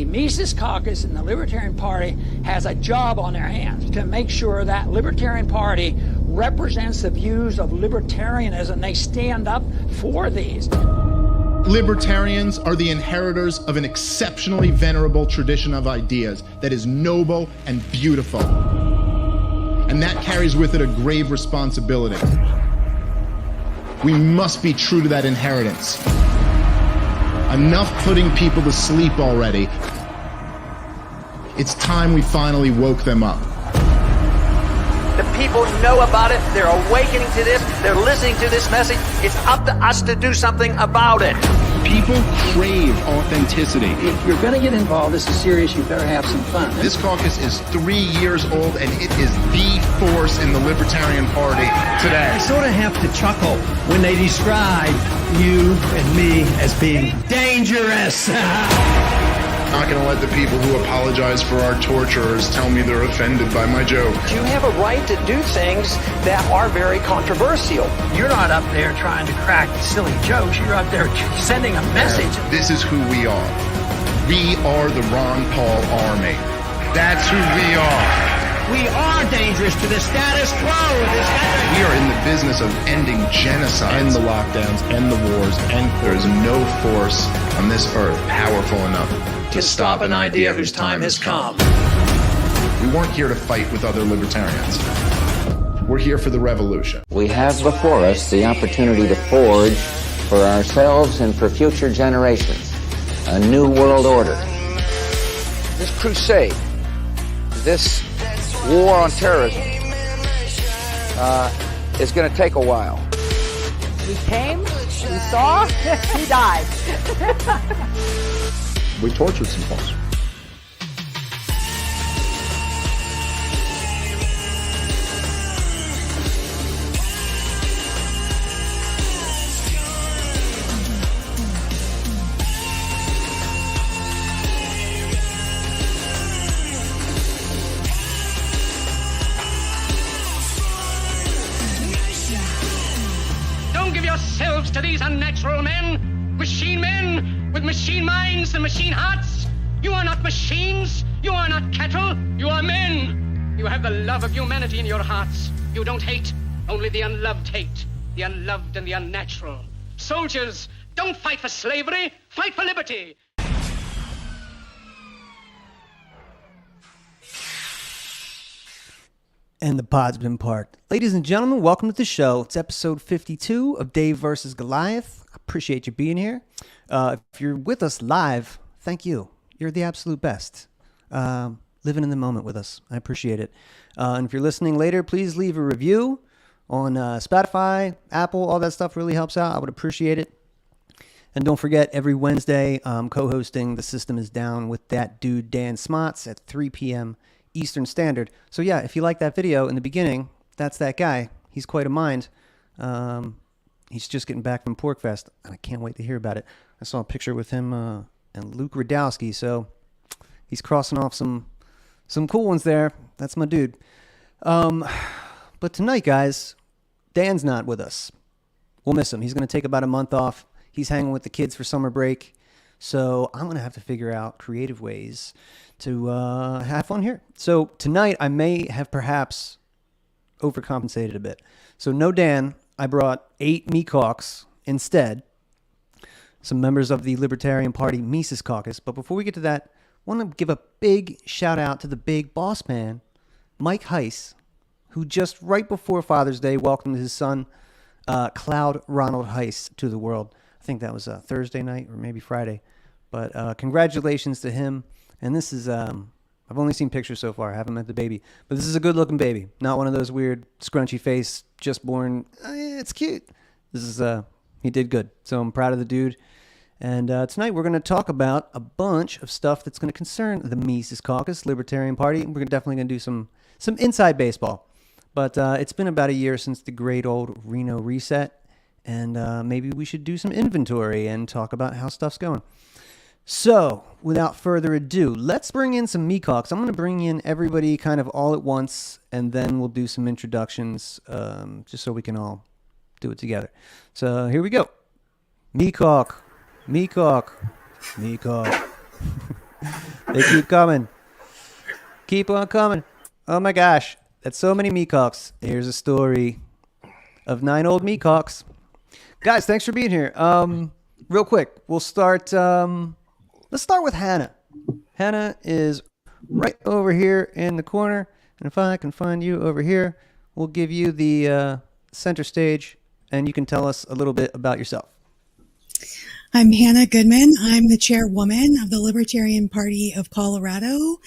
the Mises Caucus and the Libertarian Party has a job on their hands to make sure that Libertarian Party represents the views of libertarianism. They stand up for these. Libertarians are the inheritors of an exceptionally venerable tradition of ideas that is noble and beautiful. And that carries with it a grave responsibility. We must be true to that inheritance. Enough putting people to sleep already. It's time we finally woke them up. The people know about it. They're awakening to this. They're listening to this message. It's up to us to do something about it. People crave authenticity. If you're going to get involved, this is serious, you better have some fun. This caucus is 3 years old, and it is the force in the Libertarian Party today. I sort of have to chuckle when they describe you and me as being dangerous. Not going to let the people who apologize for our torturers tell me they're offended by my joke. You have a right to do things that are very controversial. You're not up there trying to crack silly jokes. You're up there sending a message. This is who we are. We are the Ron Paul Army. That's who we are. We are dangerous to the status quo. We are in the business of ending genocide. End the lockdowns, end the wars, and there is no force on this earth powerful enough To stop an idea whose time has come. We weren't here to fight with other libertarians. We're here for the revolution. We have before us the opportunity to forge for ourselves and for future generations a new world order. This crusade, this war on terrorism, is going to take a while. We came, we saw, we died. We tortured some folks. Don't give yourselves to these unnatural men with machine minds and machine hearts. You are not machines. You are not cattle. You are men. You have the love of humanity in your hearts. You don't hate. Only the unloved hate. The unloved and the unnatural. Soldiers, don't fight for slavery. Fight for liberty. And the pod's been parked. Ladies and gentlemen, welcome to the show. It's episode 52 of Dave versus Goliath. I appreciate you being here. If you're with us live, thank you. You're the absolute best. Living in the moment with us. I appreciate it. And if you're listening later, please leave a review on Spotify, Apple, all that stuff really helps out. I would appreciate it. And don't forget, every Wednesday, I'm co-hosting The System is Down with that dude, Dan Smots, at 3 p.m. Eastern Standard. So yeah, if you like that video in the beginning, that's that guy. He's quite a mind. He's just getting back from Porkfest, and I can't wait to hear about it. I saw a picture with him and Luke Radowski, so he's crossing off some cool ones there. That's my dude. But tonight, guys, Dan's not with us. We'll miss him. He's going to take about a month off. He's hanging with the kids for summer break. So I'm going to have to figure out creative ways to have fun here. So tonight I may have perhaps overcompensated a bit. So no Dan, I brought 8 MiCaucs instead. Some members of the Libertarian Party Mises Caucus. But before we get to that, I want to give a big shout out to the big boss man, Mike Heiss, who just right before Father's Day welcomed his son, Cloud Ronald Heiss, to the world. I think that was Thursday night or maybe Friday. But congratulations to him. And this is, I've only seen pictures so far. I haven't met the baby. But this is a good-looking baby. Not one of those weird, scrunchy face, just born. It's cute. This is, he did good. So I'm proud of the dude. And tonight we're going to talk about a bunch of stuff that's going to concern the Mises Caucus, Libertarian Party. We're definitely going to do some inside baseball. But it's been about a year since the great old Reno Reset. And maybe we should do some inventory and talk about how stuff's going. So, without further ado, let's bring in some MiCaucs. I'm going to bring in everybody kind of all at once, and then we'll do some introductions just so we can all do it together. So, here we go. MiCauc. They keep coming. Keep on coming. Oh my gosh. That's so many MiCaucs. Here's a story of 9 old MiCaucs. Guys, thanks for being here. Real quick, we'll start. Let's start with Hannah. Hannah is right over here in the corner. And if I can find you over here, we'll give you the center stage and you can tell us a little bit about yourself. I'm Hannah Goodman. I'm the chairwoman of the Libertarian Party of Colorado.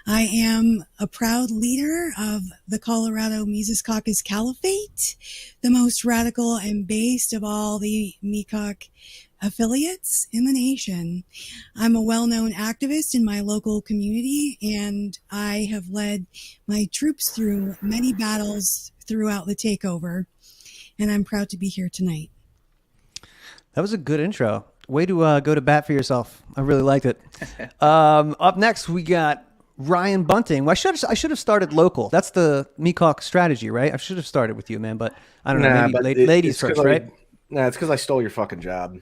I am a proud leader of the Colorado Mises Caucus Caliphate, the most radical and based of all the MiCauc affiliates in the nation. I'm a well-known activist in my local community, and I have led my troops through many battles throughout the takeover, and I'm proud to be here tonight. That was a good intro. Way to go to bat for yourself. I really liked it. Up next, we got Ryan Bunting. Well, I should have started local. That's the MiCauc strategy, right? I should have started with you, man. But I don't know. Maybe ladies first, right? Nah, it's because I stole your fucking job.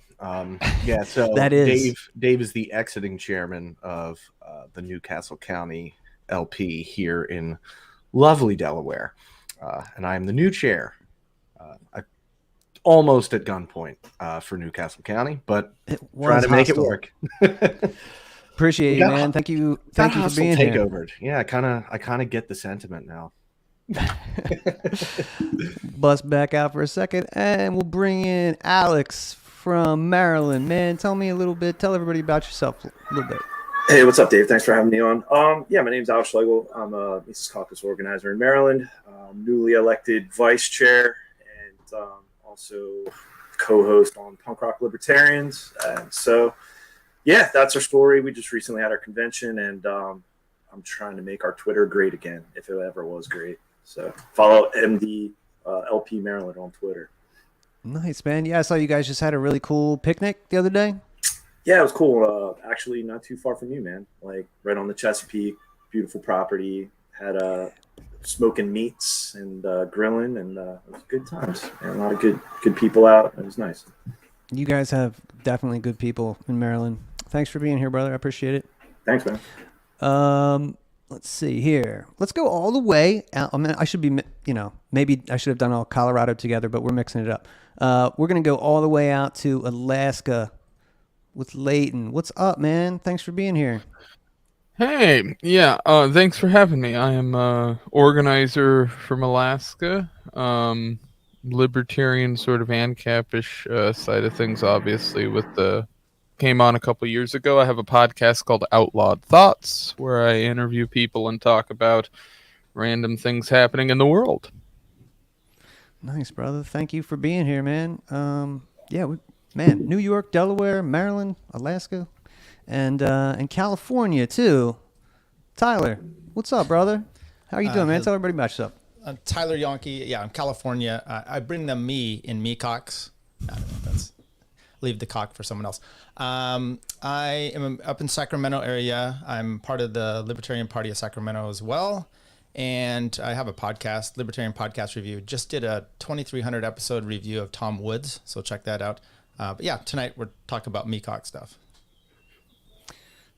Yeah, so that is. Dave is the exiting chairman of the Newcastle County LP here in lovely Delaware. And I am the new chair. Almost at gunpoint for Newcastle County, but trying to make it work. Appreciate you, man. Thank you for being here. Yeah, I kind of get the sentiment now. Bust back out for a second, and we'll bring in Alex from Maryland. Man, tell everybody about yourself a little bit. Hey, what's up, Dave? Thanks for having me on. Yeah, my name's Alex Schlegel. I'm a Mises Caucus organizer in Maryland, newly elected vice chair, and also co-host on Punk Rock Libertarians. So, yeah, that's our story. We just recently had our convention, and I'm trying to make our Twitter great again, if it ever was great. So follow MD LP Maryland on Twitter. Nice, man. Yeah, I saw you guys just had a really cool picnic the other day. Yeah, it was cool. Actually, not too far from you, man. Like right on the Chesapeake, beautiful property. Had smoking meats and grilling, and it was good times. And a lot of good people out. It was nice. You guys have definitely good people in Maryland. Thanks for being here, brother. I appreciate it. Thanks, man. Let's see here. Let's go all the way out. I mean, I should be, maybe I should have done all Colorado together, but we're mixing it up. We're going to go all the way out to Alaska with Leighton. What's up, man? Thanks for being here. Hey, yeah, thanks for having me. I am a organizer from Alaska, libertarian sort of ANCAP-ish side of things, obviously, came on a couple years ago. I have a podcast called Outlawed Thoughts, where I interview people and talk about random things happening in the world. Nice, brother. Thank you for being here, man. New York, Delaware, Maryland, Alaska, and California too. Tyler, what's up, brother? How are you doing, man? Tell everybody about yourself. I'm Tyler Janke. Yeah, I'm California. I bring the me in MiCaucs. I don't know if that's leave the Cauc for someone else. I am up in Sacramento area. I'm part of the Libertarian Party of Sacramento as well. And I have a podcast, Libertarian Podcast Review. Just did a 2,300 episode review of Tom Woods, so check that out. But yeah, tonight we're talking about MiCauc stuff.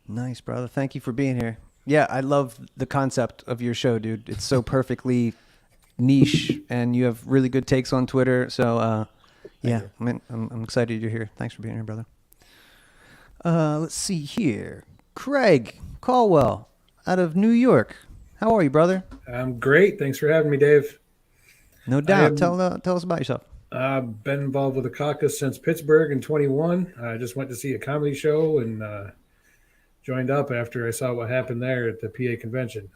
Nice, brother. Thank you for being here. Yeah, I love the concept of your show, dude. It's so perfectly niche, and you have really good takes on Twitter. So, yeah, I'm excited you're here. Thanks for being here, brother. Let's see here. Craig Colwell out of New York. How are you, brother? I'm great. Thanks for having me, Dave. No doubt. Tell us about yourself. I've been involved with the Caucus since Pittsburgh in 21. I just went to see a comedy show and joined up after I saw what happened there at the PA convention.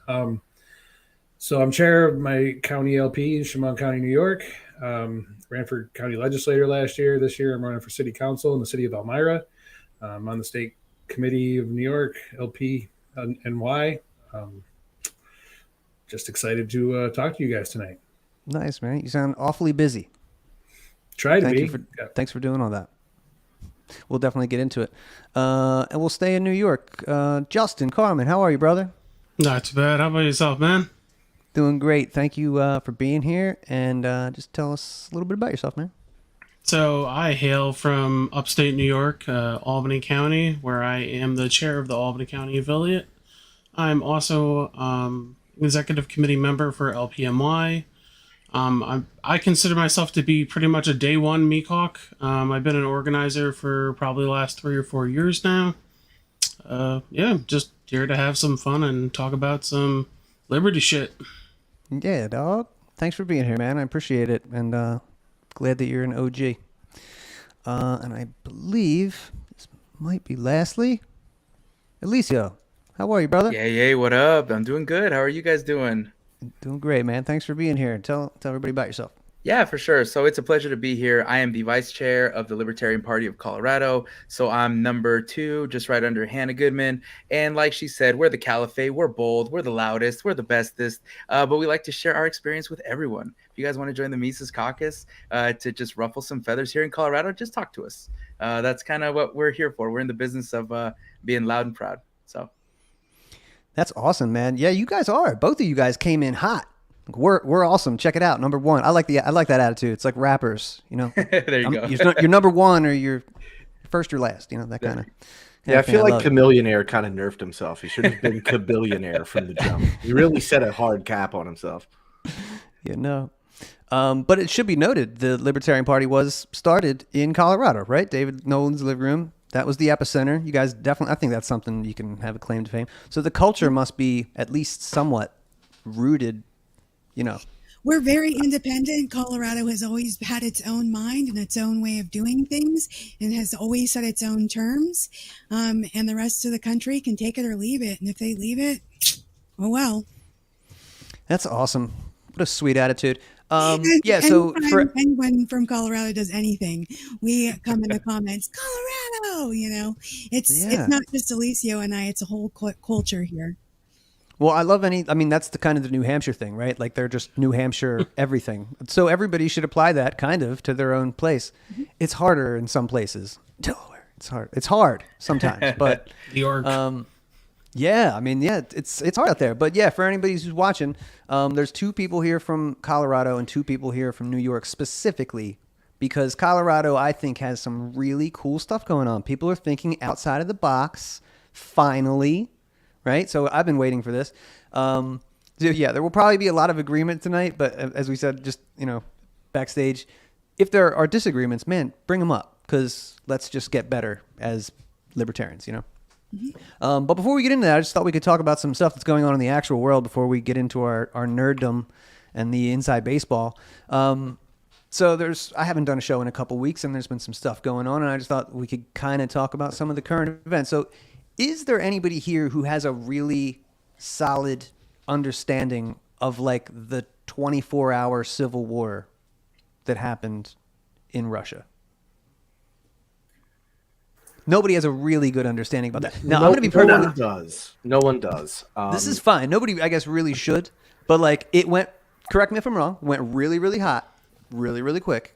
So I'm chair of my county LP in Chemung County, New York. Ran for county legislator last year. This year I'm running for city council in the city of Elmira. I'm on the state committee of New York, LP NY. Just excited to talk to you guys tonight. Nice, man. You sound awfully busy. Try to be. Thanks for doing all that. We'll definitely get into it. And we'll stay in New York. Justin Carman, how are you, brother? Not too bad. How about yourself, man? Doing great. Thank you for being here. And just tell us a little bit about yourself, man. So I hail from upstate New York, Albany County, where I am the chair of the Albany County affiliate. I'm also executive committee member for LPMY. I consider myself to be pretty much a day one MiCauc. I've been an organizer for probably the last 3 or 4 years now. Yeah, just here to have some fun and talk about some liberty shit. Yeah, dog. Thanks for being here, man. I appreciate it, and glad that you're an OG. And I believe this might be lastly, Elisio. How are you, brother? Yeah, what up? I'm doing good. How are you guys doing? Doing great, man. Thanks for being here. Tell everybody about yourself. Yeah, for sure. So it's a pleasure to be here. I am the vice chair of the Libertarian Party of Colorado. So I'm number 2, just right under Hannah Goodman. And like she said, we're the caliphate. We're bold. We're the loudest. We're the bestest. But we like to share our experience with everyone. If you guys want to join the Mises Caucus to just ruffle some feathers here in Colorado, just talk to us. That's kind of what we're here for. We're in the business of being loud and proud. So that's awesome, man. Yeah, you guys are. Both of you guys came in hot. We're awesome. Check it out. Number 1. I like that attitude. It's like rappers, you know. There you go. You're number 1 or you're first or last, you know, that kind of. Yeah, I feel like Chamillionaire kind of nerfed himself. He should have been Cabillionaire from the jump. He really set a hard cap on himself. Yeah, no. But it should be noted, the Libertarian Party was started in Colorado, right? David Nolan's living room. That was the epicenter. You guys definitely, I think that's something you can have a claim to fame. So the culture must be at least somewhat rooted, you know. We're very independent. Colorado has always had its own mind and its own way of doing things and has always set its own terms. And the rest of the country can take it or leave it. And if they leave it, oh well. That's awesome. What a sweet attitude. Anyone from Colorado does anything, we come in the comments, Colorado, you know, it's not just Elisio and I, it's a whole culture here. Well, I love that's the kind of the New Hampshire thing, right? Like they're just New Hampshire everything. So everybody should apply that kind of to their own place. Mm-hmm. It's harder in some places. Delaware, it's hard sometimes, but New York. It's hard out there. But yeah, for anybody who's watching, there's 2 people here from Colorado and 2 people here from New York specifically because Colorado, I think, has some really cool stuff going on. People are thinking outside of the box, finally, right? So I've been waiting for this. There will probably be a lot of agreement tonight, but as we said, just, you know, backstage, if there are disagreements, man, bring them up because let's just get better as libertarians, you know? Mm-hmm. But before we get into that, I just thought we could talk about some stuff that's going on in the actual world before we get into our nerddom and the inside baseball. So I haven't done a show in a couple weeks, and there's been some stuff going on, and I just thought we could kind of talk about some of the current events. So is there anybody here who has a really solid understanding of like the 24-hour civil war that happened in Russia? Nobody has a really good understanding about that. Now, I'm going to be perfectly honest. No one does. This is fine. Nobody, I guess, really should. But like, it went, correct me if I'm wrong, went really, really hot, really, really quick,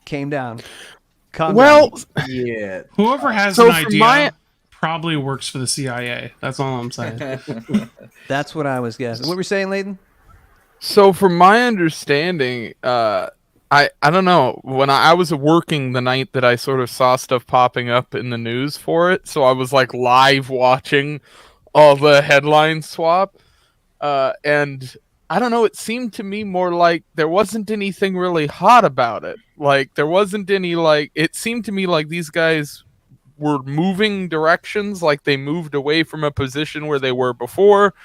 came down. Yeah. Whoever has an idea probably works for the CIA. That's all I'm saying. That's what I was guessing. What were you saying, Leighton? So from my understanding, I don't know. When I was working the night that I sort of saw stuff popping up in the news for it, so I was like live watching all the headline swap. And I don't know, it seemed to me more like there wasn't anything really hot about it. Like there wasn't any it seemed to me like these guys were moving directions, like they moved away from a position where they were before.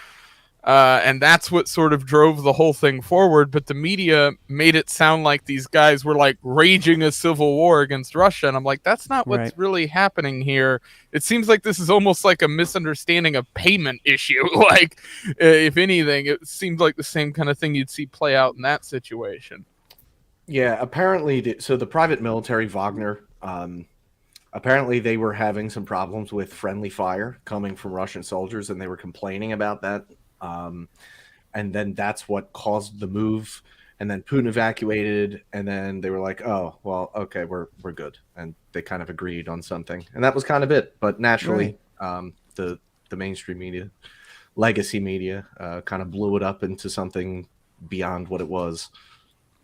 And that's what sort of drove the whole thing forward. But the media made it sound like these guys were like raging a civil war against Russia. And I'm like, that's not what's really happening here. It seems like this is almost like a misunderstanding of payment issue. Like, if anything, it seems like the same kind of thing you'd see play out in that situation. Yeah, apparently. So the private military, Wagner, apparently they were having some problems with friendly fire coming from Russian soldiers, and they were complaining about that. And then that's what caused the move, and then Putin evacuated, and then they were like, oh, well, okay, we're good. And they kind of agreed on something, and that was kind of it. But naturally, the mainstream media, legacy media, kind of blew it up into something beyond what it was.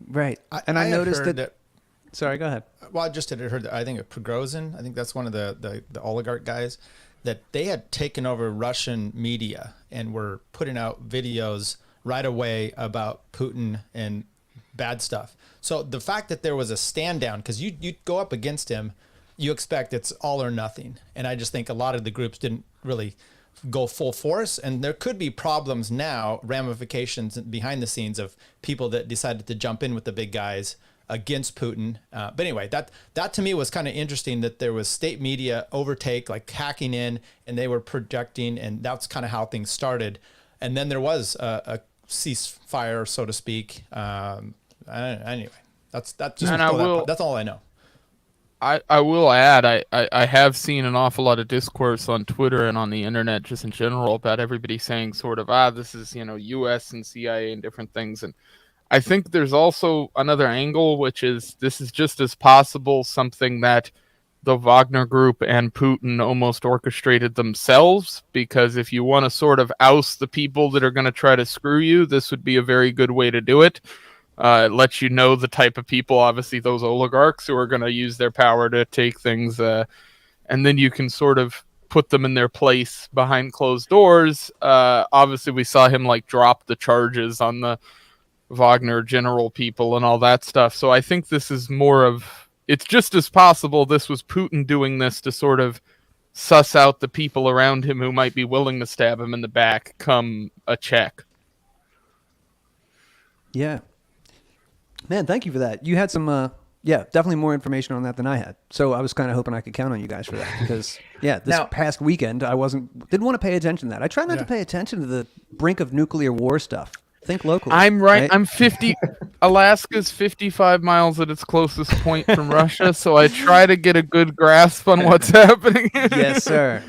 Right. I noticed that Sorry, go ahead. Well, I just had heard that, I think Prigozhin, I think that's one of the oligarch guys, that they had taken over Russian media and were putting out videos right away about Putin and bad stuff. So the fact that there was a stand down, because you go up against him, you expect it's all or nothing. And I just think a lot of the groups didn't really go full force. And there could be problems now, ramifications behind the scenes of people that decided to jump in with the big guys against Putin. But anyway, that to me was kind of interesting, that there was state media overtake, like hacking in, and they were projecting, and that's kind of how things started. And then there was a ceasefire, so to speak. Anyway, that's all I know. I will add, I have seen an awful lot of discourse on Twitter and on the internet just in general about everybody saying sort of, this is, US and CIA and different things. And I think there's also another angle, which is this is just as possible something that the Wagner Group and Putin almost orchestrated themselves, because if you want to sort of oust the people that are going to try to screw you, this would be a very good way to do it. It lets you know the type of people, obviously those oligarchs who are going to use their power to take things, and then you can sort of put them in their place behind closed doors. Obviously we saw him like drop the charges on the Wagner general people and all that stuff. So I think this is more of, it's just as possible this was Putin doing this to sort of suss out the people around him who might be willing to stab him in the back come a check. Yeah. Man, thank you for that. You had some, definitely more information on that than I had. So I was kind of hoping I could count on you guys for that, because this past weekend I didn't want to pay attention to that. I try not to pay attention to the brink of nuclear war stuff. Think locally. I'm right. I'm 50. Alaska's 55 miles at its closest point from Russia, so I try to get a good grasp on what's happening. Yes, sir.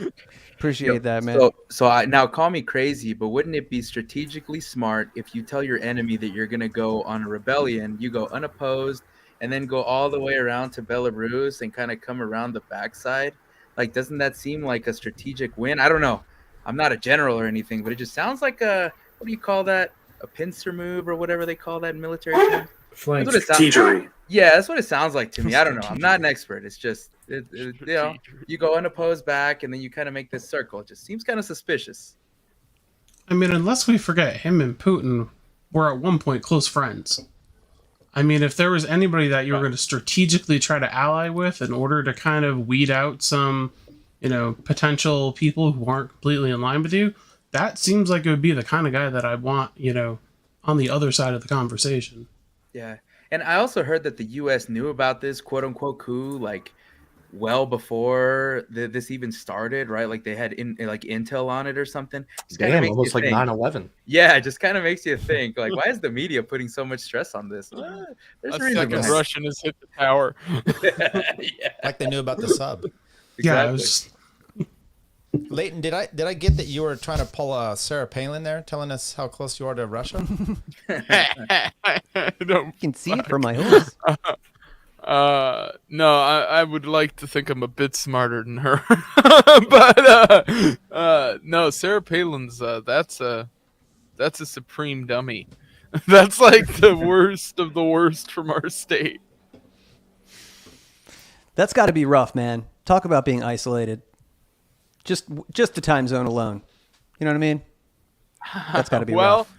Appreciate that, man. So now call me crazy, but wouldn't it be strategically smart if you tell your enemy that you're going to go on a rebellion, you go unopposed, and then go all the way around to Belarus and kind of come around the backside? Like, doesn't that seem like a strategic win? I don't know. I'm not a general or anything, but it just sounds like what do you call that? A pincer move or whatever they call that in military terms. Flank strategery. Yeah, that's what it sounds like to me. I don't know. I'm not an expert. It's just you go unopposed back, and then you kind of make this circle. It just seems kind of suspicious. I mean, unless we forget, him and Putin were at one point close friends. I mean, if there was anybody that you were going to strategically try to ally with in order to kind of weed out some, potential people who aren't completely in line with you, that seems like it would be the kind of guy that I'd want, on the other side of the conversation. Yeah. And I also heard that the U.S. knew about this quote-unquote coup, like, well before this even started, right? Like, they had intel on it or something. Damn, almost like 9/11. Yeah, it just kind of makes you think, like, why is the media putting so much stress on this? There's a second Russian has hit the tower. Yeah. Like they knew about the sub. Exactly. Yeah, Leighton, did I get that you were trying to pull a Sarah Palin there, telling us how close you are to Russia? You can see it from my horse. No, I would like to think I'm a bit smarter than her, but no, Sarah Palin's that's a supreme dummy. That's like the worst of the worst from our state. That's got to be rough, man. Talk about being isolated. Just the time zone alone. You know what I mean? That's got to be rough.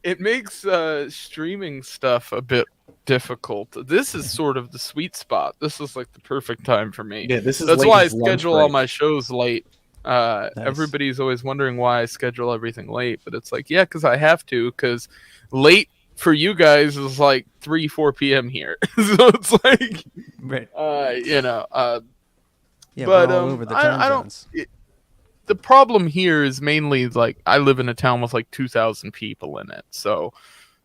It makes streaming stuff a bit difficult. This is sort of the sweet spot. This is like the perfect time for me. Yeah, this is. That's why I Leighton's schedule lunch all break. my shows late. Nice. Everybody's always wondering why I schedule everything late, but it's like, yeah, because I have to. Because late for you guys is like 3-4 p.m. here, so it's like, right. Yeah, but all over the time I zones. The problem here is mainly like I live in a town with like 2,000 people in it, so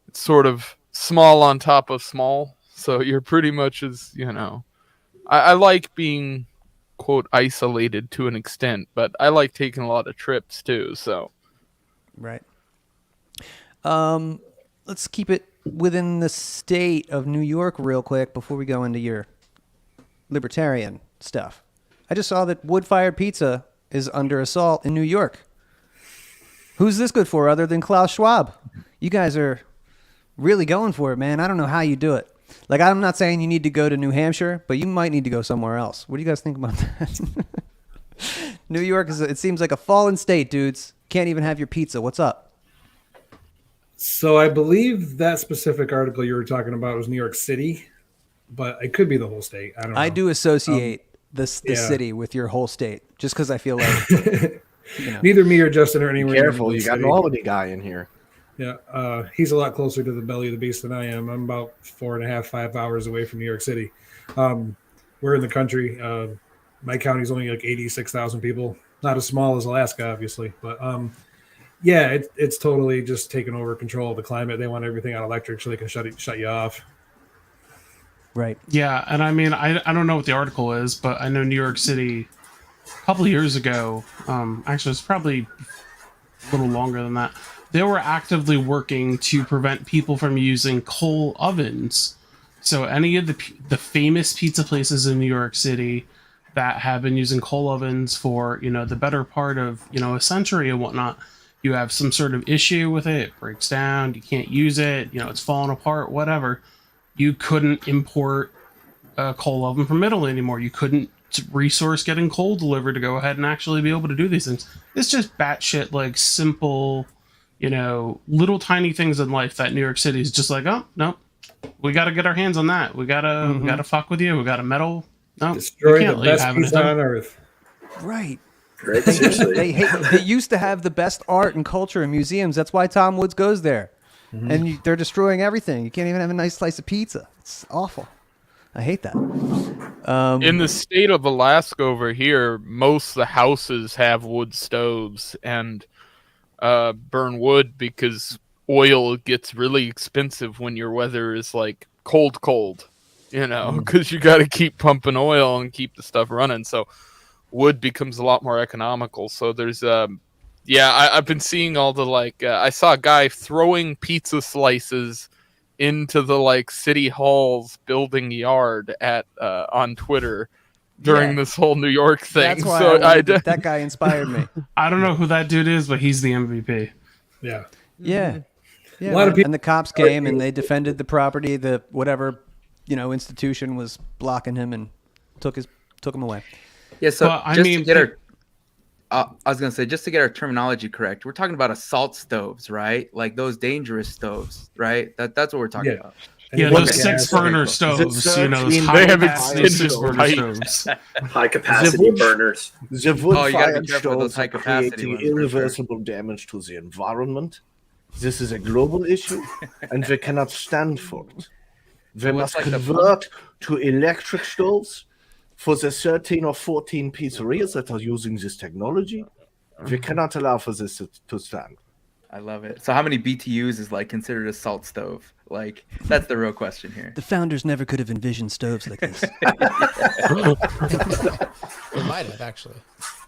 it's sort of small on top of small. So you're pretty much as I like being quote isolated to an extent, but I like taking a lot of trips too. So right. Let's keep it within the state of New York real quick before we go into your libertarian stuff. I just saw that wood-fired pizza is under assault in New York. Who's this good for other than Klaus Schwab? You guys are really going for it, man. I don't know how you do it. Like, I'm not saying you need to go to New Hampshire, but you might need to go somewhere else. What do you guys think about that? New York it seems like a fallen state, dudes. Can't even have your pizza. What's up? So I believe that specific article you were talking about was New York City, but it could be the whole state. I don't know. I do associate the city with your whole state, just because I feel like neither me or Justin are anywhere. Careful, you got an Albany guy in here. Yeah, he's a lot closer to the belly of the beast than I am. I'm about 4.5, 5 hours away from New York City. We're in the country. My county's only like 86,000 people. Not as small as Alaska, obviously, but yeah, it's totally just taken over control of the climate. They want everything on electric so they can shut you off. Right. Yeah, and I mean, I don't know what the article is, but I know New York City a couple of years ago, actually it's probably a little longer than that, they were actively working to prevent people from using coal ovens. So any of the famous pizza places in New York City that have been using coal ovens for, the better part of, a century and whatnot, you have some sort of issue with it, it breaks down, you can't use it, it's falling apart, whatever. You couldn't import a coal oven from Italy anymore. You couldn't resource getting coal delivered to go ahead and actually be able to do these things. It's just batshit, like, simple, little tiny things in life that New York City is just like, oh, no, we got to get our hands on that. We got to fuck with you. We got to meddle. No, destroy the best pizza on earth. Right. Seriously. They used to have the best art and culture in museums. That's why Tom Woods goes there. Mm-hmm. And they're destroying everything. You can't even have a nice slice of pizza. It's awful. I hate that. In the state of Alaska over here, most of the houses have wood stoves and burn wood because oil gets really expensive when your weather is like cold, because you got to keep pumping oil and keep the stuff running. So wood becomes a lot more economical. So there's I've been seeing all the I saw a guy throwing pizza slices into the city hall's building yard at on Twitter during this whole New York thing. That's why that guy inspired me. I don't know who that dude is, but he's the MVP. Yeah. Yeah. A lot of people, and the cops came and they defended the property. The whatever institution was blocking him and took him away. Yeah. So I was going to say, just to get our terminology correct, we're talking about assault stoves, right? Like those dangerous stoves, right? That's what we're talking about. Yeah, those 6-burner stoves, those high-capacity 6-burner stoves. High-capacity burners. The wood-fired stoves are creating irreversible damage to the environment. This is a global issue, and we cannot stand for it. We must convert to electric stoves. For the 13 or 14 pizzerias that are using this technology, we cannot allow for this to stand. I love it. So how many BTUs is considered a salt stove? That's the real question here. The founders never could have envisioned stoves like this. They might have, actually.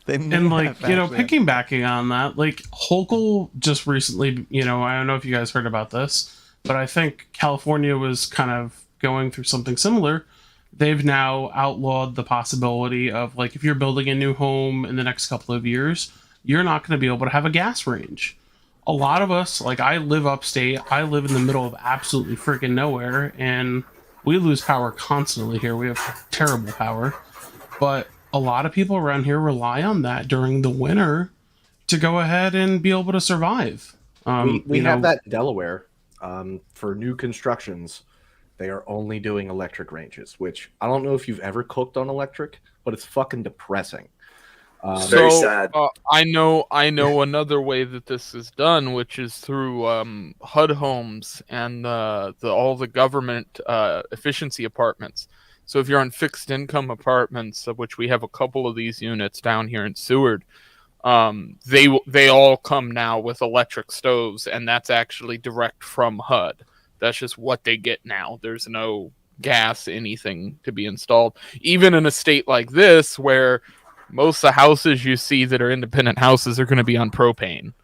Piggybacking on that, Hochul just recently, I don't know if you guys heard about this, but I think California was kind of going through something similar. They've now outlawed the possibility of, if you're building a new home in the next couple of years, you're not going to be able to have a gas range. A lot of us, I live upstate, I live in the middle of absolutely freaking nowhere, and we lose power constantly here. We have terrible power. But a lot of people around here rely on that during the winter to go ahead and be able to survive. We have that in Delaware for new constructions. They are only doing electric ranges, which I don't know if you've ever cooked on electric, but it's fucking depressing. Very sad. I know another way that this is done, which is through HUD homes and all the government efficiency apartments. So if you're on fixed income apartments, of which we have a couple of these units down here in Seward, they all come now with electric stoves, and that's actually direct from HUD. That's just what they get now. There's no gas, anything to be installed. Even in a state like this, where most of the houses you see that are independent houses are going to be on propane,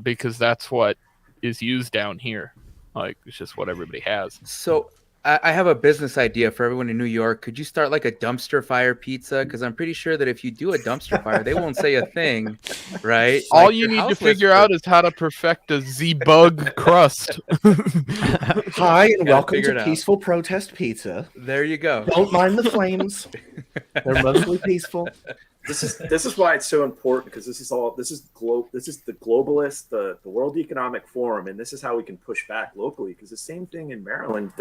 because that's what is used down here. It's just what everybody has. So I have a business idea for everyone in New York. Could you start like a dumpster fire pizza? Because I'm pretty sure that if you do a dumpster fire, they won't say a thing, right? All Like you your need to house figure whisper- out is how to perfect a Z-Bug crust. Hi, and Gotta welcome figure to it out. Peaceful Protest Pizza. There you go. Don't mind the flames. They're mostly peaceful. This is why it's so important, because this is the globalists, the World Economic Forum, and this is how we can push back locally. Because the same thing in Maryland,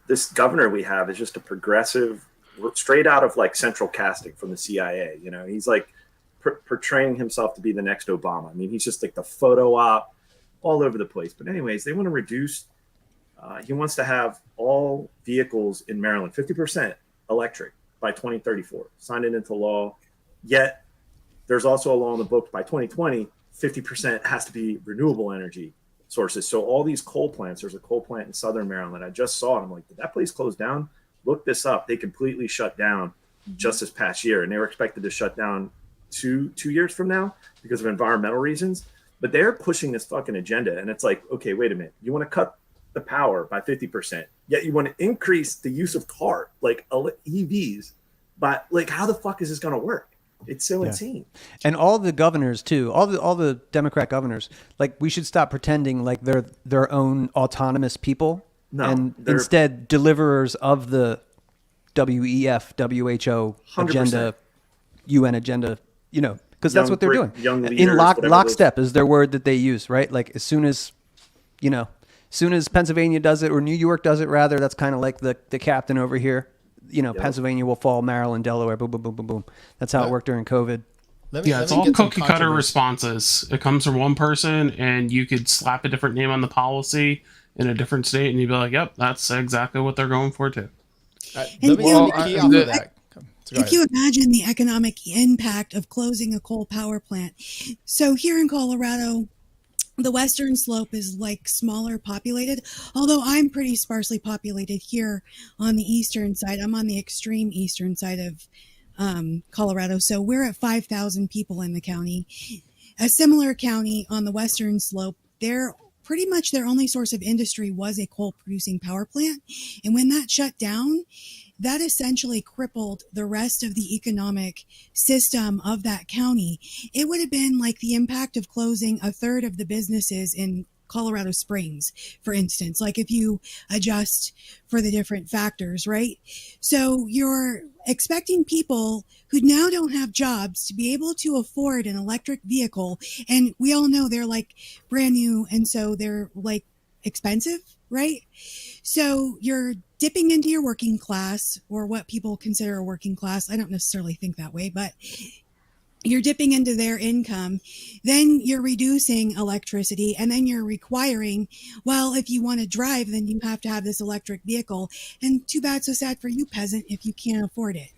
this governor we have is just a progressive, straight out of like central casting from the CIA. You know, he's like portraying himself to be the next Obama. I mean, he's just like the photo op all over the place. But anyways, they want to reduce. He wants to have all vehicles in Maryland 50% electric by 2034, signed it into law. Yet there's also a law in the book by 2020, 50% has to be renewable energy sources. So all these coal plants, there's a coal plant in Southern Maryland. I just saw it. I'm like, did that place close down? Look this up. They completely shut down just this past year. And they were expected to shut down two years from now because of environmental reasons. But they're pushing this fucking agenda. And it's like, okay, wait a minute. You want to cut the power by 50%, yet you want to increase the use of like EVs. But like, how the fuck is this going to work? It's so insane. And all the governors too, all the Democrat governors, like we should stop pretending like they're their own autonomous people, and instead deliverers of the WEF, WHO 100%. agenda, UN agenda. You know, because that's what they're doing. Young leaders, In lockstep is their word that they use, right? Like as soon as Pennsylvania does it, or New York does it rather, that's kind of like the captain over here. You know, Pennsylvania will fall, Maryland, Delaware, boom, boom, boom, boom, boom. That's how it worked during COVID. It's all cookie cutter responses. It comes from one person, and you could slap a different name on the policy in a different state, and you'd be like, "Yep, that's exactly what they're going for too." If you imagine the economic impact of closing a coal power plant, so here in Colorado, the western slope is like smaller populated, although I'm pretty sparsely populated here on the eastern side. I'm on the extreme eastern side of Colorado. So we're at 5,000 people in the county. A similar county on the western slope, they're pretty much their only source of industry was a coal producing power plant. And when that shut down, that essentially crippled the rest of the economic system of that county. It would have been like the impact of closing a third of the businesses in Colorado Springs, for instance, like if you adjust for the different factors, right? So you're expecting people who now don't have jobs to be able to afford an electric vehicle. And we all know they're like brand new. And so they're like expensive, right? So you're dipping into your working class, or what people consider a working class. I don't necessarily think that way, but you're dipping into their income. Then you're reducing electricity, and then you're requiring, well, if you want to drive, then you have to have this electric vehicle. And too bad, so sad for you, peasant, if you can't afford it.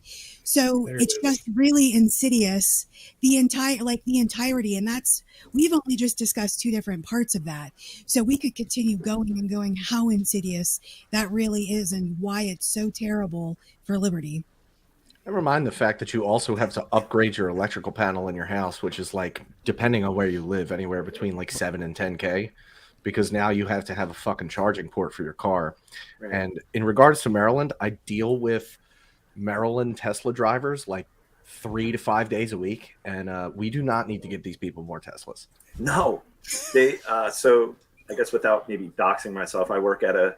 So it's just really insidious, the entirety. And we've only just discussed two different parts of that. So we could continue going and going how insidious that really is and why it's so terrible for liberty. Never mind the fact that you also have to upgrade your electrical panel in your house, which is like, depending on where you live, anywhere between like 7 and 10K, because now you have to have a fucking charging port for your car. Right. And in regards to Maryland, I deal with Maryland Tesla drivers like 3 to 5 days a week, and we do not need to give these people more Teslas. No, they so I guess without maybe doxing myself, I work at a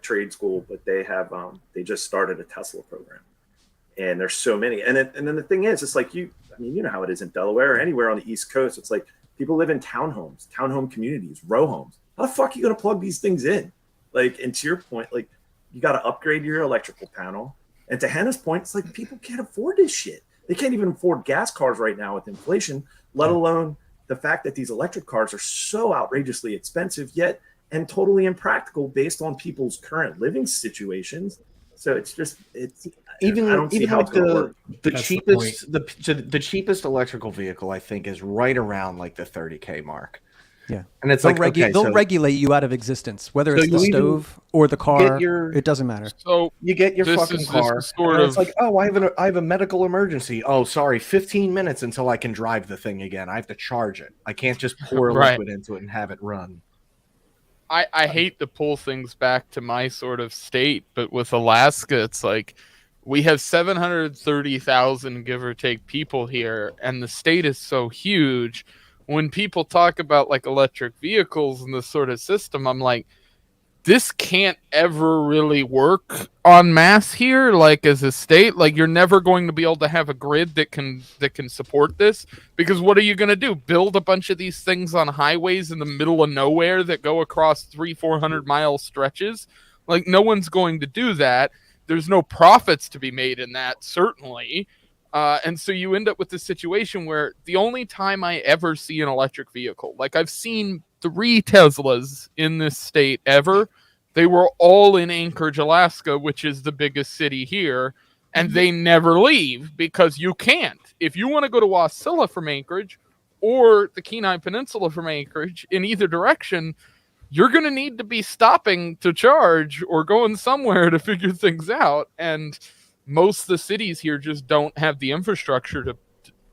trade school, but they have they just started a Tesla program, and there's so many. And then the thing is, it's like you know how it is in Delaware or anywhere on the East Coast. It's like people live in townhome communities, row homes. How the fuck are you gonna plug these things in? Like, and to your point, like you got to upgrade your electrical panel. And to Hannah's point, it's like people can't afford this shit. They can't even afford gas cars right now with inflation, let alone the fact that these electric cars are so outrageously expensive yet and totally impractical based on people's current living situations. So it's even I don't see how like it's going to work. The cheapest electrical vehicle, I think, is right around like the 30K mark. Yeah, and it's they'll regulate you out of existence, whether it's the stove or the car. It doesn't matter. So you get your fucking car, and it's like, oh, I have a medical emergency. Oh, sorry, 15 minutes until I can drive the thing again. I have to charge it. I can't just pour liquid into it and have it run. I hate to pull things back to my sort of state, but with Alaska, it's like we have 730,000 give or take people here, and the state is so huge. When people talk about like electric vehicles and this sort of system, I'm like, this can't ever really work en masse here, like as a state. Like, you're never going to be able to have a grid that can support this, because what are you going to do? Build a bunch of these things on highways in the middle of nowhere that go across 300-400 mile stretches? Like, no one's going to do that. There's no profits to be made in that, certainly. And so you end up with this situation where the only time I ever see an electric vehicle, like I've seen 3 Teslas in this state ever. They were all in Anchorage, Alaska, which is the biggest city here, and they never leave because you can't. If you want to go to Wasilla from Anchorage or the Kenai Peninsula from Anchorage, in either direction, you're going to need to be stopping to charge or going somewhere to figure things out. And most of the cities here just don't have the infrastructure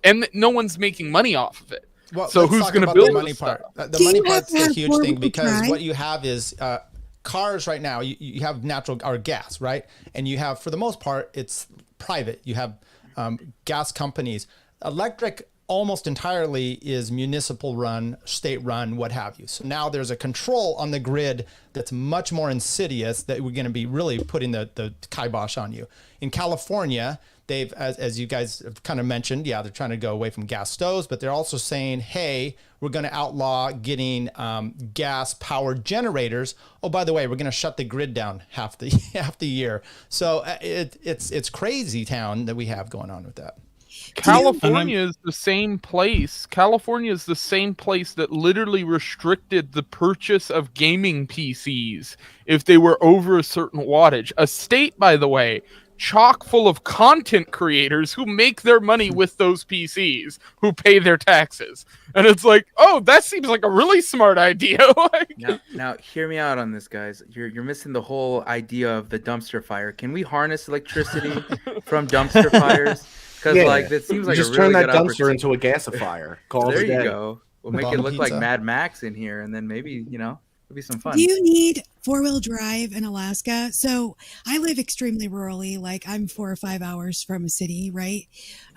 and no one's making money off of it. Well, so who's going to build the money part? The money part's a huge thing, because what you have is cars right now. You have natural or gas, right? And you have, for the most part, it's private. You have gas companies. Electric almost entirely is municipal run, state run, what have you. So now there's a control on the grid that's much more insidious, that we're going to be really putting the kibosh on you. In California, they've, as you guys have kind of mentioned, they're trying to go away from gas stoves, but they're also saying, hey, we're going to outlaw getting gas-powered generators. Oh, by the way, we're going to shut the grid down half the year. So it's crazy town that we have going on with that. California is the same place. California is the same place that literally restricted the purchase of gaming PCs if they were over a certain wattage. A state, by the way, chock full of content creators who make their money with those PCs, who pay their taxes. And it's like, oh, that seems like a really smart idea. Now, hear me out on this, guys. You're missing the whole idea of the dumpster fire. Can we harness electricity from dumpster fires? Because that seems like just a really turn that good dumpster into a gasifier. There you go. We'll make it look like Mad Max in here, and then maybe it'll be some fun. Do you need 4-wheel drive in Alaska? So I live extremely rurally, like I'm 4 or 5 hours from a city, right?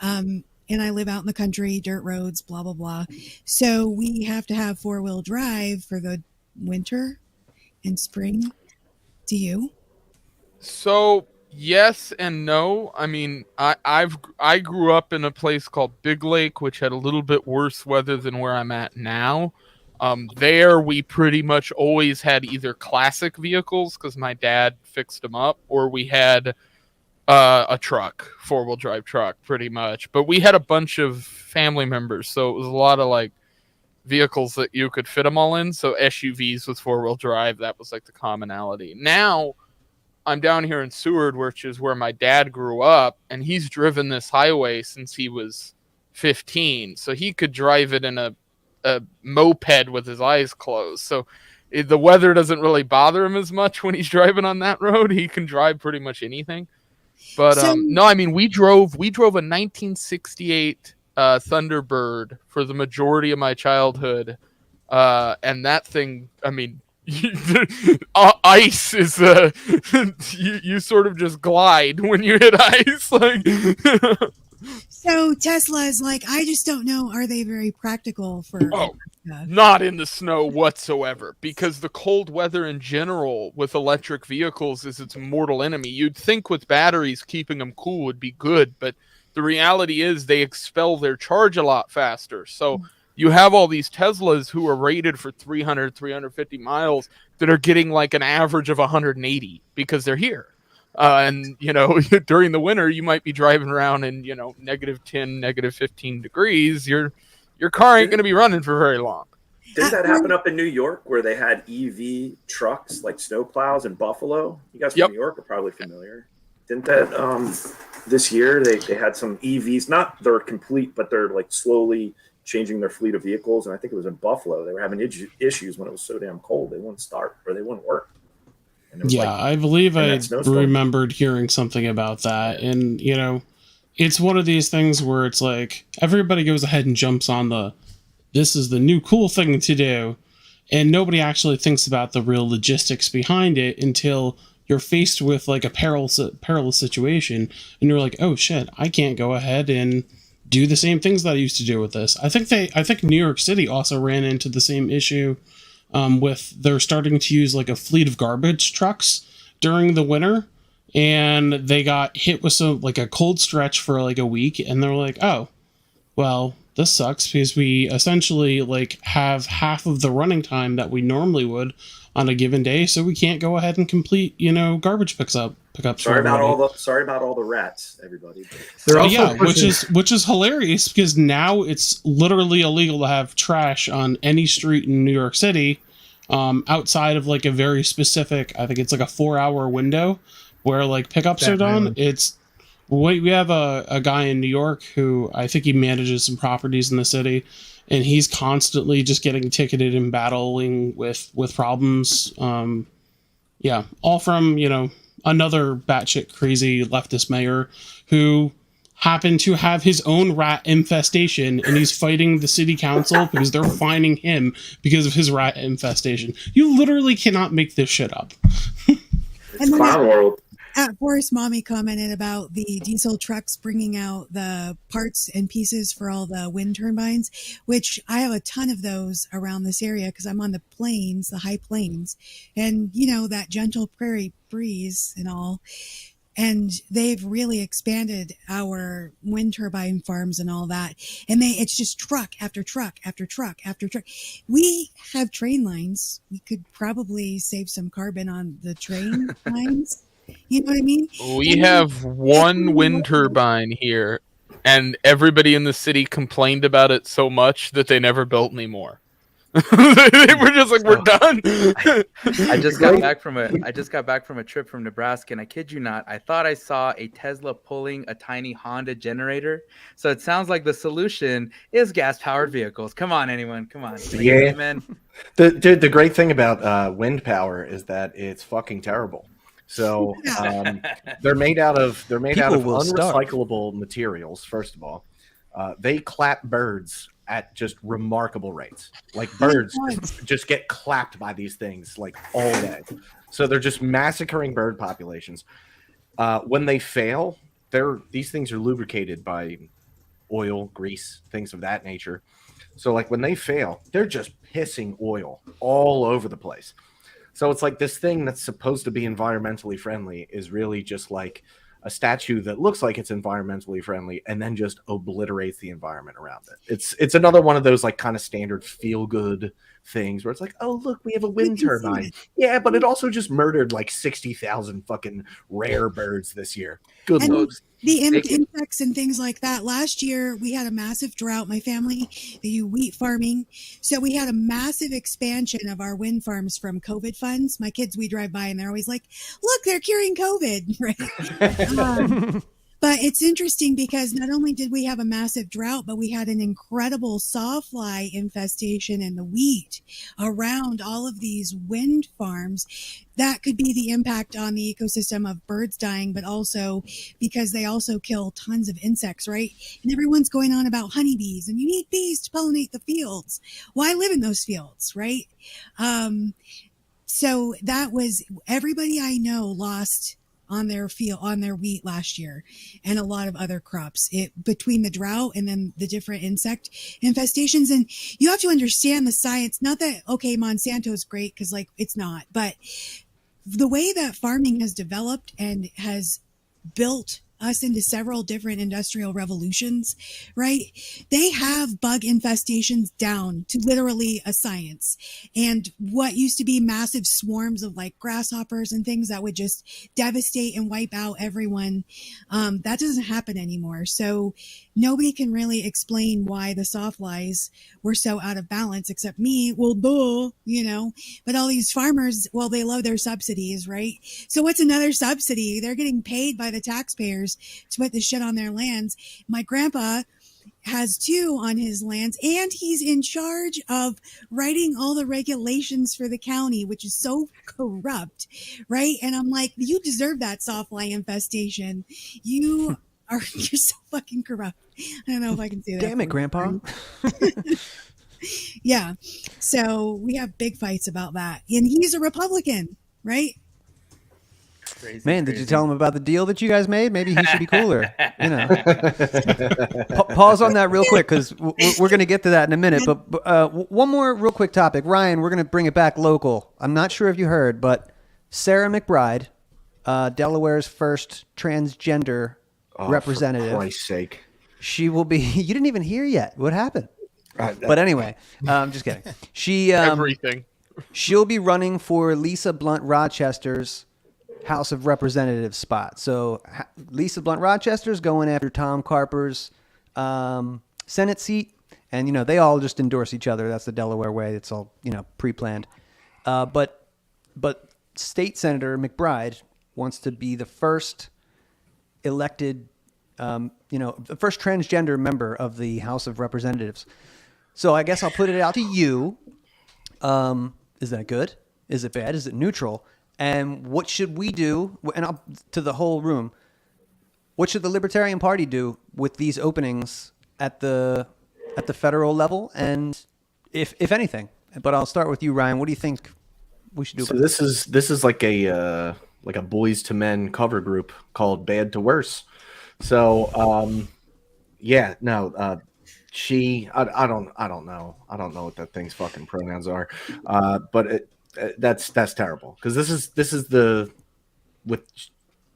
And I live out in the country, dirt roads, blah, blah, blah. So we have to have 4-wheel drive for the winter and spring. Do you? So yes and no. I mean, I grew up in a place called Big Lake, which had a little bit worse weather than where I'm at now. There we pretty much always had either classic vehicles, because my dad fixed them up, or we had a truck, 4-wheel drive truck, pretty much. But we had a bunch of family members, so it was a lot of like vehicles that you could fit them all in. So SUVs with 4-wheel drive, that was like the commonality. Now I'm down here in Seward, which is where my dad grew up, and he's driven this highway since he was 15. So he could drive it in a moped with his eyes closed. So the weather doesn't really bother him as much when he's driving on that road. He can drive pretty much anything. But no, I mean, we drove a 1968 Thunderbird for the majority of my childhood. And that thing, I mean, ice is you sort of just glide when you hit ice. Like So Tesla's, like, I just don't know, are they very practical for not in the snow whatsoever, because the cold weather in general with electric vehicles is its mortal enemy. You'd think with batteries keeping them cool would be good, but the reality is they expel their charge a lot faster. So you have all these Teslas who are rated for 300, 350 miles that are getting like an average of 180 because they're here. And, during the winter, you might be driving around in, -10, -15 degrees. Your car ain't going to be running for very long. Didn't that happen up in New York where they had EV trucks like snowplows in Buffalo? You guys from New York are probably familiar. Didn't that this year they had some EVs? Not they're complete, but they're like slowly changing their fleet of vehicles. And I think it was in Buffalo. They were having issues when it was so damn cold. They wouldn't start or they wouldn't work. Yeah, I believe I remembered hearing something about that. And, it's one of these things where it's like everybody goes ahead and jumps on this is the new cool thing to do. and nobody actually thinks about the real logistics behind it until you're faced with like a perilous situation, and you're like, oh shit, I can't go ahead and do the same things that I used to do with this. I think New York City also ran into the same issue with they're starting to use like a fleet of garbage trucks during the winter, and they got hit with some like a cold stretch for like a week, and they're like, oh, well, this sucks because we essentially like have half of the running time that we normally would on a given day, so we can't go ahead and complete, garbage pickups. Sorry about all the rats, everybody. Which is hilarious because now it's literally illegal to have trash on any street in New York City, outside of like a very specific, I think it's like a 4-hour window where like pickups are done. We have a guy in New York who I think he manages some properties in the city, and he's constantly just getting ticketed and battling with problems. All from, another batshit crazy leftist mayor who happened to have his own rat infestation, and he's fighting the city council because they're fining him because of his rat infestation. You literally cannot make this shit up. It's clown world. Forrest Mommy commented about the diesel trucks bringing out the parts and pieces for all the wind turbines, which I have a ton of those around this area because I'm on the plains, the high plains, and that gentle prairie breeze and all. And they've really expanded our wind turbine farms and all that. And it's just truck after truck after truck after truck. We have train lines. We could probably save some carbon on the train lines. You know what I mean? We have one wind turbine here, and everybody in the city complained about it so much that they never built any more. They were just like, we're done. I just got back from a trip from Nebraska, and I kid you not, I thought I saw a Tesla pulling a tiny Honda generator. So it sounds like the solution is gas-powered vehicles. Come on, anyone. Come on. Yeah, man. The great thing about wind power is that it's fucking terrible. So they're made out of unrecyclable materials. First of all, they clap birds at just remarkable rates. Like birds just get clapped by these things like all day. So they're just massacring bird populations. When they fail, these things are lubricated by oil, grease, things of that nature. So like when they fail, they're just pissing oil all over the place. So it's like this thing that's supposed to be environmentally friendly is really just like a statue that looks like it's environmentally friendly and then just obliterates the environment around it. It's another one of those like kind of standard feel good things where it's like, oh look, we have a wind turbine. Yeah, but it also just murdered like 60,000 fucking rare birds this year. Good looks. The insects and things like that. Last year, we had a massive drought. My family, they do wheat farming. So we had a massive expansion of our wind farms from COVID funds. My kids, we drive by and they're always like, look, they're curing COVID, right? But it's interesting because not only did we have a massive drought, but we had an incredible sawfly infestation in the wheat around all of these wind farms. That could be the impact on the ecosystem of birds dying, but also because they also kill tons of insects, right? And everyone's going on about honeybees, and you need bees to pollinate the fields. Well, I live in those fields, right? So that was everybody I know lost on their wheat last year, and a lot of other crops between the drought and then the different insect infestations. And you have to understand the science, not that, okay, Monsanto is great, because like it's not, but the way that farming has developed and has built us into several different industrial revolutions, right? They have bug infestations down to literally a science. And what used to be massive swarms of like grasshoppers and things that would just devastate and wipe out everyone, that doesn't happen anymore. So nobody can really explain why the sawflies were so out of balance except me. Well, duh, but all these farmers, well, they love their subsidies, right? So what's another subsidy? They're getting paid by the taxpayers to put the shit on their lands. My grandpa has 2 on his lands, and he's in charge of writing all the regulations for the county, which is so corrupt, right? And I'm like, you deserve that sawfly infestation. You're so fucking corrupt. I don't know if I can say that. Damn it, Grandpa. Yeah. So we have big fights about that. And he's a Republican, right? Crazy, Man, did you tell him about the deal that you guys made? Maybe he should be cooler. You know. Pause on that real quick because we're going to get to that in a minute. But one more real quick topic. Ryan, we're going to bring it back local. I'm not sure if you heard, but Sarah McBride, Delaware's first transgender representative. For Christ's sake. She will be. You didn't even hear yet. What happened? But anyway, just kidding. She Everything. She'll be running for Lisa Blunt Rochester's House of Representatives spot. So Lisa Blunt Rochester's going after Tom Carper's Senate seat, and they all just endorse each other. That's the Delaware way. It's all pre-planned. But State Senator McBride wants to be the first elected, the first transgender member of the House of Representatives. So I guess I'll put it out to you. Is that good? Is it bad? Is it neutral? And what should we do? And to the whole room, what should the Libertarian Party do with these openings at the federal level? And if anything, but I'll start with you, Ryan. What do you think we should do? So this is like a Boys to Men cover group called Bad to Worse. So she I don't know what that thing's fucking pronouns are, but that's terrible because this is the with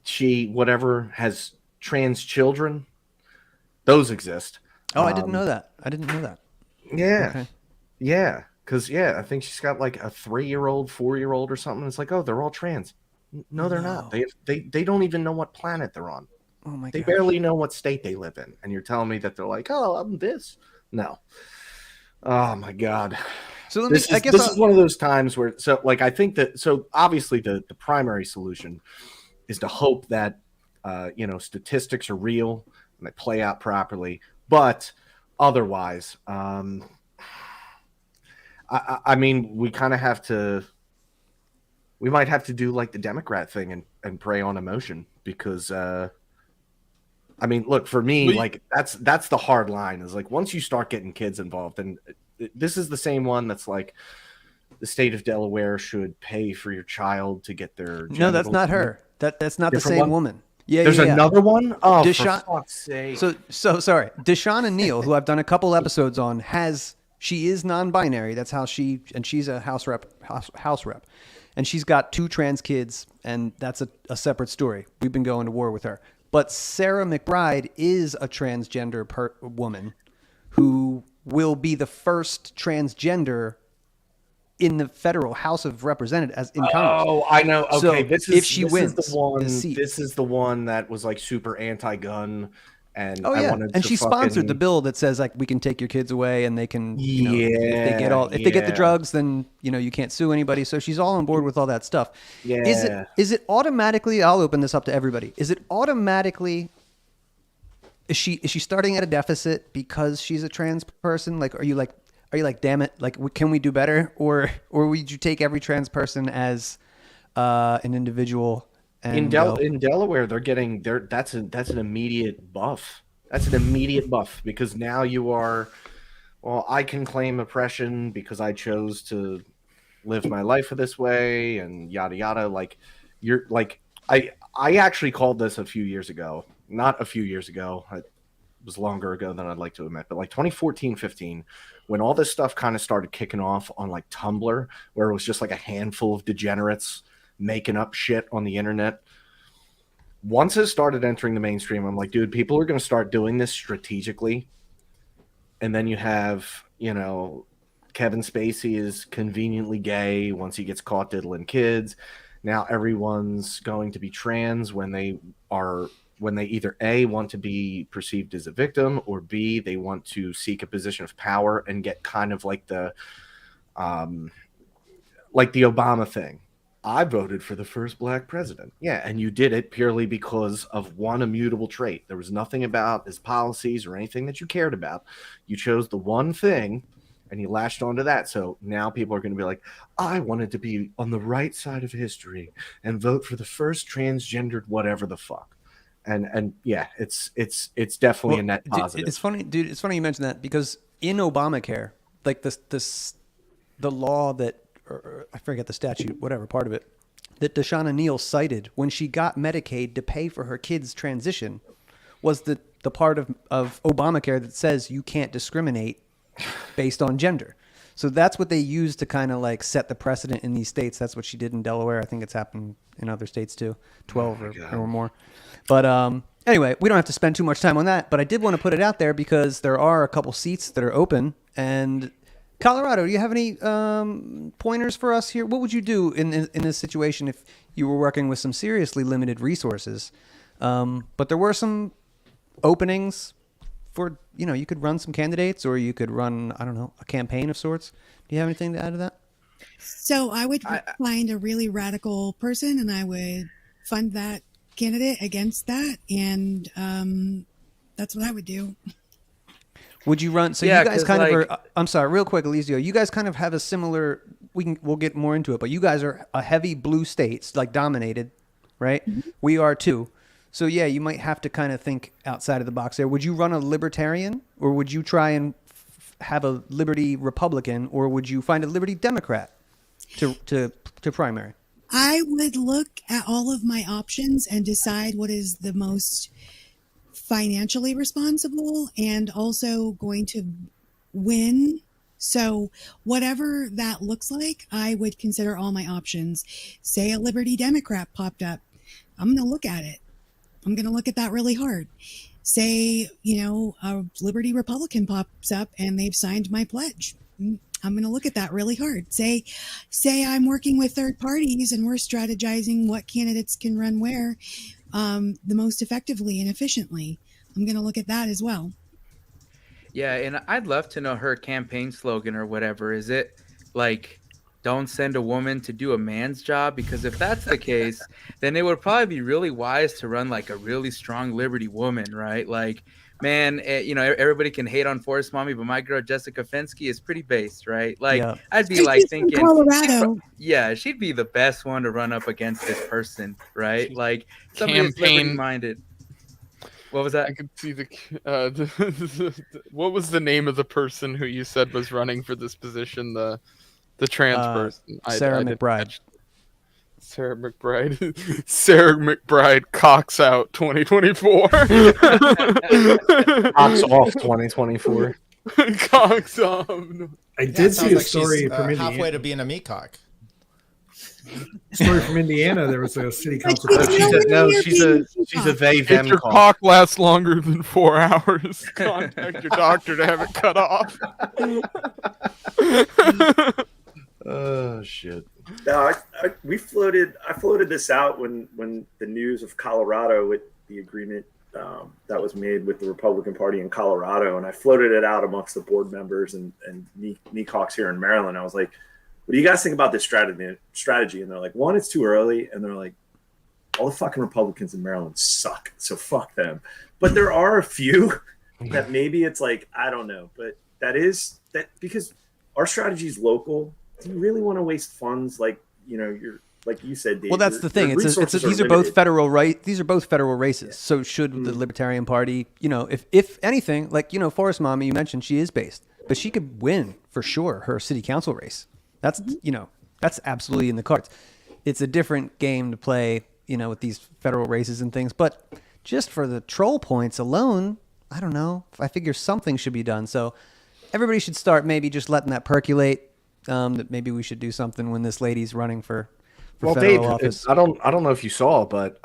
she whatever has trans children, those exist. Oh, I didn't know that. Yeah, okay. Yeah, because I think she's got like a 3-year-old, 4-year-old or something. It's like, oh, they're all trans. No, they're not. They don't even know what planet they're on. Oh my god. They barely know what state they live in, and you're telling me that they're like, oh, I'm this. No. Oh my god. So this is one of those times where I think that obviously the primary solution is to hope that statistics are real and they play out properly, but otherwise I mean we kind of might have to do like the Democrat thing and prey on emotion because I mean, look, for me, that's the hard line is like once you start getting kids involved, and this is the same one that's like the state of Delaware should pay for your child to get their No, that's not her. That's not the same woman. Yeah, there's another one. Oh, for fuck's sake. So sorry, Deshaun and Neal, who I've done a couple episodes on, she is non-binary. That's how she's a house rep, and she's got 2 trans kids, and that's a separate story. We've been going to war with her. But Sarah McBride is a transgender woman who will be the first transgender in the federal House of Representatives in Congress. Oh, I know. Okay, so this is the one that was like super anti-gun, and and she sponsored the bill that says like we can take your kids away and they can, if they get the drugs, then you can't sue anybody. So she's all on board with all that stuff. Yeah. Is it automatically? I'll open this up to everybody. Is it automatically? Is she starting at a deficit because she's a trans person? Like, are you like, damn it, like, can we do better? Or would you take every trans person as an individual? And in Delaware, that's an immediate buff. That's an immediate buff because now you are, well, I can claim oppression because I chose to live my life this way and yada yada. Like you're like I actually called this a few years ago. Not a few years ago. It was longer ago than I'd like to admit, but like 2014, 15, when all this stuff kind of started kicking off on like Tumblr, where it was just like a handful of degenerates making up shit on the internet. Once it started entering the mainstream, I'm like, dude, people are going to start doing this strategically. And then you have, Kevin Spacey is conveniently gay once he gets caught diddling kids. Now everyone's going to be trans when they either A, want to be perceived as a victim, or B, they want to seek a position of power and get kind of like the Obama thing. I voted for the first black president. Yeah, and you did it purely because of one immutable trait. There was nothing about his policies or anything that you cared about. You chose the one thing, and you latched onto that. So now people are going to be like, I wanted to be on the right side of history and vote for the first transgendered whatever the fuck. And yeah, it's definitely a net positive. It's funny, dude. It's funny you mentioned that because in Obamacare, like the law that, or I forget the statute, whatever part of it, that Deshauna Neal cited when she got Medicaid to pay for her kids' transition was the part of Obamacare that says you can't discriminate based on gender. So that's what they use to kind of like set the precedent in these states. That's what she did in Delaware. I think it's happened in other states too, 12 or more. But anyway, we don't have to spend too much time on that. But I did want to put it out there because there are a couple seats that are open. And Colorado, do you have any pointers for us here? What would you do in this situation if you were working with some seriously limited resources? But there were some openings for, you could run some candidates, or you could run, I don't know, a campaign of sorts. Do you have anything to add to that? So I would find a really radical person and I would fund that candidate against that. And that's what I would do. Would you run? So you guys kind of are, I'm sorry, real quick, Elisio, you guys kind of have a similar, we'll get more into it, but you guys are a heavy blue states, like dominated, right? Mm-hmm. We are too. So yeah, you might have to kind of think outside of the box there. Would you run a Libertarian, or would you try and have a Liberty Republican, or would you find a Liberty Democrat to primary? I would look at all of my options and decide what is the most financially responsible and also going to win. So whatever that looks like, I would consider all my options. Say a Liberty Democrat popped up, I'm going to look at it. I'm going to look at that really hard. Say, a Liberty Republican pops up and they've signed my pledge. I'm going to look at that really hard. Say I'm working with third parties and we're strategizing what candidates can run where the most effectively and efficiently. I'm going to look at that as well. Yeah, and I'd love to know her campaign slogan or whatever. Is it like, don't send a woman to do a man's job? Because if that's the case, then it would probably be really wise to run like a really strong Liberty woman, right? Like, man, everybody can hate on Forest Mommy, but my girl Jessica Fensky is pretty based, right? Like, yeah. I'd be like thinking, Colorado. Yeah, she'd be the best one to run up against this person, right? Like somebody that's liberty-minded. What was that? I could see what was the name of the person who you said was running for this position? The trans person. Sarah McBride. Sarah McBride. Sarah McBride Cauc's out 2024. Cauc's off 2024. Cauc's off. I did see a story from Indiana. Halfway to being a MiCauc. Story from Indiana. There was a city council. She's a they them. If your cock lasts longer than 4 hours, contact your doctor to have it cut off. Oh shit! No, I floated this out when the news of Colorado with the agreement that was made with the Republican Party in Colorado, and I floated it out amongst the board members and MiCaucs here in Maryland. I was like, "What do you guys think about this strategy?" And they're like, "One, it's too early," and they're like, "All the fucking Republicans in Maryland suck, so fuck them." But there are a few that maybe it's like, I don't know, but that because our strategy is local. Do you really want to waste funds like you said, Dave? Well, that's the thing. These are both federal races. So should the Libertarian Party, if anything, like Forest Mommy, you mentioned she is based, but she could win for sure her city council race. That's that's absolutely in the cards. It's a different game to play, with these federal races and things. But just for the troll points alone, I don't know. I figure something should be done. So everybody should start maybe just letting that percolate. That maybe we should do something when this lady's running for federal Dave, office. I don't know if you saw, but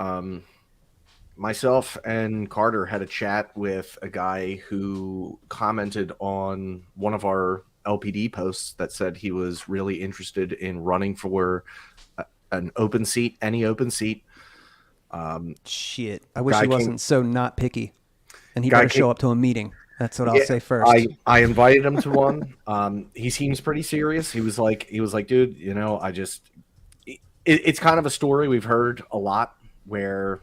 myself and Carter had a chat with a guy who commented on one of our LPD posts that said he was really interested in running for an open seat, any open seat. Shit, I wish he wasn't so not picky, and he better show up to a meeting. That's what I'll say first. I invited him to one. He seems pretty serious. He was like, dude, it's kind of a story we've heard a lot where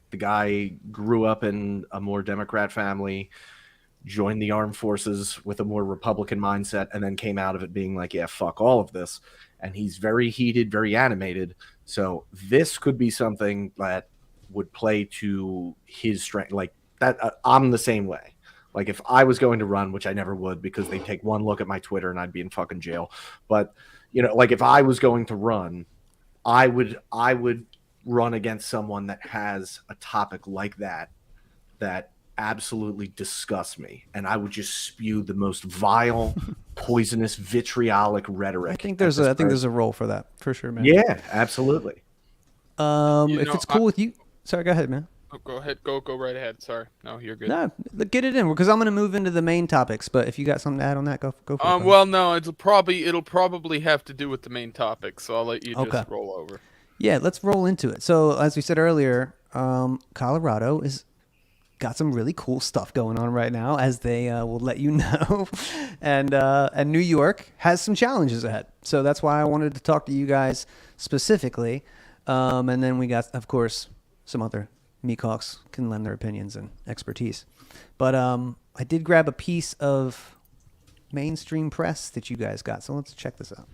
the guy grew up in a more Democrat family, joined the armed forces with a more Republican mindset, and then came out of it being like, yeah, fuck all of this. And he's very heated, very animated. So this could be something that would play to his strength. Like that, I'm the same way. Like if I was going to run, which I never would because they'd take one look at my Twitter and I'd be in fucking jail. But, like if I was going to run, I would run against someone that has a topic like that absolutely disgusts me. And I would just spew the most vile, poisonous, vitriolic rhetoric. I think there's a role for that for sure, man. Yeah, absolutely. If it's cool with you, sorry, go ahead, man. Oh, go ahead. Go right ahead. Sorry. No, you're good. No, get it in because I'm going to move into the main topics. But if you got something to add on that, go for it. Well, no, it'll probably have to do with the main topic, so I'll let you just roll over. Yeah, let's roll into it. So as we said earlier, Colorado is got some really cool stuff going on right now, as they will let you know, and New York has some challenges ahead. So that's why I wanted to talk to you guys specifically, and then we got, of course, some other MiCaucs can lend their opinions and expertise. But I did grab a piece of mainstream press that you guys got, so let's check this out.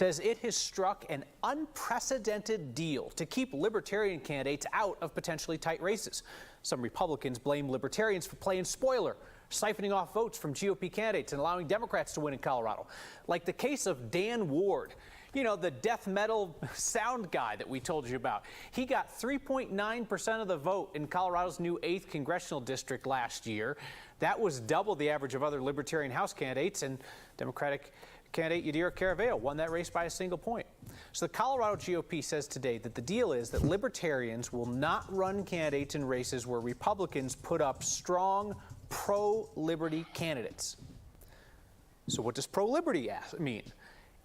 Says it has struck an unprecedented deal to keep Libertarian candidates out of potentially tight races. Some Republicans blame Libertarians for playing spoiler, siphoning off votes from GOP candidates and allowing Democrats to win in Colorado. Like the case of Dan Ward, the death metal sound guy that we told you about. He got 3.9% of the vote in Colorado's new 8th congressional district last year. That was double the average of other Libertarian House candidates, and Democratic candidate Yadira Caraveo won that race by a single point. So the Colorado GOP says today that the deal is that Libertarians will not run candidates in races where Republicans put up strong pro-liberty candidates. So what does pro-liberty mean?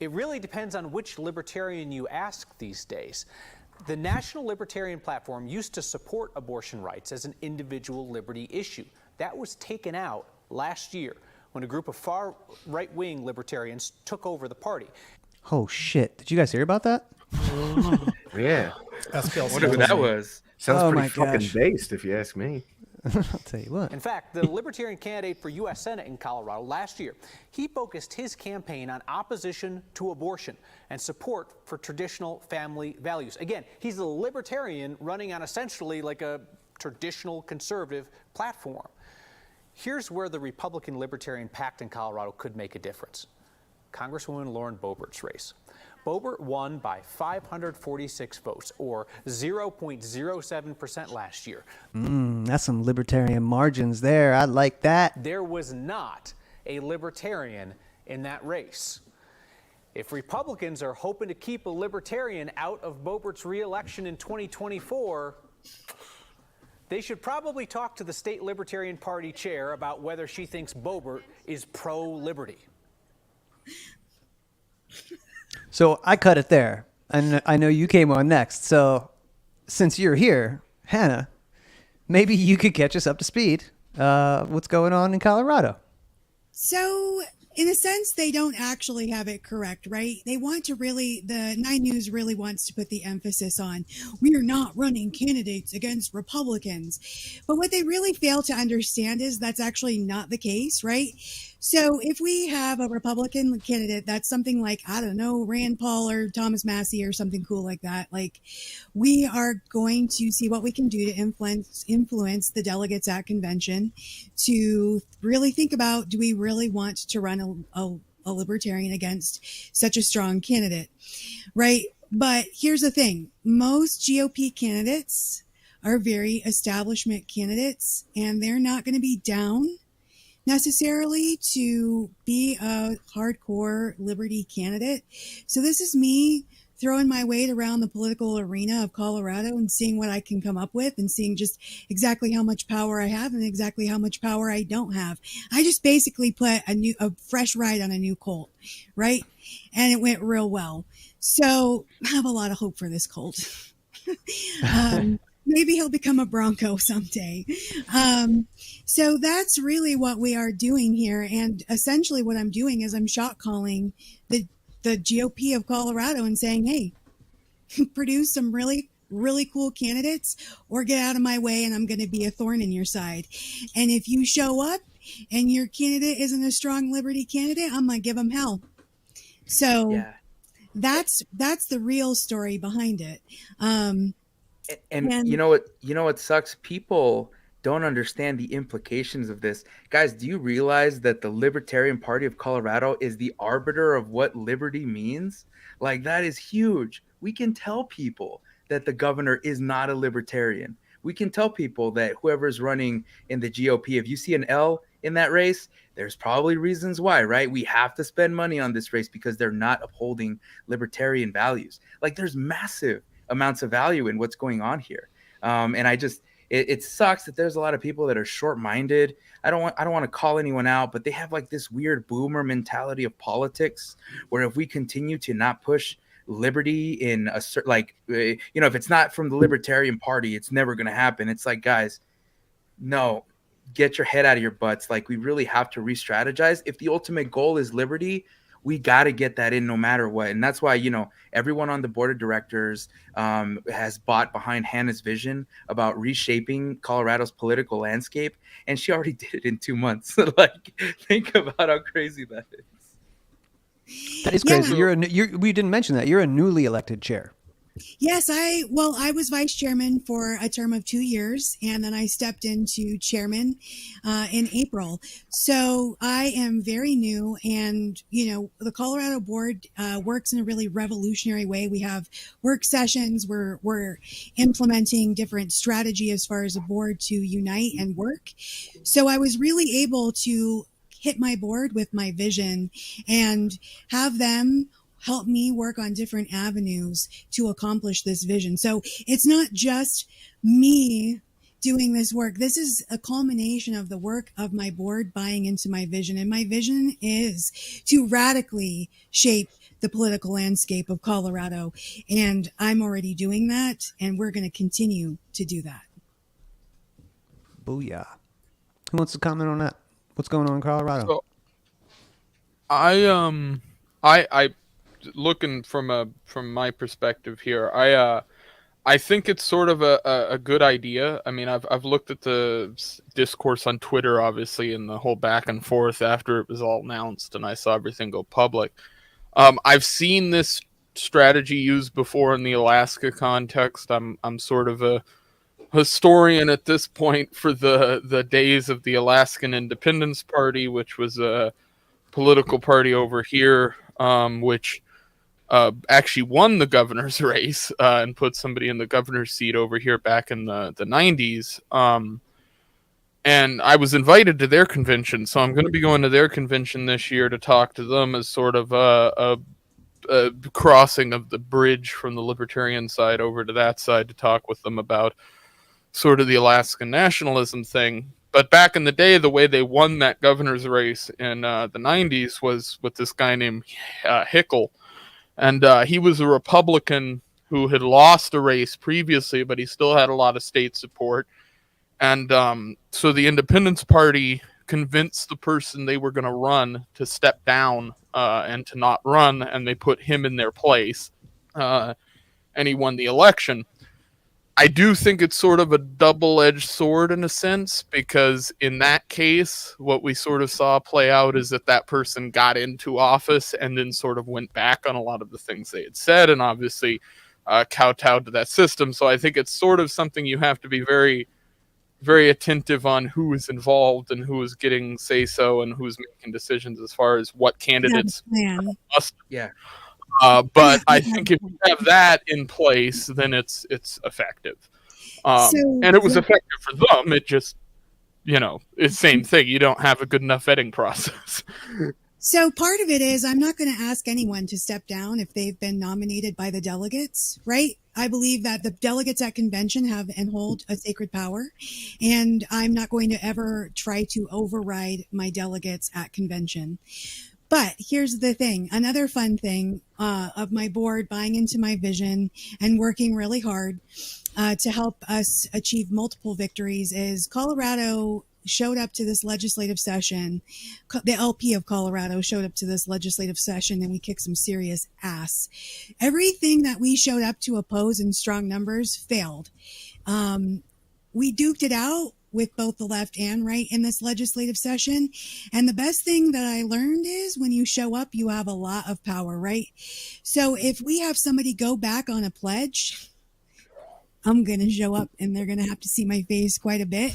It really depends on which Libertarian you ask these days. The National Libertarian Platform used to support abortion rights as an individual liberty issue. That was taken out last year when a group of far right-wing libertarians took over the party. Oh, shit. Did you guys hear about that? Yeah. I wonder who that was. Sounds pretty fucking based, if you ask me. I'll tell you what. In fact, the Libertarian candidate for U.S. Senate in Colorado last year, he focused his campaign on opposition to abortion and support for traditional family values. Again, he's a Libertarian running on essentially like a traditional conservative platform. Here's where the Republican Libertarian pact in Colorado could make a difference. Congresswoman Lauren Boebert's race. Boebert won by 546 votes, or 0.07% last year. That's some Libertarian margins there. I like that. There was not a Libertarian in that race. If Republicans are hoping to keep a Libertarian out of Boebert's re-election in 2024, they should probably talk to the state Libertarian Party chair about whether she thinks Boebert is pro-liberty. So I cut it there, and I know you came on next. So since you're here, Hannah, maybe you could catch us up to speed. What's going on in Colorado? So in a sense, they don't actually have it correct, right? They want to the 9 News really wants to put the emphasis on, we are not running candidates against Republicans. But what they really fail to understand is that's actually not the case, right? So if we have a Republican candidate that's something like, I don't know, Rand Paul or Thomas Massey or something cool like that, like we are going to see what we can do to influence the delegates at convention to really think about, do we really want to run a Libertarian against such a strong candidate, right? But here's the thing. Most GOP candidates are very establishment candidates, and they're not going to be down necessarily to be a hardcore liberty candidate. So this is me throwing my weight around the political arena of Colorado and seeing what I can come up with and seeing just exactly how much power I have and exactly how much power I don't have. I just basically put a fresh ride on a new colt, right? And it went real well. So I have a lot of hope for this colt. Maybe he'll become a Bronco someday. So that's really what we are doing here. And essentially what I'm doing is I'm shot calling the GOP of Colorado and saying, hey, produce some really, really cool candidates or get out of my way and I'm going to be a thorn in your side. And if you show up and your candidate isn't a strong liberty candidate, I'm going to give them hell. So yeah. That's the real story behind it. And you know what sucks? People don't understand the implications of this. Guys, do you realize that the Libertarian Party of Colorado is the arbiter of what liberty means? Like, that is huge. We can tell people that the governor is not a libertarian. We can tell people that whoever's running in the GOP, if you see an L in that race, there's probably reasons why, right? We have to spend money on this race because they're not upholding libertarian values. Like, there's massive amounts of value in what's going on here. And it sucks that there's a lot of people that are short-minded. I don't want to call anyone out, but they have like this weird boomer mentality of politics where if we continue to not push liberty in a certain, like, you know, if it's not from the Libertarian Party, it's never going to happen. It's like, guys, no, get your head out of your butts. Like, we really have to re-strategize. If the ultimate goal is liberty, we got to get that in no matter what. And that's why, you know, everyone on the board of directors has bought behind Hannah's vision about reshaping Colorado's political landscape. And she already did it in 2 months. Like, think about how crazy that is. That is crazy. Yeah. We didn't mention that. You're a newly elected chair. Yes, I was vice chairman for a term of 2 years, and then I stepped into chairman in April. So I am very new, and, you know, the Colorado board works in a really revolutionary way. We have work sessions. We're implementing different strategy as far as a board to unite and work. So I was really able to hit my board with my vision and have them help me work on different avenues to accomplish this vision. So it's not just me doing this work. This is a culmination of the work of my board buying into my vision. And my vision is to radically shape the political landscape of Colorado. And I'm already doing that, and we're going to continue to do that. Booyah. Who wants to comment on that? What's going on in Colorado? So, I looking from my perspective here, I think it's sort of a good idea. I mean, I've looked at the discourse on Twitter, obviously, and the whole back and forth after it was all announced, and I saw everything go public. I've seen this strategy used before in the Alaska context. I'm sort of a historian at this point for the days of the Alaskan Independence Party, which was a political party over here, which actually won the governor's race and put somebody in the governor's seat over here back in the 90s. And I was invited to their convention, so I'm going to be going to their convention this year to talk to them as sort of a crossing of the bridge from the Libertarian side over to that side to talk with them about sort of the Alaskan nationalism thing. But back in the day, the way they won that governor's race in the 90s was with this guy named Hickel. And he was a Republican who had lost a race previously, but he still had a lot of state support. And so the Independence Party convinced the person they were going to run to step down and to not run, and they put him in their place. And he won the election. I do think it's sort of a double-edged sword in a sense, because in that case, what we sort of saw play out is that person got into office and then sort of went back on a lot of the things they had said, and obviously kowtowed to that system. So I think it's sort of something you have to be very, very attentive on who is involved and who is getting say-so and who's making decisions as far as what candidates must. Yeah. But I think if you have that in place, then it's effective. And it was effective for them. It just, you know, it's the same thing. You don't have a good enough vetting process. So part of it is I'm not going to ask anyone to step down if they've been nominated by the delegates, right? I believe that the delegates at convention have and hold a sacred power, and I'm not going to ever try to override my delegates at convention. But here's the thing. Another fun thing of my board buying into my vision and working really hard to help us achieve multiple victories is Colorado showed up to this legislative session. The LP of Colorado showed up to this legislative session, and we kicked some serious ass. Everything that we showed up to oppose in strong numbers failed. We duked it out with both the left and right in this legislative session. And the best thing that I learned is when you show up, you have a lot of power, right? So if we have somebody go back on a pledge, I'm going to show up and they're going to have to see my face quite a bit.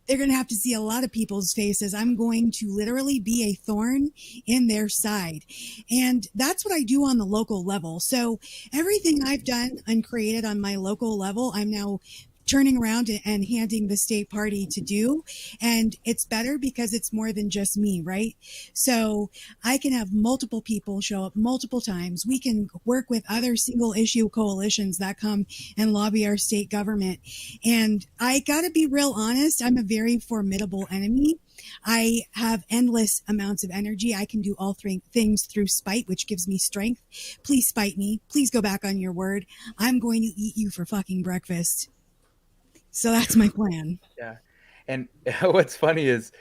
They're going to have to see a lot of people's faces. I'm going to literally be a thorn in their side. And that's what I do on the local level. So everything I've done and created on my local level, I'm now turning around and handing the state party to do. And it's better because it's more than just me, right? So I can have multiple people show up multiple times. We can work with other single issue coalitions that come and lobby our state government. And I got to be real honest, I'm a very formidable enemy. I have endless amounts of energy. I can do all three things through spite, which gives me strength. Please spite me. Please go back on your word. I'm going to eat you for fucking breakfast. So that's my plan. Yeah. And what's funny is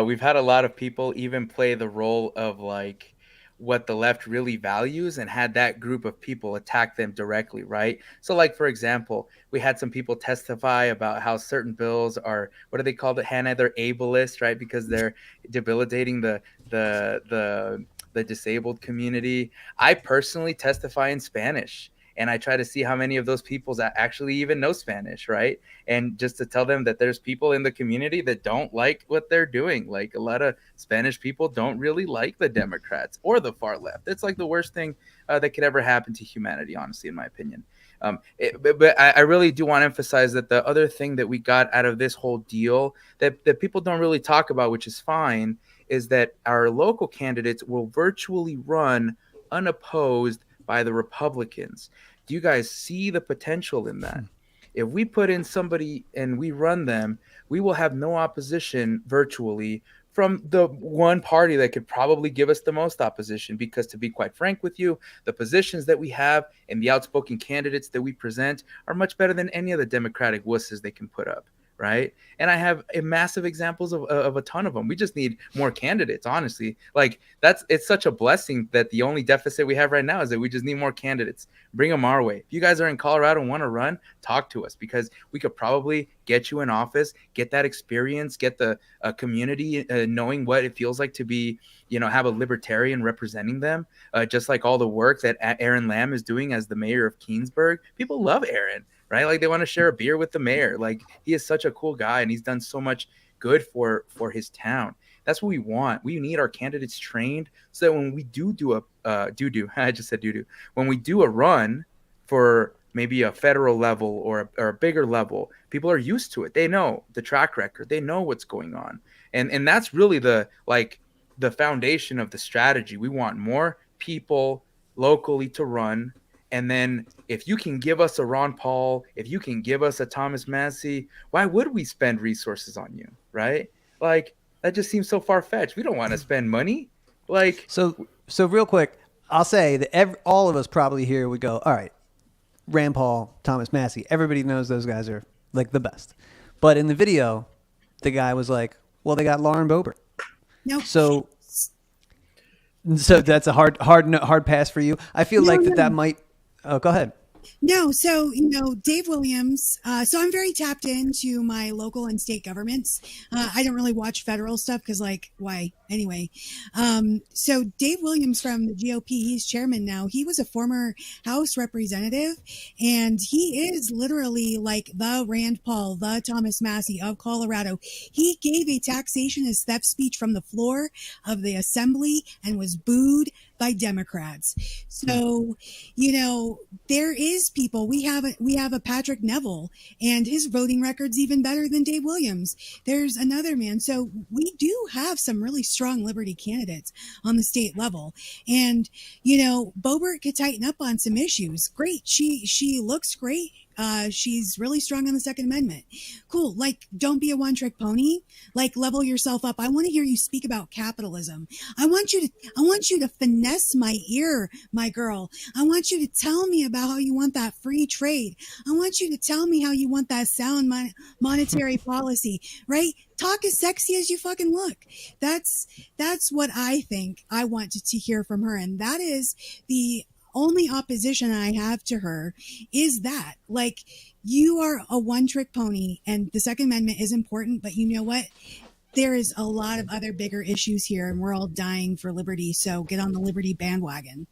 we've had a lot of people even play the role of like what the left really values and had that group of people attack them directly, right? So like, for example, we had some people testify about how certain bills are, what do they call it, Hannah? They're ableist, right? Because they're debilitating the disabled community. I personally testify in Spanish. And I try to see how many of those people that actually even know Spanish, right? And just to tell them that there's people in the community that don't like what they're doing. Like a lot of Spanish people don't really like the Democrats or the far left. It's like the worst thing that could ever happen to humanity, honestly, in my opinion. But I really do want to emphasize that the other thing that we got out of this whole deal that people don't really talk about, which is fine, is that our local candidates will virtually run unopposed by the Republicans. Do you guys see the potential in that? If we put in somebody and we run them, we will have no opposition virtually from the one party that could probably give us the most opposition, because to be quite frank with you, the positions that we have and the outspoken candidates that we present are much better than any of the Democratic wusses they can put up. Right. And I have massive examples of a ton of them. We just need more candidates, honestly. Like it's such a blessing that the only deficit we have right now is that we just need more candidates. Bring them our way. If you guys are in Colorado and want to run, talk to us, because we could probably get you in office, get that experience, get the community knowing what it feels like to be, have a libertarian representing them, just like all the work that Aaron Lamb is doing as the mayor of Keensburg. People love Aaron. Right? Like they want to share a beer with the mayor. Like he is such a cool guy and he's done so much good for his town. That's what we want. We need our candidates trained so that when we do I just said doo-doo. When we do a run for maybe a federal level or a bigger level, people are used to it. They know the track record. They know what's going on. And that's really the foundation of the strategy. We want more people locally to run. And then if you can give us a Ron Paul, if you can give us a Thomas Massey, why would we spend resources on you, right? Like, that just seems so far-fetched. We don't want to spend money. Like, So real quick, I'll say that all of us probably here would go, all right, Rand Paul, Thomas Massey, everybody knows those guys are like the best. But in the video, the guy was like, well, they got Lauren Boebert. No. So that's a hard pass for you. I feel that might. Oh, go ahead. No, so, Dave Williams, so I'm very tapped into my local and state governments. I don't really watch federal stuff because, why? Anyway, so Dave Williams from the GOP, he's chairman now. He was a former House representative, and he is literally like the Rand Paul, the Thomas Massey of Colorado. He gave a taxation as theft speech from the floor of the assembly and was booed by Democrats. So, there is people. We have a Patrick Neville, and his voting record's even better than Dave Williams. There's another man. So we do have some really strong liberty candidates on the state level. And, Boebert could tighten up on some issues. Great. She looks great. She's really strong on the Second Amendment. Cool. Don't be a one-trick pony. Level yourself up. I want to hear you speak about capitalism. I want you to finesse my ear, my girl. I want you to tell me about how you want that free trade. I want you to tell me how you want that sound monetary policy, right? Talk as sexy as you fucking look. That's what I think I want to hear from her. And that is the only opposition I have to her is that, you are a one-trick pony, and the Second Amendment is important, but you know what? There is a lot of other bigger issues here, and we're all dying for liberty, so get on the liberty bandwagon.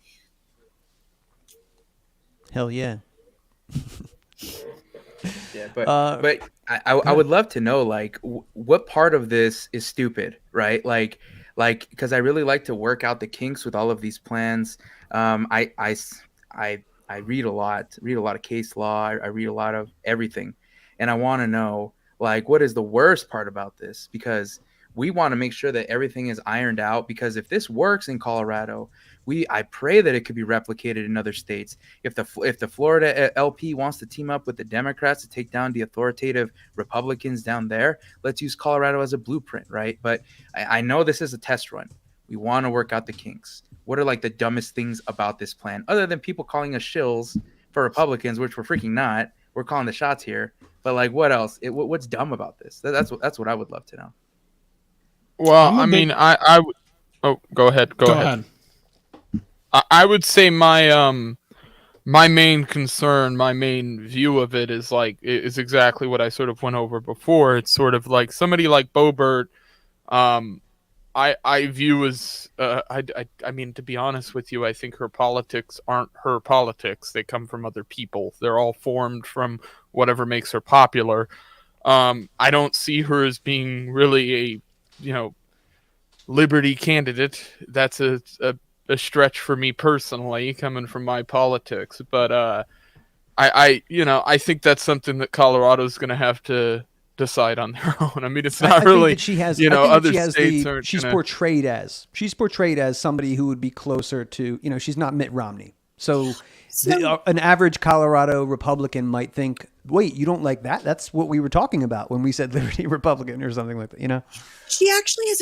Hell yeah. Yeah, but I would love to know, like, what part of this is stupid, right? Like because I really like to work out the kinks with all of these plans. I read a lot of case law. I read a lot of everything, and I want to know, like, what is the worst part about this? Because we want to make sure that everything is ironed out, because if this works in Colorado, I pray that it could be replicated in other states. If the Florida LP wants to team up with the Democrats to take down the authoritative Republicans down there, let's use Colorado as a blueprint, right? But I know this is a test run. We want to work out the kinks. What are like the dumbest things about this plan, other than people calling us shills for Republicans, which we're freaking not? We're calling the shots here. But like, what else? What's dumb about this? That's what I would love to know. Well, I mean, I would. Oh, go ahead. Go ahead. I would say my main concern, my main view of it is exactly what I sort of went over before. It's sort of like somebody like Boebert. I view as I mean, to be honest with you, I think her politics aren't her politics. They come from other people. They're all formed from whatever makes her popular. I don't see her as being really a liberty candidate. That's a stretch for me personally, coming from my politics. But I think that's something that Colorado's going to have to decide on their own. I mean, it's not really, that she has, other states aren't. She's portrayed as somebody who would be closer to, she's not Mitt Romney. So an average Colorado Republican might think, wait, you don't like that? That's what we were talking about when we said Liberty Republican or something like that, She actually has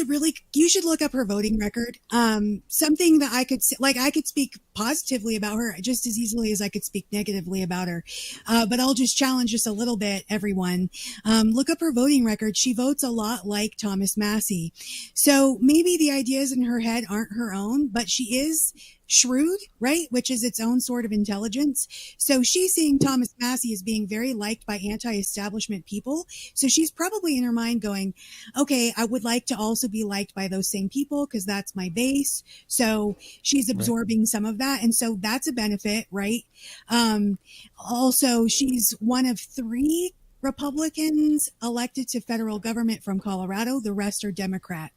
you should look up her voting record. Something that I could speak positively about her just as easily as I could speak negatively about her. But I'll just challenge just a little bit, everyone. Look up her voting record. She votes a lot like Thomas Massie. So maybe the ideas in her head aren't her own, but she is shrewd, right? Which is its own sort of intelligence. So she's seeing Thomas Massie as being very liked by anti-establishment people. So she's probably in her mind going, okay, I would like to also be liked by those same people because that's my base. So she's absorbing some of that. And so that's a benefit, right? Also, she's one of 3 Republicans elected to federal government from Colorado. The rest are Democrat.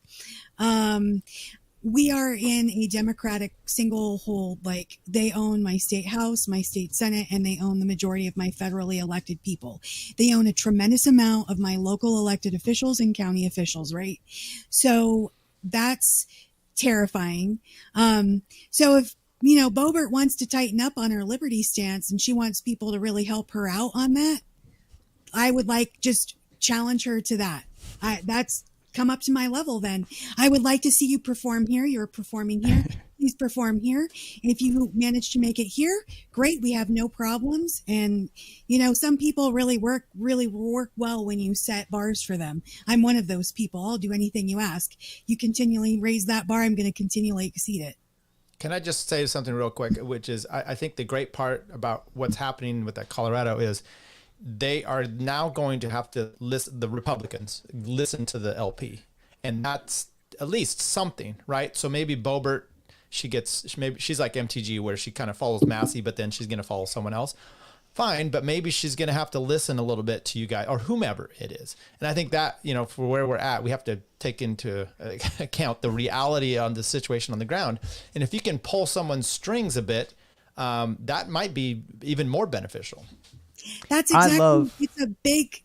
We are in a Democratic single hold, like they own my state house, my state Senate, and they own the majority of my federally elected people. They own a tremendous amount of my local elected officials and county officials, right? So that's terrifying. So if, Boebert wants to tighten up on her liberty stance and she wants people to really help her out on that, I would just challenge her to that. That's come up to my level then. I would like to see you perform here. You're performing here. Please perform here. If you manage to make it here, great. We have no problems. And, some people really work well when you set bars for them. I'm one of those people. I'll do anything you ask. You continually raise that bar, I'm going to continually exceed it. Can I just say something real quick, which is I think the great part about what's happening with that Colorado is they are now going to have to listen, the Republicans listen to the LP, and that's at least something, right? So maybe Boebert, maybe she's like MTG where she kind of follows Massie, but then she's going to follow someone else. Fine, but maybe she's going to have to listen a little bit to you guys or whomever it is. And I think that, for where we're at, we have to take into account the reality on the situation on the ground. And if you can pull someone's strings a bit, that might be even more beneficial. That's exactly.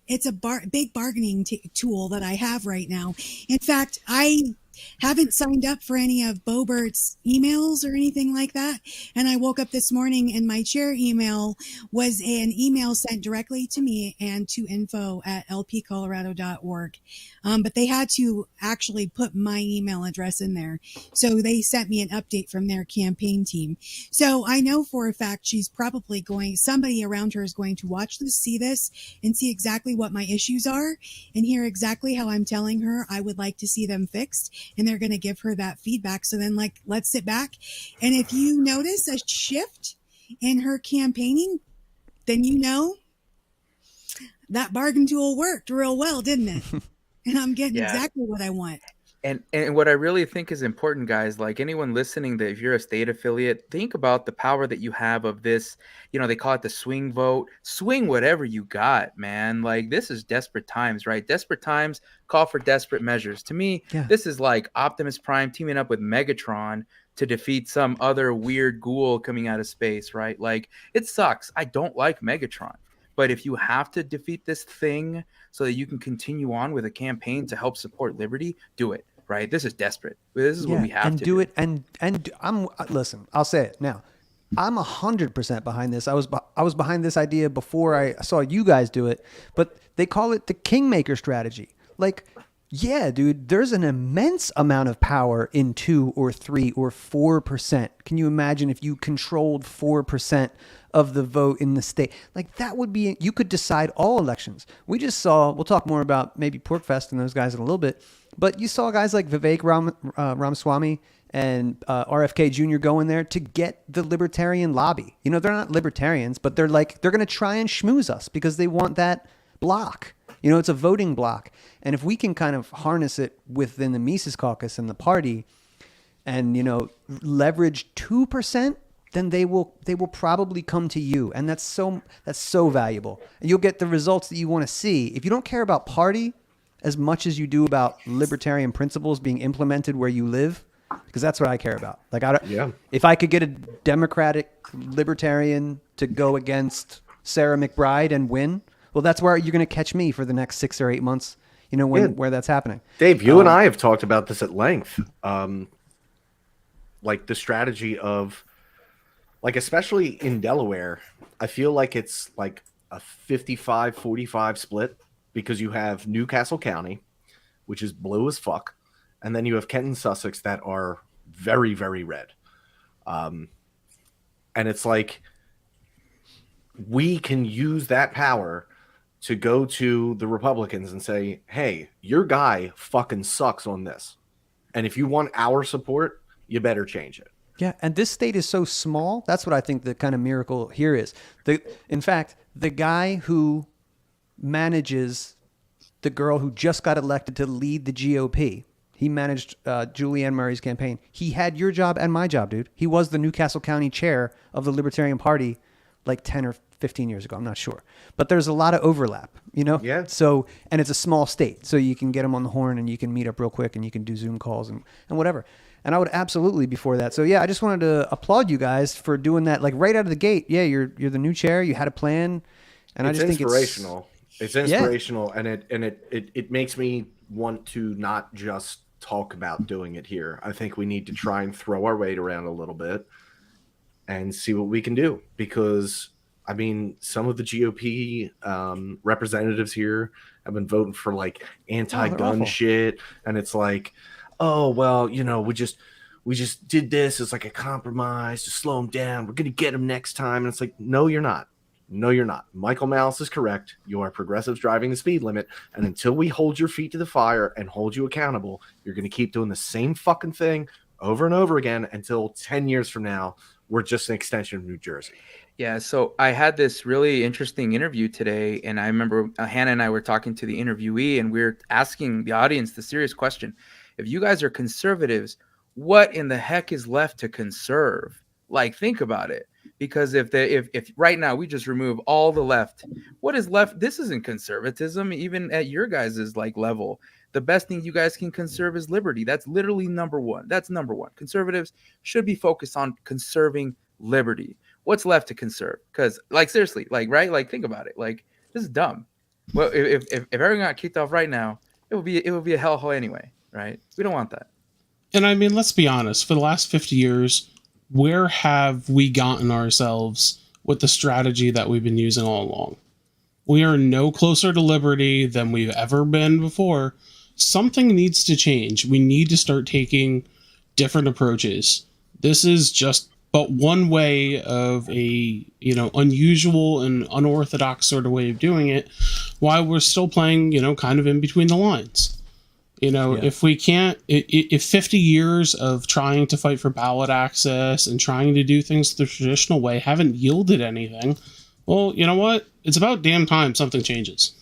It's a big bargaining tool that I have right now. In fact, I haven't signed up for any of Boebert's emails or anything like that. And I woke up this morning and my chair email was an email sent directly to me and to info@lpcolorado.org. But they had to actually put my email address in there. So they sent me an update from their campaign team. So I know for a fact she's probably somebody around her is going to watch this, see this, and see exactly what my issues are and hear exactly how I'm telling her I would like to see them fixed. And they're going to give her that feedback. So then let's sit back. And if you notice a shift in her campaigning, then that bargain tool worked real well, didn't it? And I'm getting exactly what I want. And what I really think is important, guys, like anyone listening, that if you're a state affiliate, think about the power that you have of this. You know, they call it the swing vote. Swing whatever you got, man. Like, this is desperate times, right? Desperate times call for desperate measures. To me, this is like Optimus Prime teaming up with Megatron to defeat some other weird ghoul coming out of space, right? Like, it sucks. I don't like Megatron. But if you have to defeat this thing so that you can continue on with a campaign to help support liberty, do it. Right, this is desperate. This is what we have to do. It and I'm listen. I'll say it now. I'm 100% behind this. I was behind this idea before I saw you guys do it. But they call it the kingmaker strategy. Like, yeah, dude, there's an immense amount of power in 2 or 3 or 4%. Can you imagine if you controlled 4% of the vote in the state? Like, that would be, you could decide all elections. We just saw, we'll talk more about maybe Porkfest and those guys in a little bit, but you saw guys like Vivek Ramaswamy and RFK Jr. go in there to get the libertarian lobby. You know, they're not libertarians, but they're going to try and schmooze us because they want that block. You know, it's a voting block. And if we can kind of harness it within the Mises Caucus and the party and, you know, leverage 2%, then they will probably come to you. And that's so valuable. And you'll get the results that you want to see. If you don't care about party as much as you do about libertarian principles being implemented where you live, because that's what I care about. Like, if I could get a Democratic libertarian to go against Sarah McBride and win, well, that's where you're going to catch me for the next 6 or 8 months, you know, where that's happening. Dave, you and I have talked about this at length. Like the strategy of, like, especially in Delaware, I feel like it's like a 55-45 split because you have Newcastle County, which is blue as fuck, and then you have Kent and Sussex that are very, very red. And it's like we can use that power to go to the Republicans and say, hey, your guy fucking sucks on this. And if you want our support, you better change it. Yeah, and this state is so small. That's what I think the kind of miracle here is. In fact, the guy who manages the girl who just got elected to lead the GOP, he managed Julianne Murray's campaign. He had your job and my job, dude. He was the Newcastle County chair of the Libertarian Party like 10 or 15 years ago. I'm not sure. But there's a lot of overlap, you know? Yeah. So, and it's a small state. So you can get them on the horn and you can meet up real quick and you can do Zoom calls and whatever. And I would absolutely be for that. So yeah, I just wanted to applaud you guys for doing that. Like right out of the gate. Yeah, you're the new chair. You had a plan. And I just think inspirational. It's inspirational. And it makes me want to not just talk about doing it here. I think we need to try and throw our weight around a little bit and see what we can do, because I mean, some of the GOP representatives here have been voting for like anti-gun shit, and it's like, oh well, you know, we just did this as like a compromise to slow them down. We're gonna get them next time, and it's like, no, you're not. No, you're not. Michael Malice is correct. You are progressives driving the speed limit, and until we hold your feet to the fire and hold you accountable, you're gonna keep doing the same fucking thing over and over again until 10 years from now we're just an extension of New Jersey. Yeah, so I had this really interesting interview today, and I remember Hannah and I were talking to the interviewee, and we were asking the audience the serious question. If you guys are conservatives, what in the heck is left to conserve? Like, think about it. Because if right now we just remove all the left, what is left? This isn't conservatism, even at your guys' like level. The best thing you guys can conserve is liberty. That's literally number one. That's number one. Conservatives should be focused on conserving liberty. What's left to conserve? Because, like, seriously, like, right? Like, think about it. Like, this is dumb. Well, if everyone got kicked off right now, it would be a hellhole anyway, right? We don't want that. And I mean, let's be honest. For the last 50 years, where have we gotten ourselves with the strategy that we've been using all along? We are no closer to liberty than we've ever been before. Something needs to change. We need to start taking different approaches. This is just but one way of a, you know, unusual and unorthodox sort of way of doing it, while we're still playing, you know, kind of in between the lines. You know, if we can't, if 50 years of trying to fight for ballot access and trying to do things the traditional way haven't yielded anything, well, you know what? It's about damn time something changes.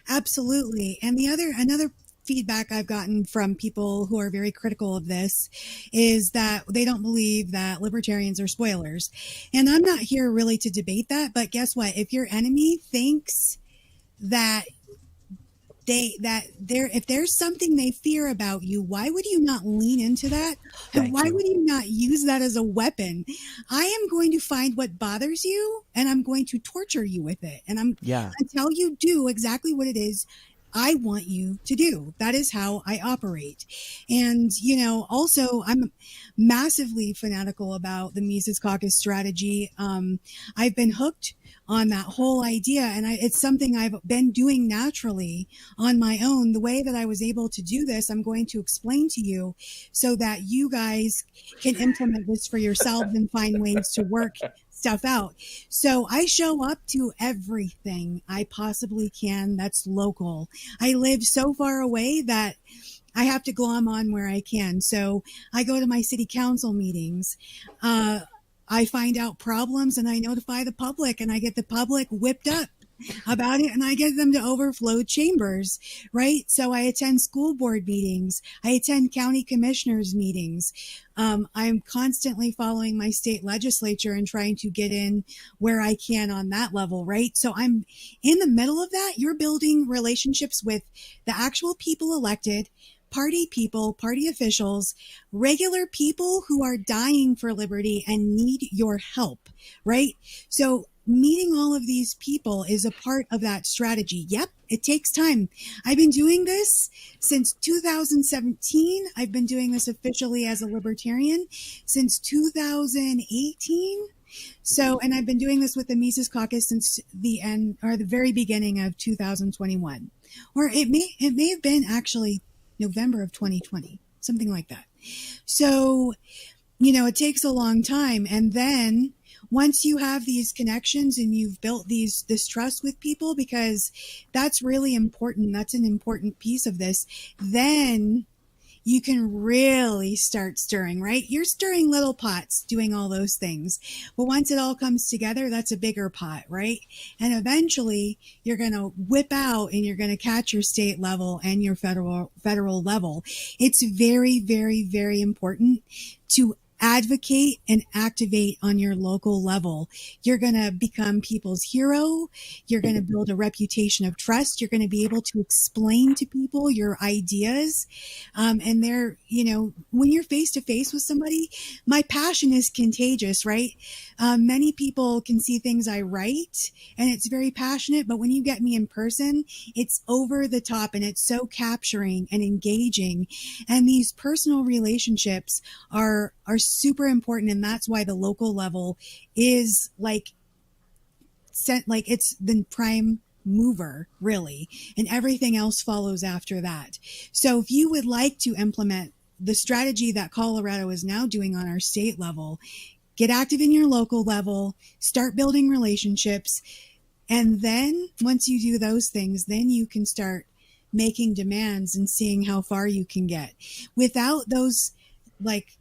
Absolutely. And another feedback I've gotten from people who are very critical of this is that they don't believe that libertarians are spoilers. And I'm not here really to debate that, but guess what? If your enemy thinks that if there's something they fear about you, why would you not lean into that? And why would you not use that as a weapon? I am going to find what bothers you and I'm going to torture you with it. And until you do exactly what it is I want you to do. That is how I operate. And, also I'm massively fanatical about the Mises Caucus strategy. I've been hooked on that whole idea, and it's something I've been doing naturally on my own. The way that I was able to do this, I'm going to explain to you so that you guys can implement this for yourselves and find ways to work stuff out. So I show up to everything I possibly can that's local. I live so far away that I have to glom on where I can. So I go to my city council meetings. I find out problems and I notify the public, and I get the public whipped up about it, and I get them to overflow chambers, right? So I attend school board meetings. I attend county commissioners meetings. I'm constantly following my state legislature and trying to get in where I can on that level, right? So I'm in the middle of that. You're building relationships with the actual people elected, party people, party officials, regular people who are dying for liberty and need your help, right? So meeting all of these people is a part of that strategy. Yep, it takes time. I've been doing this since 2017. I've been doing this officially as a libertarian since 2018. So, and I've been doing this with the Mises Caucus since the end or the very beginning of 2021, or it may have been actually November of 2020, something like that. So, it takes a long time. And then once you have these connections and you've built this trust with people, because that's really important. That's an important piece of this. Then you can really start stirring, right? You're stirring little pots doing all those things. But once it all comes together, that's a bigger pot, right? And eventually you're going to whip out and you're going to catch your state level and your federal level. It's very, very, very important to advocate and activate on your local level. You're going to become people's hero. You're going to build a reputation of trust. You're going to be able to explain to people your ideas. And they're, when you're face to face with somebody, my passion is contagious, right? Many people can see things I write and it's very passionate, but when you get me in person, it's over the top and it's so capturing and engaging. And these personal relationships are super important. And that's why the local level is it's the prime mover, really. And everything else follows after that. So if you would like to implement the strategy that Colorado is now doing on our state level, get active in your local level, start building relationships. And then once you do those things, then you can start making demands and seeing how far you can get. Without those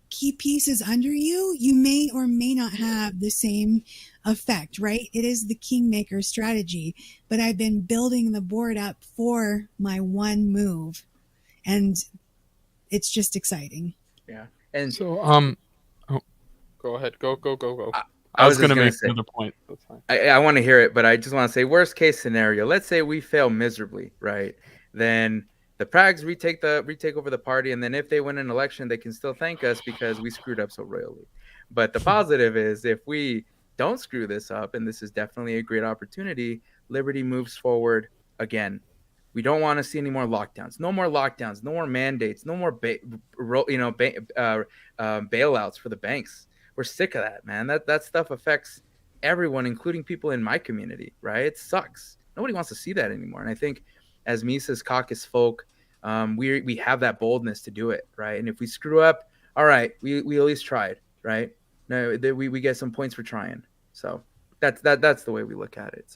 key pieces under you, you may or may not have the same effect, right? It is the kingmaker strategy, but I've been building the board up for my one move, and it's just exciting. Yeah. And so, go ahead. Go. I was going to make another point. That's fine. I want to hear it, but I just want to say worst case scenario. Let's say we fail miserably, right? Then the Prags retake over the party, and then if they win an election, they can still thank us because we screwed up so royally. But the positive is if we don't screw this up, and this is definitely a great opportunity, liberty moves forward again. We don't want to see any more lockdowns. No more lockdowns. No more mandates. No more bailouts for the banks. We're sick of that, man. That stuff affects everyone, including people in my community, right? It sucks. Nobody wants to see that anymore. And I think as Mises Caucus folk, we have that boldness to do it, right? And if we screw up, all right, we at least tried, right? No, we get some points for trying. So that's the way we look at it.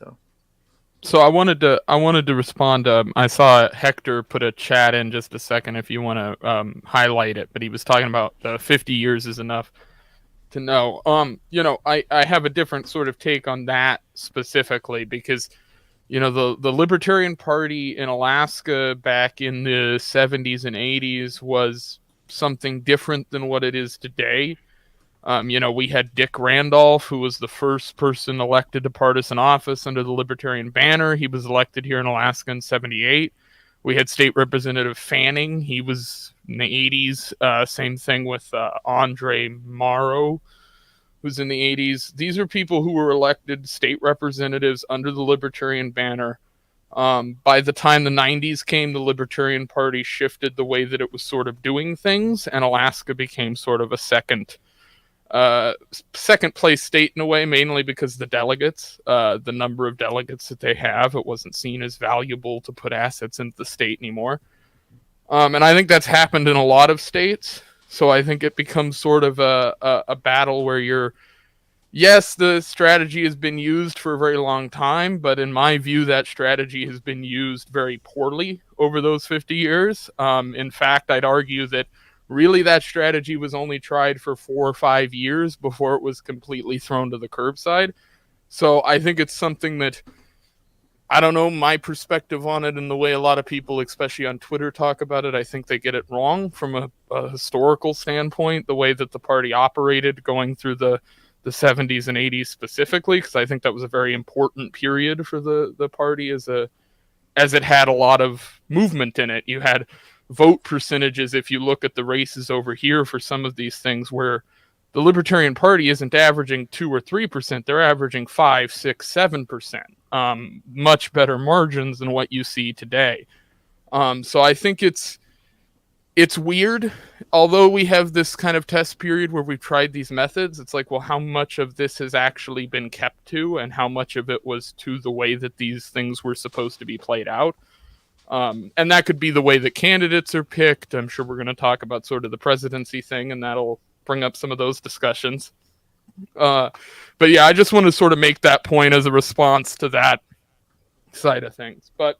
So I wanted to respond. I saw Hector put a chat in just a second if you want to highlight it, but he was talking about 50 years is enough to know. I have a different sort of take on that specifically because You know, the Libertarian Party in Alaska back in the 70s and 80s was something different than what it is today. You know, we had Dick Randolph, who was the first person elected to partisan office under the Libertarian banner. He was elected here in Alaska in 78. We had State Representative Fanning. He was in the 80s. Same thing with Andre Morrow, who's in the 80s. These are people who were elected state representatives under the Libertarian banner. By the time the 90s came, the Libertarian Party shifted the way that it was sort of doing things, and Alaska became sort of a second place state in a way, mainly because the delegates, the number of delegates that they have, it wasn't seen as valuable to put assets into the state anymore. And I think that's happened in a lot of states. So I think it becomes sort of a battle where yes, the strategy has been used for a very long time, but in my view, that strategy has been used very poorly over those 50 years. In fact, I'd argue that really that strategy was only tried for 4 or 5 years before it was completely thrown to the curbside. So I think it's something that, I don't know, my perspective on it and the way a lot of people, especially on Twitter, talk about it, I think they get it wrong from a historical standpoint, the way that the party operated going through the 70s and 80s specifically, because I think that was a very important period for the party as it had a lot of movement in it. You had vote percentages, if you look at the races over here for some of these things, where the Libertarian Party isn't averaging 2 or 3%, they're averaging 5, 6, 7%. Much better margins than what you see today. So I think it's weird. Although we have this kind of test period where we've tried these methods, it's like, well, how much of this has actually been kept to, and how much of it was to the way that these things were supposed to be played out? And that could be the way that candidates are picked. I'm sure we're going to talk about sort of the presidency thing, and that'll bring up some of those discussions. But yeah, I just want to sort of make that point as a response to that side of things. But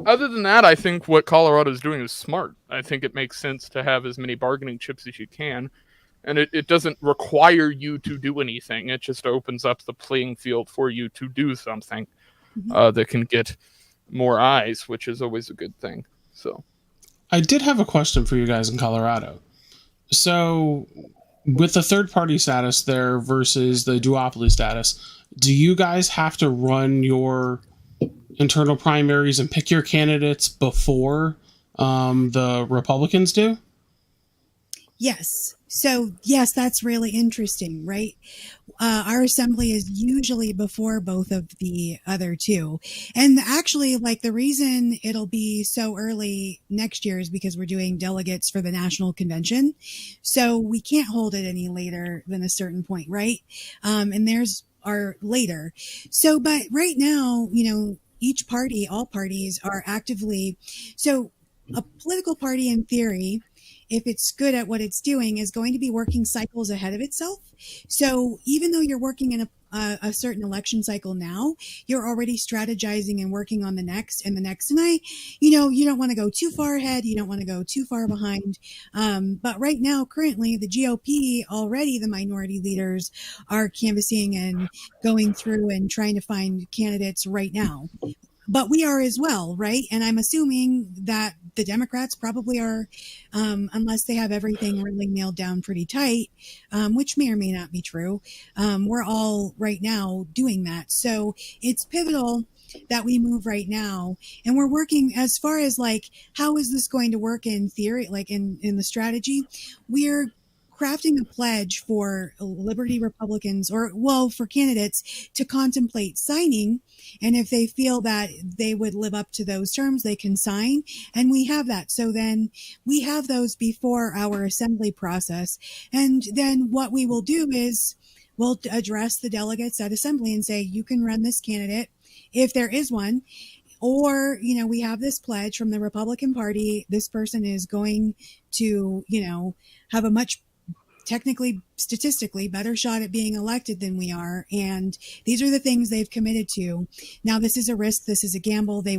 other than that, I think what Colorado is doing is smart. I think it makes sense to have as many bargaining chips as you can. And it doesn't require you to do anything. It just opens up the playing field for you to do something that can get more eyes, which is always a good thing. So I did have a question for you guys in Colorado. So with the third party status there versus the duopoly status, do you guys have to run your internal primaries and pick your candidates before the Republicans do? Yes. So, yes, that's really interesting, right? Our assembly is usually before both of the other two. And actually, like, the reason it'll be so early next year is because we're doing delegates for the national convention. So we can't hold it any later than a certain point, right? And there's our later. So, but right now, you know, each party, all parties are actively, so a political party in theory, if it's good at what it's doing, is going to be working cycles ahead of itself. So even though you're working in a certain election cycle now, you're already strategizing and working on the next and the next. And you don't want to go too far ahead. You don't want to go too far behind. But right now, currently, the GOP, already the minority leaders are canvassing and going through and trying to find candidates right now. But we are as well, right? And I'm assuming that the Democrats probably are, unless they have everything really nailed down pretty tight, which may or may not be true. We're all right now doing that. So it's pivotal that we move right now. And we're working as far as like, how is this going to work in theory, like in the strategy? We're crafting a pledge for Liberty Republicans for candidates to contemplate signing. And if they feel that they would live up to those terms, they can sign. And we have that. So then we have those before our assembly process. And then what we will do is we'll address the delegates at assembly and say, you can run this candidate if there is one. Or, we have this pledge from the Republican Party. This person is going to, have a much technically, statistically better shot at being elected than we are. And these are the things they've committed to. Now, this is a risk. This is a gamble. They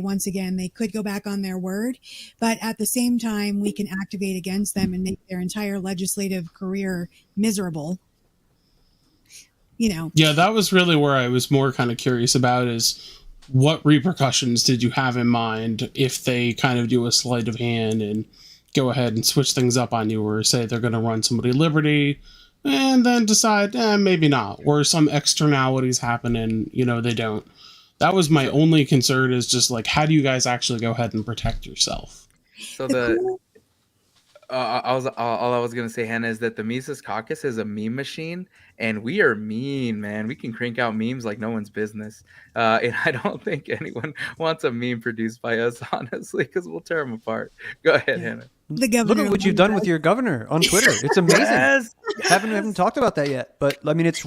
could go back on their word, but at the same time, we can activate against them and make their entire legislative career miserable. Yeah, that was really where I was more kind of curious about is what repercussions did you have in mind if they kind of do a sleight of hand and go ahead and switch things up on you, or say they're going to run somebody Liberty and then decide, maybe not, or some externalities happen and, they don't. That was my only concern, is just like, how do you guys actually go ahead and protect yourself? So all I was gonna say, Hannah, is that the Mises Caucus is a meme machine, and we are mean, man. We can crank out memes like no one's business, and I don't think anyone wants a meme produced by us, honestly, because we'll tear them apart. Go ahead, Hannah. The governor. Look at what you've done with your governor on Twitter. It's amazing. Yes. Haven't talked about that yet, but I mean, it's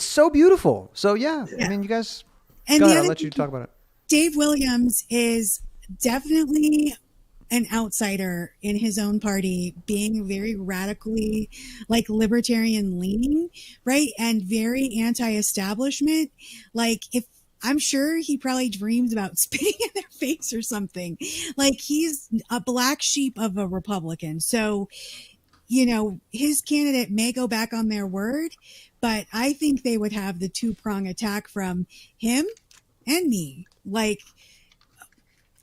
so beautiful. So yeah. I mean, you guys, And go the ahead, I'll other let you talk about it. Dave Williams is definitely an outsider in his own party, being very radically like libertarian leaning, right? And very anti-establishment. Like, if I'm sure he probably dreams about spitting in their face or something. Like, he's a black sheep of a Republican. So, his candidate may go back on their word, but I think they would have the two-prong attack from him and me. Like,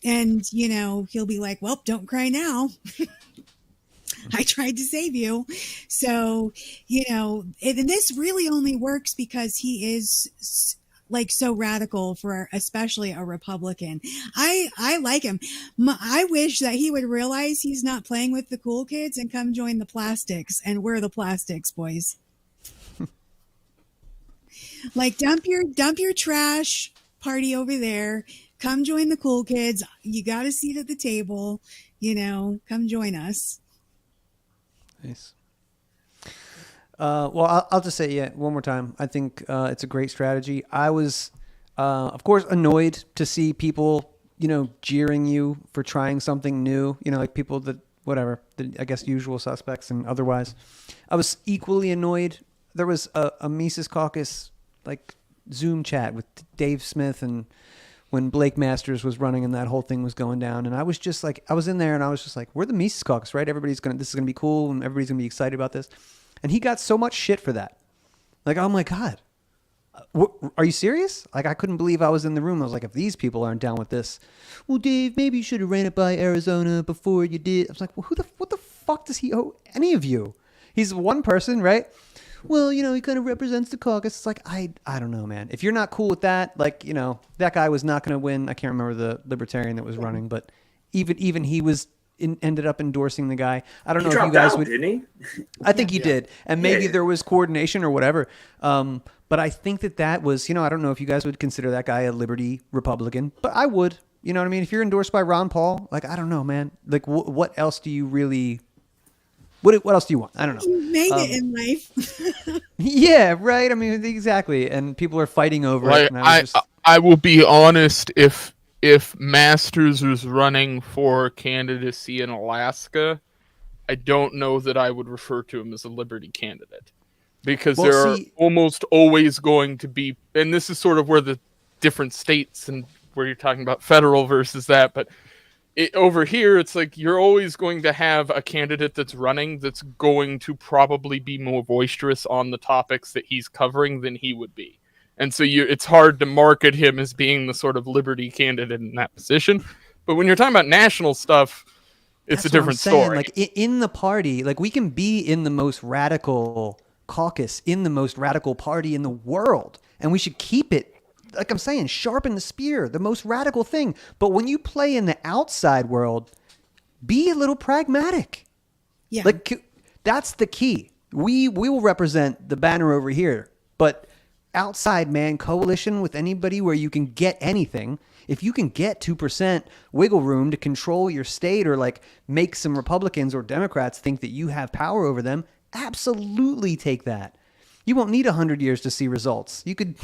and, he'll be like, well, don't cry now. I tried to save you. So, and this really only works because he is like so radical for especially a Republican. I like him. I wish that he would realize he's not playing with the cool kids and come join the plastics, and we're the plastics, boys. Like, dump your trash party over there. Come join the cool kids. You got a seat at the table. Come join us. Nice. Well, I'll just say one more time. I think it's a great strategy. I was, of course, annoyed to see people, jeering you for trying something new. Like people that, whatever, I guess usual suspects and otherwise. I was equally annoyed. There was a Mises Caucus like Zoom chat with Dave Smith and when Blake Masters was running and that whole thing was going down. And I was just like, I was in there and I was just like, we're the Mises Caucus, right? This is going to be cool and everybody's going to be excited about this. And he got so much shit for that. Like, oh my God, are you serious? Like, I couldn't believe I was in the room. I was like, if these people aren't down with this, well, Dave, maybe you should have ran it by Arizona before you did. I was like, well, what the fuck does he owe any of you? He's one person, right? Well, he kind of represents the caucus. It's like, I don't know, man. If you're not cool with that, like, that guy was not going to win. I can't remember the Libertarian that was running, but even he was ended up endorsing the guy. I don't know if you guys would. Didn't he? I think he did, and maybe there was coordination or whatever. But I think that was, I don't know if you guys would consider that guy a Liberty Republican, but I would. You know what I mean? If you're endorsed by Ron Paul, like, I don't know, man. Like, what else do you really? What else do you want? I don't know. You made it in life. Yeah, right. I mean, exactly. And people are fighting over it. And I will be honest. If Masters was running for candidacy in Alaska, I don't know that I would refer to him as a Liberty candidate, because there are almost always going to be, and this is sort of where the different states and where you're talking about federal versus that, but over here, it's like you're always going to have a candidate that's running that's going to probably be more boisterous on the topics that he's covering than he would be. And so it's hard to market him as being the sort of Liberty candidate in that position. But when you're talking about national stuff, it's a different story. Like, in the party, like, we can be in the most radical caucus, in the most radical party in the world, and we should keep it, like I'm saying, sharpen the spear, the most radical thing. But when you play in the outside world, be a little pragmatic. Yeah. Like, that's the key. We will represent the banner over here, but outside, man, coalition with anybody where you can get anything. If you can get 2% wiggle room to control your state, or like make some Republicans or Democrats think that you have power over them, absolutely take that. You won't need 100 years to see results. You could,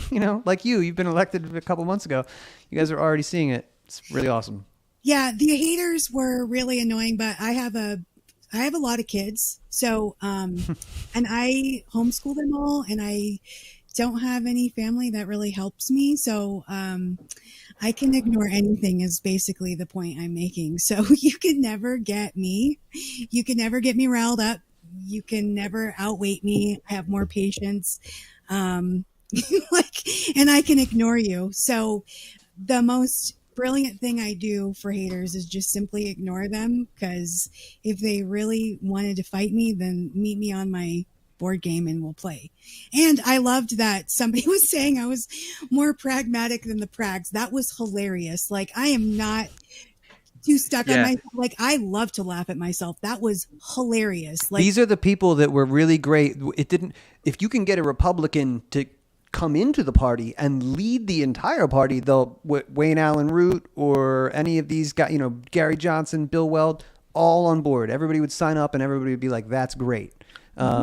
like you've been elected a couple months ago. You guys are already seeing it. It's really awesome. Yeah, the haters were really annoying, but I have a lot of kids. So, and I homeschool them all, and I don't have any family that really helps me. So, I can ignore anything is basically the point I'm making. So you can never get me. You can never get me riled up. You can never outweight me. I have more patience. and I can ignore you. So the most brilliant thing I do for haters is just simply ignore them, because if they really wanted to fight me, then meet me on my board game and we'll play. And I loved that somebody was saying I was more pragmatic than the prags. That was hilarious. Like, I am not too stuck on myself. Like, I love to laugh at myself. That was hilarious. Like, these are the people that were really great. If you can get a Republican to come into the party and lead the entire party, though, Wayne Allen Root or any of these guys, Gary Johnson, Bill Weld, all on board. Everybody would sign up and everybody would be like, that's great.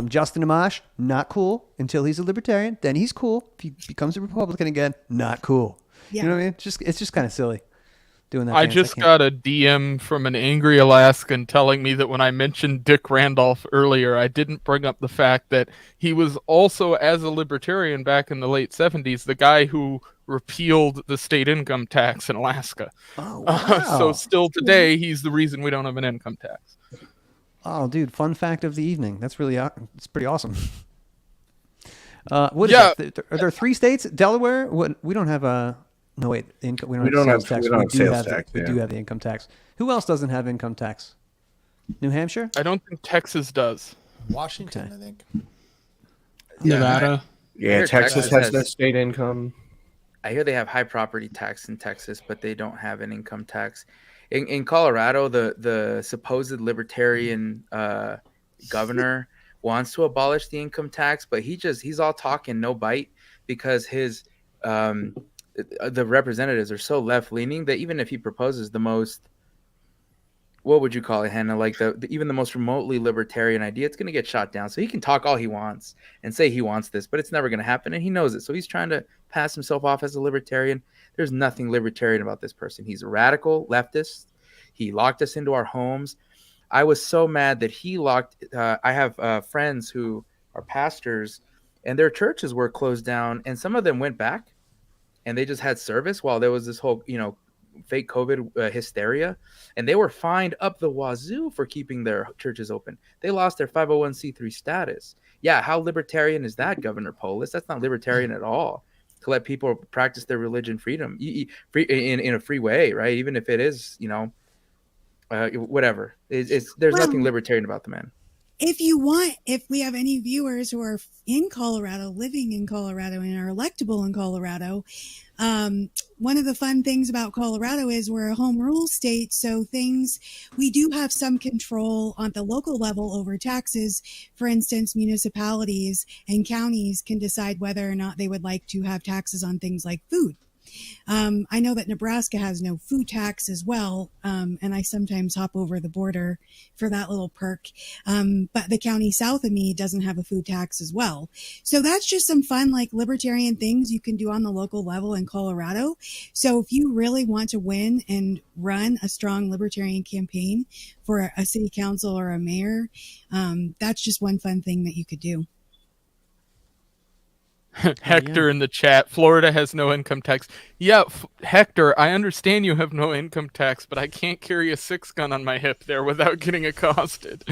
Justin Amash, not cool until he's a libertarian. Then he's cool. If he becomes a Republican again, not cool. Yeah. You know what I mean? It's just kind of silly doing that. I just got a DM from an angry Alaskan telling me that when I mentioned Dick Randolph earlier, I didn't bring up the fact that he was also, as a libertarian back in the late 70s, the guy who repealed the state income tax in Alaska. Oh, wow. So still today, he's the reason we don't have an income tax. Oh, dude, fun fact of the evening. That's it's pretty awesome. What is that? Are there 3 states? Delaware? We don't have a... No, wait. We don't have sales tax. We do have the income tax. Who else doesn't have income tax? New Hampshire? I don't think Texas does. Washington, I think. Nevada. Yeah, Texas has no state income. I hear they have high property tax in Texas, but they don't have an income tax. In Colorado, the supposed libertarian governor wants to abolish the income tax, but he's all talk and no bite, because his the representatives are so left leaning that even if he proposes the most, what would you call it, Hannah? Like even the most remotely libertarian idea, it's going to get shot down. So he can talk all he wants and say he wants this, but it's never going to happen. And he knows it. So he's trying to pass himself off as a libertarian. There's nothing libertarian about this person. He's a radical leftist. He locked us into our homes. I was so mad that he locked. I have friends who are pastors, and their churches were closed down, and some of them went back, and they just had service while there was this whole, fake COVID hysteria, and they were fined up the wazoo for keeping their churches open. They lost their 501c3 status. Yeah, how libertarian is that, Governor Polis? That's not libertarian at all, to let people practice their religion freedom in a free way, right? Even if it is, whatever. There's nothing libertarian about the man. If we have any viewers who are in Colorado, living in Colorado, and are electable in Colorado, one of the fun things about Colorado is we're a home rule state. So we do have some control on the local level over taxes. For instance, municipalities and counties can decide whether or not they would like to have taxes on things like food. I know that Nebraska has no food tax as well, and I sometimes hop over the border for that little perk. But the county south of me doesn't have a food tax as well. So that's just some fun, libertarian things you can do on the local level in Colorado. So if you really want to win and run a strong libertarian campaign for a city council or a mayor, that's just one fun thing that you could do. Hector in the chat, Florida has no income tax. Yeah, Hector, I understand you have no income tax, but I can't carry a 6-gun on my hip there without getting accosted.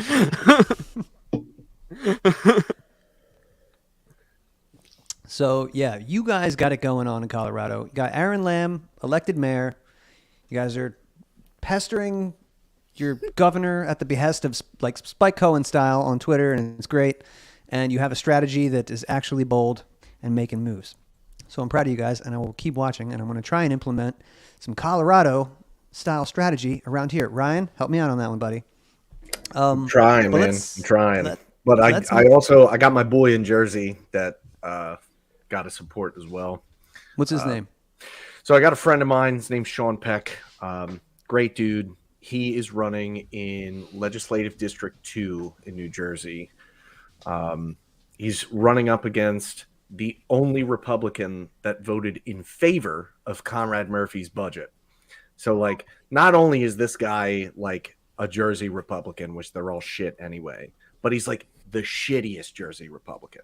So, yeah, you guys got it going on in Colorado. You got Aaron Lamb, elected mayor. You guys are pestering your governor at the behest of Spike Cohen style on Twitter, and it's great. And you have a strategy that is actually bold and making moves. So I'm proud of you guys, and I will keep watching, and I'm going to try and implement some Colorado-style strategy around here. Ryan, help me out on that one, buddy. I'm trying, man. I'm trying. But I got my boy in Jersey that got to support as well. What's his name? So I got a friend of mine. His name's Sean Peck. Great dude. He is running in Legislative District 2 in New Jersey. He's running up against the only Republican that voted in favor of Conrad Murphy's budget. So, not only is this guy a Jersey Republican, which they're all shit anyway, but he's the shittiest Jersey Republican.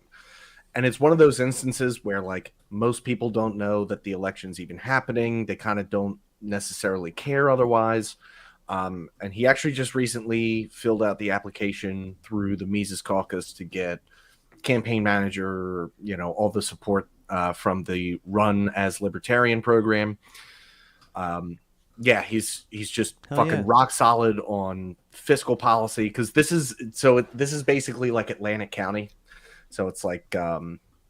And it's one of those instances where most people don't know that the election's even happening. They kind of don't necessarily care otherwise. And he actually just recently filled out the application through the Mises Caucus to get campaign manager, all the support from the Run as Libertarian program. Yeah, he's just fucking rock solid on fiscal policy, because this is basically like Atlantic County, so it's like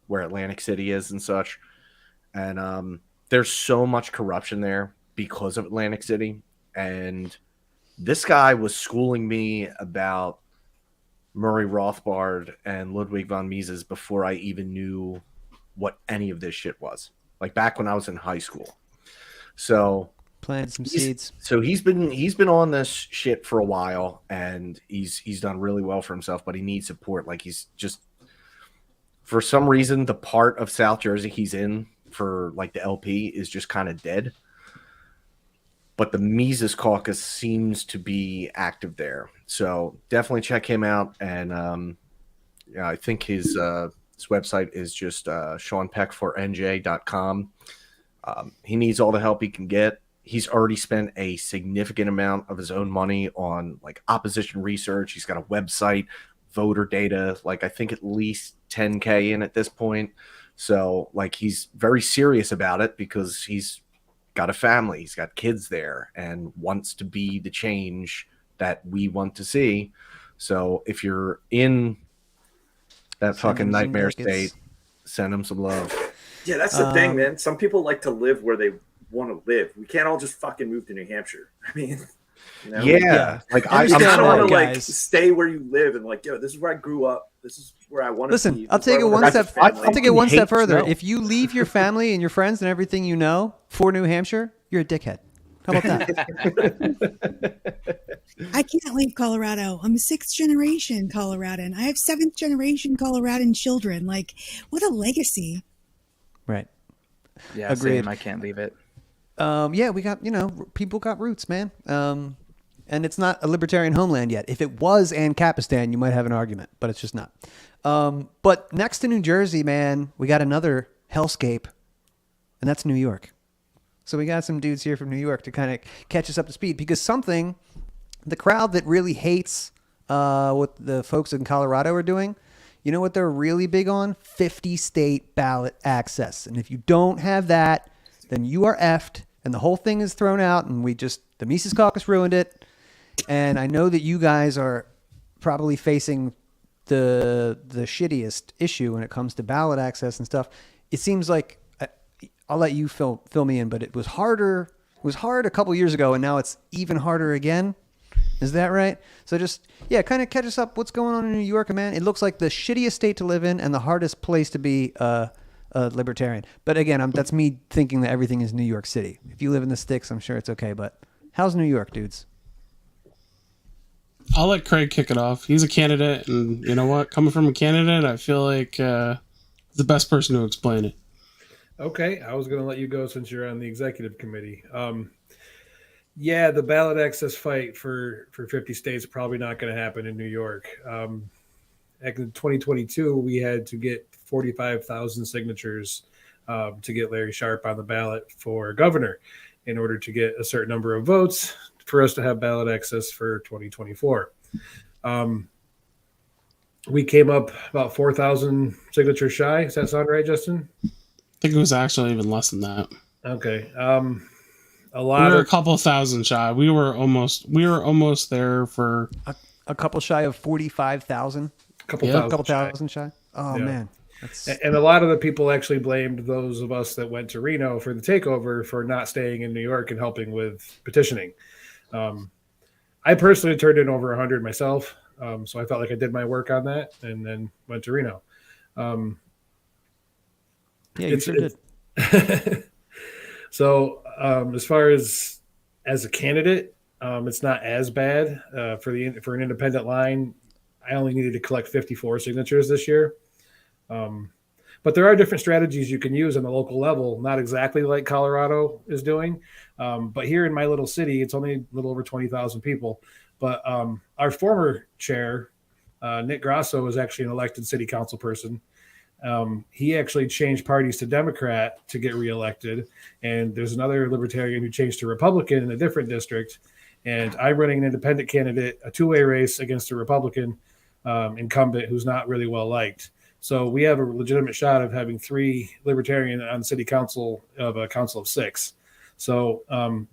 where Atlantic City is and such, and there's so much corruption there because of Atlantic City. And this guy was schooling me about Murray Rothbard and Ludwig von Mises before I even knew what any of this shit was, like back when I was in high school. So planted some seeds. So he's been on this shit for a while, and he's done really well for himself, but he needs support. Like, he's just, for some reason, the part of South Jersey he's in for like the LP is just kind of dead. But the Mises Caucus seems to be active there. So definitely check him out. And yeah, I think his website is just SeanPeckforNJ.com. He needs all the help he can get. He's already spent a significant amount of his own money on like opposition research. He's got a website, voter data, like I think at least 10K in at this point. So like he's very serious about it because he's got a family, he's got kids there, and wants to be the change that we want to see. So if you're in that fucking nightmare state, send him some love. Yeah, that's the thing, man. Some people like to live where they want to live. We can't all just fucking move to New Hampshire. I mean, you know? Yeah. Like I don't want to guys. like stay where you live and like, yo, this is where I grew up. This is where I want to Listen, be. I'll take it one step. I'll take it one step further. snow. If you leave your family and your friends and everything you know for New Hampshire, you're a dickhead. How about that? I can't leave Colorado. I'm a 6th generation Coloradan. I have 7th generation Coloradan children. Like, what a legacy. Right. Yeah, Agreed. same. I can't leave it. Yeah, we got, people got roots, man. And it's not a libertarian homeland yet. If it was Ancapistan, you might have an argument, but it's just not. But next to New Jersey, man, we got another hellscape, and that's New York. So we got some dudes here from New York to kind of catch us up to speed, because the crowd that really hates what the folks in Colorado are doing, you know what they're really big on? 50 state ballot access. And if you don't have that, then you are effed, and the whole thing is thrown out, and the Mises Caucus ruined it. And I know that you guys are probably facing the shittiest issue when it comes to ballot access and stuff. It seems like, I'll let you fill me in, but it was harder. It was hard a couple years ago, and now it's even harder again. Is that right? So just, kind of catch us up. What's going on in New York, man? It looks like the shittiest state to live in and the hardest place to be a libertarian. But again, that's me thinking that everything is New York City. If you live in the sticks, I'm sure it's okay. But how's New York, dudes? I'll let Craig kick it off. He's a candidate, and you know what? Coming from a candidate, I feel like the best person to explain it. Okay, I was going to let you go since you're on the executive committee. Yeah, the ballot access fight for 50 states is probably not going to happen in New York. Back in 2022, we had to get 45,000 signatures to get Larry Sharp on the ballot for governor in order to get a certain number of votes for us to have ballot access for 2024. We came up about 4,000 signatures shy. Does that sound right, Justin? I think it was actually even less than that. Okay. We were a couple thousand shy. We were almost there for a couple shy of 45,000. A couple thousand shy. Oh Yeah. man. And a lot of the people actually blamed those of us that went to Reno for the takeover for not staying in New York and helping with petitioning. I personally turned in over 100 myself, so I felt like I did my work on that and then went to Reno. You sure did. So as far as a candidate, it's not as bad for an independent line. I only needed to collect 54 signatures this year. But there are different strategies you can use on the local level, not exactly like Colorado is doing. But here in my little city, it's only a little over 20,000 people. But our former chair, Nick Grasso, is actually an elected city council person. He actually changed parties to Democrat to get reelected. And there's another libertarian who changed to Republican in a different district. And I'm running an independent candidate, a two-way race against a Republican incumbent who's not really well liked. So we have a legitimate shot of having 3 Libertarian on city council of a council of 6. So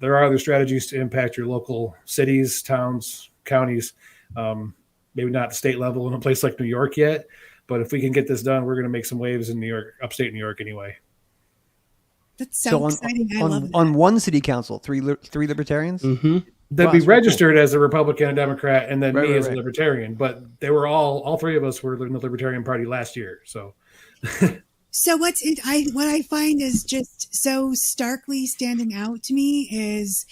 there are other strategies to impact your local cities, towns, counties, maybe not at the state level in a place like New York yet. But if we can get this done, we're going to make some waves in New York, upstate New York anyway. That's so exciting. I love that. On one city council, three Libertarians? Mm-hmm. They'd be registered as a Republican and Democrat, and then me as a Libertarian. But they were all 3 of us were in the Libertarian Party last year. So, so what I find is just so starkly standing out to me is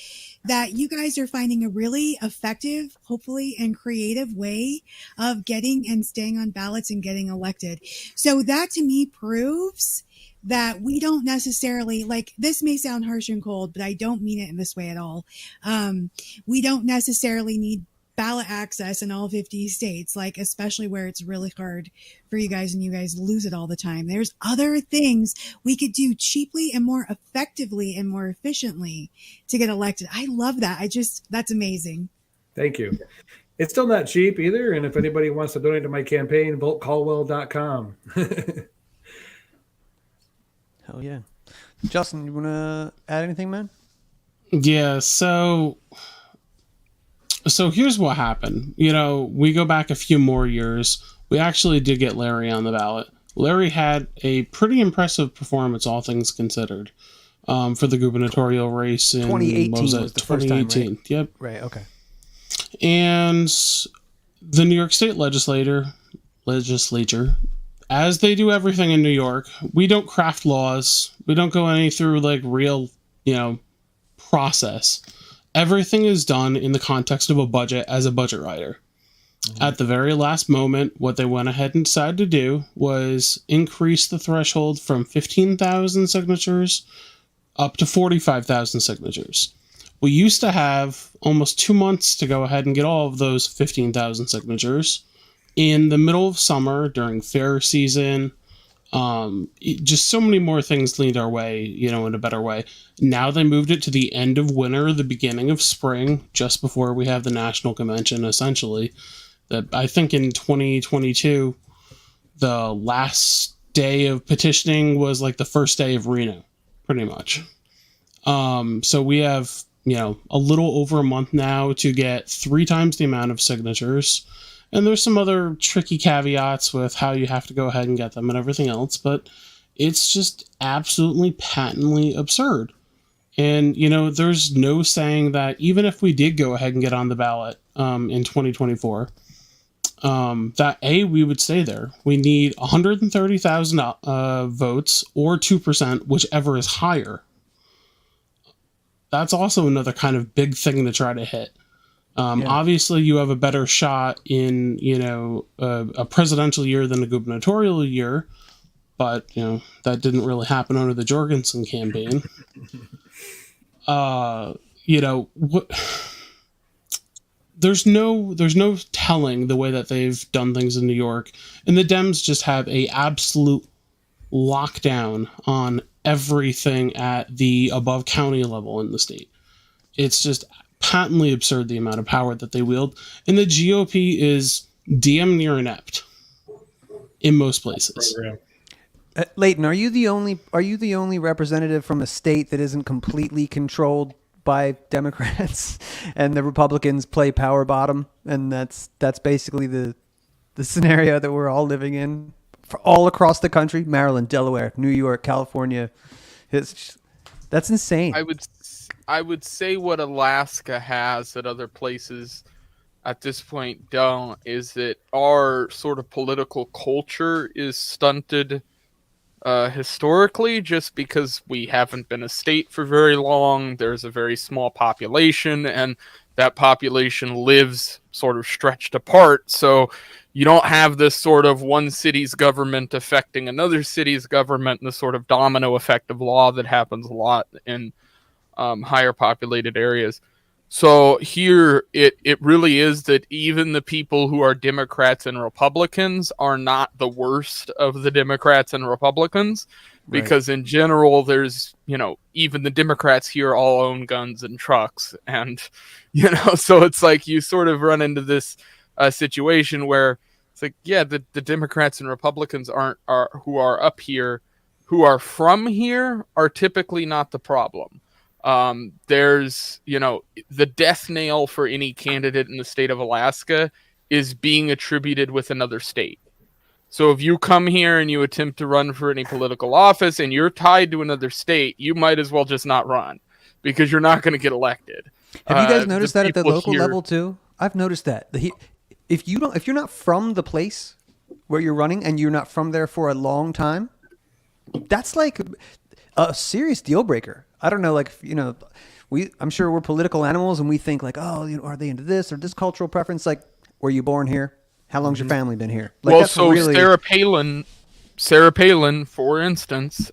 that you guys are finding a really effective, hopefully, and creative way of getting and staying on ballots and getting elected. So that to me proves that we don't necessarily, like, this may sound harsh and cold, but I don't mean it in this way at all. We don't necessarily need ballot access in all 50 states, like, especially where it's really hard for you guys and you guys lose it all the time. There's other things we could do cheaply and more effectively and more efficiently to get elected. I love that. That's amazing. Thank you. It's still not cheap either. And if anybody wants to donate to my campaign, votecolwell.com. Hell yeah. Justin, you want to add anything, man? Yeah, so here's what happened. We go back a few more years. We actually did get Larry on the ballot. Larry had a pretty impressive performance, all things considered, for the gubernatorial race in 2018 was the 2018. first time, right? Yep. Right, okay. And the New York State legislature, as they do everything in New York, we don't craft laws. We don't go any through like real, process. Everything is done in the context of a budget as a budget writer. Mm-hmm. At the very last moment, what they went ahead and decided to do was increase the threshold from 15,000 signatures up to 45,000 signatures. We used to have almost 2 months to go ahead and get all of those 15,000 signatures. In the middle of summer, during fair season, just so many more things leaned our way, in a better way. Now they moved it to the end of winter, the beginning of spring, just before we have the national convention, essentially. That I think in 2022, the last day of petitioning was like the first day of Reno, pretty much. So we have, a little over a month now to get 3 times the amount of signatures. And there's some other tricky caveats with how you have to go ahead and get them and everything else, but it's just absolutely patently absurd. And, there's no saying that even if we did go ahead and get on the ballot in 2024, that we would stay there. We need 130,000 votes or 2%, whichever is higher. That's also another kind of big thing to try to hit. Obviously, you have a better shot in, a presidential year than a gubernatorial year, but, that didn't really happen under the Jorgensen campaign. There's no telling the way that they've done things in New York, and the Dems just have a absolute lockdown on everything at the above county level in the state. It's just patently absurd the amount of power that they wield, and the GOP is damn near inept in most places. Leighton, are you the only representative from a state that isn't completely controlled by Democrats and the Republicans play power bottom, and that's basically the scenario that we're all living in for all across the country? Maryland, Delaware, New York, California. That's insane. I would say what Alaska has that other places at this point don't is that our sort of political culture is stunted historically, just because we haven't been a state for very long. There's a very small population, and that population lives sort of stretched apart. So you don't have this sort of one city's government affecting another city's government and the sort of domino effect of law that happens a lot in higher populated areas. So here it really is that even the people who are Democrats and Republicans are not the worst of the Democrats and Republicans, because in general there's, even the Democrats here all own guns and trucks, and so it's like you sort of run into this situation where It's like, yeah, the Democrats and Republicans who are up here, who are from here, are typically not the problem. There's, the death nail for any candidate in the state of Alaska is being attributed with another state. So if you come here and you attempt to run for any political office and you're tied to another state, you might as well just not run, because you're not going to get elected. Have you guys noticed that at the local level too? I've noticed that. If you're not from the place where you're running and you're not from there for a long time, that's like a serious deal breaker. I don't know, like, I'm sure we're political animals and we think like, oh, are they into this or this cultural preference? Like, were you born here? How long's your family been here? Like, well, so really... Sarah Palin, for instance,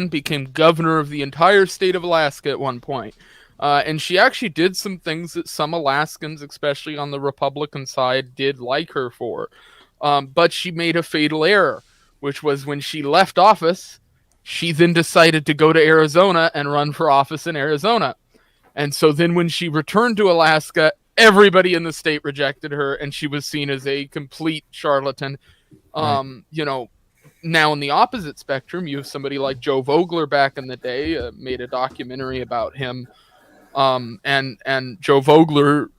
became governor of the entire state of Alaska at one point. And she actually did some things that some Alaskans, especially on the Republican side, did like her for. But she made a fatal error, which was when she left office, she then decided to go to Arizona and run for office in Arizona. And so then when she returned to Alaska, everybody in the state rejected her, and she was seen as a complete charlatan. Now in the opposite spectrum, you have somebody like Joe Vogler back in the day, made a documentary about him. And Joe Vogler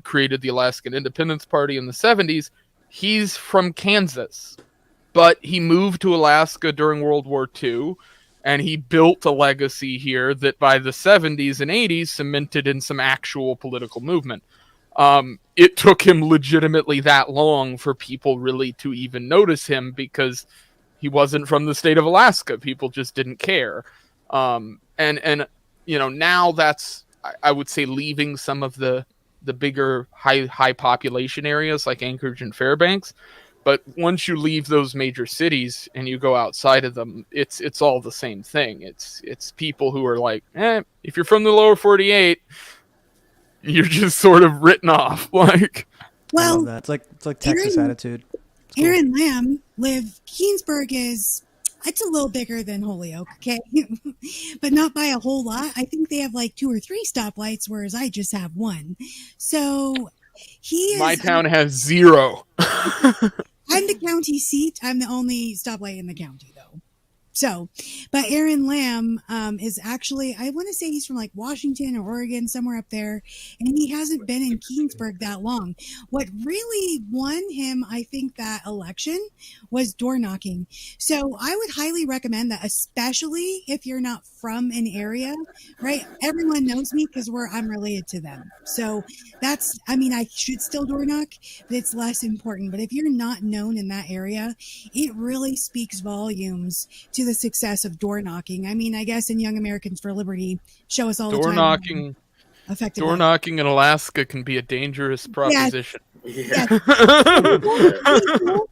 created the Alaskan Independence Party in the 70s. He's from Kansas, but he moved to Alaska during World War II, and he built a legacy here that by the 70s and 80s cemented in some actual political movement. It took him legitimately that long for people really to even notice him, because he wasn't from the state of Alaska. People just didn't care. Now that's, I would say, leaving some of the bigger high population areas like Anchorage and Fairbanks. But once you leave those major cities and you go outside of them, it's all the same thing. It's people who are like, if you're from the lower 48, you're just sort of written off. Like, I love that. It's like Texas attitude. Cool. Aaron Lamb Keensburg it's a little bigger than Holyoke, okay? But not by a whole lot. I think they have like 2 or 3 stoplights, whereas I just have 1. So my town has 0. I'm the county seat. I'm the only stoplight in the county, though. So, but Aaron Lamb is actually, I want to say he's from like Washington or Oregon, somewhere up there, and he hasn't been in Keensburg that long. What really won him, I think, that election was door knocking. So I would highly recommend that, especially if you're not from an area, right? Everyone knows me because I'm related to them. So that's, I should still door knock, but it's less important. But if you're not known in that area, it really speaks volumes to the success of door knocking. I guess in Young Americans for Liberty show us all the time. Door knocking in Alaska can be a dangerous proposition. Yeah. Don't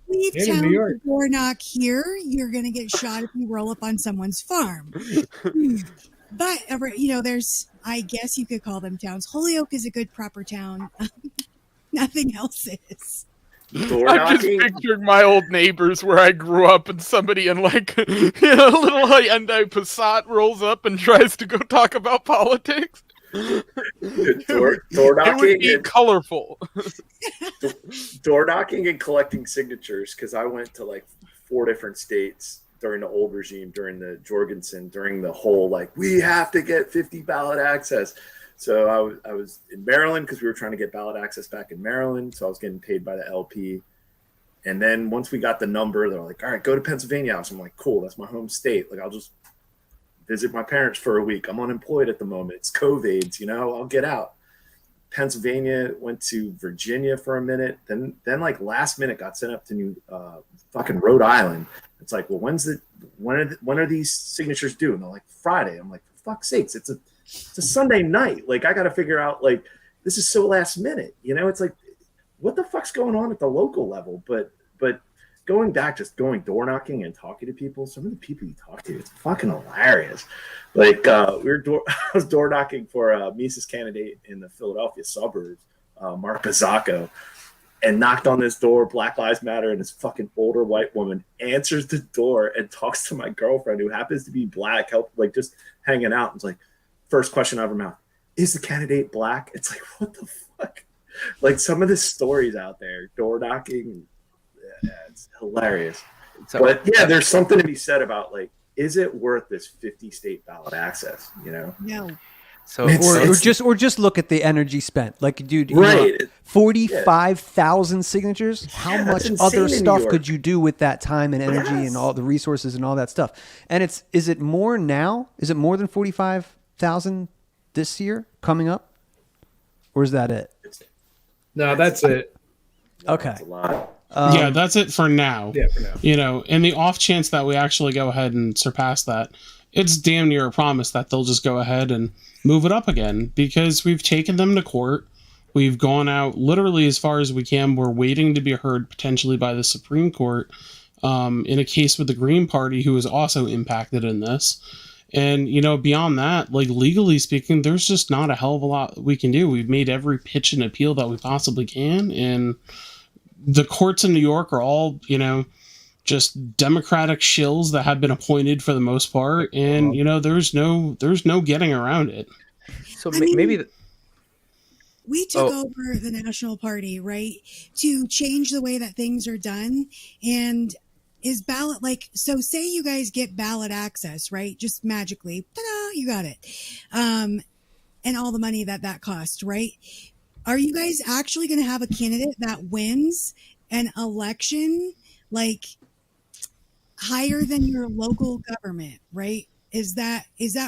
leave town to door knock here. You're going to get shot if you roll up on someone's farm. But I guess you could call them towns. Holyoke is a good proper town. Nothing else is. I'm just picturing my old neighbors where I grew up, and somebody in like a little Hyundai Passat rolls up and tries to go talk about politics. Door knocking. It would be colorful. Door knocking and collecting signatures, because I went to like 4 different states during the old regime, during the Jorgensen, during the whole like we have to get 50 ballot access. So I was in Maryland because we were trying to get ballot access back in Maryland. So I was getting paid by the LP. And then once we got the number, they're like, all right, go to Pennsylvania. So I'm like, cool, that's my home state. Like, I'll just visit my parents for a week. I'm unemployed at the moment. It's COVID, I'll get out. Pennsylvania, went to Virginia for a minute. Then like last minute got sent up to fucking Rhode Island. It's like, well, when are these signatures due? And they're like, Friday. I'm like, for fuck's sakes, it's a Sunday night. Like, I got to figure out, like, this is so last minute. It's like, what the fuck's going on at the local level? But going back, just going door knocking and talking to people, some of the people you talk to, it's fucking hilarious. Like, I was door knocking for a Mises candidate in the Philadelphia suburbs, Mark Pizzacco, and knocked on this door, Black Lives Matter, and this fucking older white woman answers the door and talks to my girlfriend, who happens to be black, just hanging out. It's like, first question out of her mouth, is the candidate black? It's like, what the fuck? Like, some of the stories out there, door knocking, It's hilarious. So, but yeah, there's something to be said about like, is it worth this 50 state ballot access? You know? No. So or just look at the energy spent. Like, dude, right? 45,000 signatures. How much other stuff could you do with that time and energy and all the resources and all that stuff? And is it more now? Is it more than 45,000 this year coming up, or is that it? No, that's it. Okay. That's a lot. Yeah, that's it for now. Yeah, for now. You know, in the off chance that we actually go ahead and surpass that, it's damn near a promise that they'll just go ahead and move it up again, because we've taken them to court. We've gone out literally as far as we can. We're waiting to be heard potentially by the Supreme Court in a case with the Green Party, who is also impacted in this. And, you know, beyond that, like legally speaking, there's just not a hell of a lot we can do. We've made every pitch and appeal that we possibly can. And the courts in New York are all, you know, just Democratic shills that have been appointed for the most part, and you know there's no getting around it. So maybe we took over the National Party, right, to change the way that things are done. And is ballot, like, so say you guys get ballot access, right, just magically, ta-da, you got it, and all the money that costs, right? Are you guys actually going to have a candidate that wins an election, like, higher than your local government, right? Is that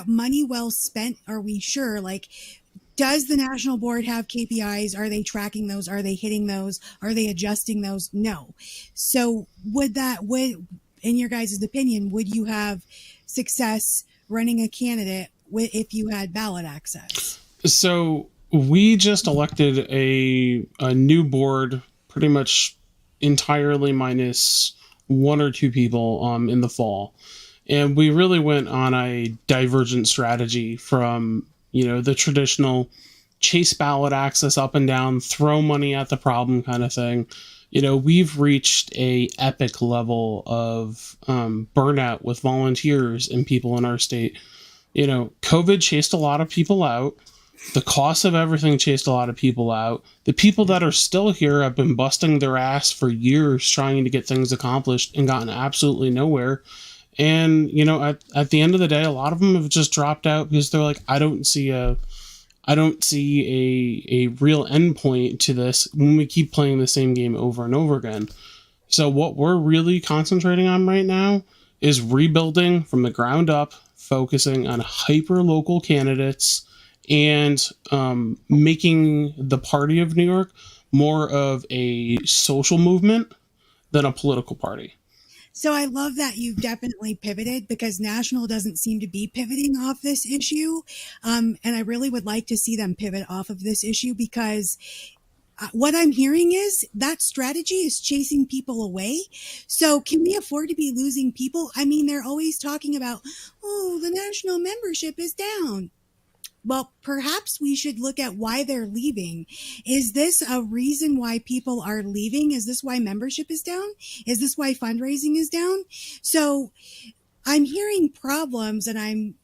money well spent? Are we sure? Like, does the national board have KPIs? Are they tracking those? Are they hitting those? Are they adjusting those? No. So would in your guys' opinion, would you have success running a candidate if you had ballot access? So we just elected a new board, pretty much entirely minus one or two people in the fall, and we really went on a divergent strategy from, you know, the traditional chase ballot access up and down, throw money at the problem kind of thing. You know, we've reached a epic level of burnout with volunteers and people in our state. You know, COVID chased a lot of people out. The cost of everything chased a lot of people out. The people that are still here have been busting their ass for years trying to get things accomplished and gotten absolutely nowhere. And, you know, at the end of the day, a lot of them have just dropped out because they're like, I don't see a real endpoint to this when we keep playing the same game over and over again. So what we're really concentrating on right now is rebuilding from the ground up, focusing on hyper-local candidates, and making the Party of New York more of a social movement than a political party. So I love that you've definitely pivoted, because National doesn't seem to be pivoting off this issue. And I really would like to see them pivot off of this issue, because what I'm hearing is that strategy is chasing people away. So can we afford to be losing people? I mean, they're always talking about, oh, the National membership is down. Well, perhaps we should look at why they're leaving. Is this a reason why people are leaving? Is this why membership is down? Is this why fundraising is down? So I'm hearing problems, and I'm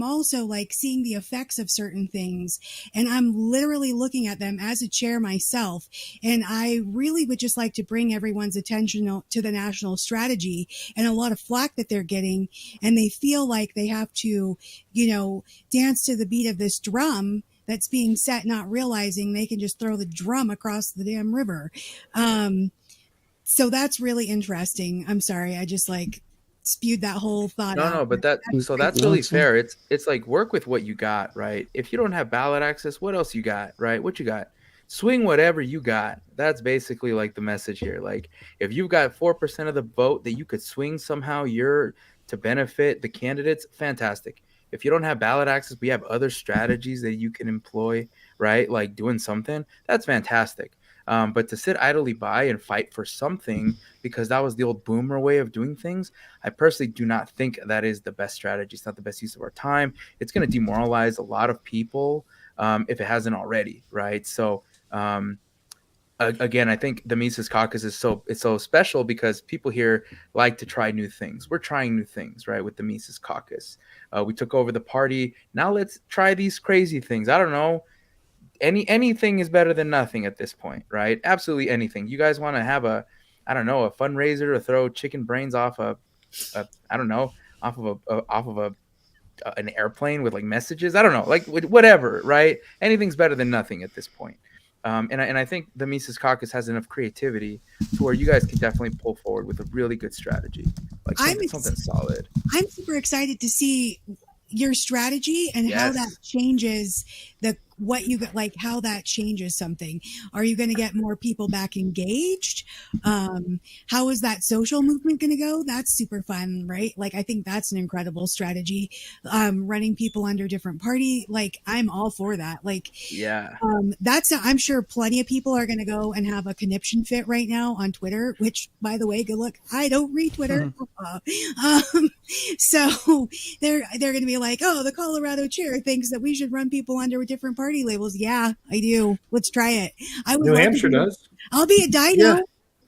also like seeing the effects of certain things, and I'm literally looking at them as a chair myself. And I really would just like to bring everyone's attention to the national strategy and a lot of flack that they're getting. And they feel like they have to, you know, dance to the beat of this drum that's being set, not realizing they can just throw the drum across the damn river. So that's really interesting. I'm sorry. I just like spewed that whole thought out. No, but that's really fair. It's like, work with what you got, right? If you don't have ballot access, what else you got, right? What you got? Swing whatever you got. That's basically like the message here. Like, if you've got 4% of the vote that you could swing somehow, you're to benefit the candidates, fantastic. If you don't have ballot access, we have other strategies that you can employ, right? Like doing something, that's fantastic. But to sit idly by and fight for something because that was the old boomer way of doing things, I personally do not think that is the best strategy. It's not the best use of our time. It's going to demoralize a lot of people if it hasn't already, right? So again, I think the Mises Caucus is so special because people here like to try new things. We're trying new things, right, with the Mises Caucus. We took over the party. Now let's try these crazy things. I don't know. Anything is better than nothing at this point, right? Absolutely anything. You guys want to have a I don't know, a fundraiser to throw chicken brains off off of an airplane with like messages. I don't know, like whatever, right? Anything's better than nothing at this point. And I think the Mises Caucus has enough creativity to where you guys can definitely pull forward with a really good strategy, like something solid. I'm super excited to see your strategy and how that changes how that changes something. Are you going to get more people back engaged? How is that social movement going to go? That's super fun, right? Like, I think that's an incredible strategy. Running people under different party, like, I'm all for that. Like, I'm sure plenty of people are going to go and have a conniption fit right now on Twitter, which, by the way, good luck. I don't read Twitter. So they're going to be like, oh, the Colorado chair thinks that we should run people under different party labels. Yeah, I do. Let's try it. New Hampshire does. I'll be a dino. Yeah.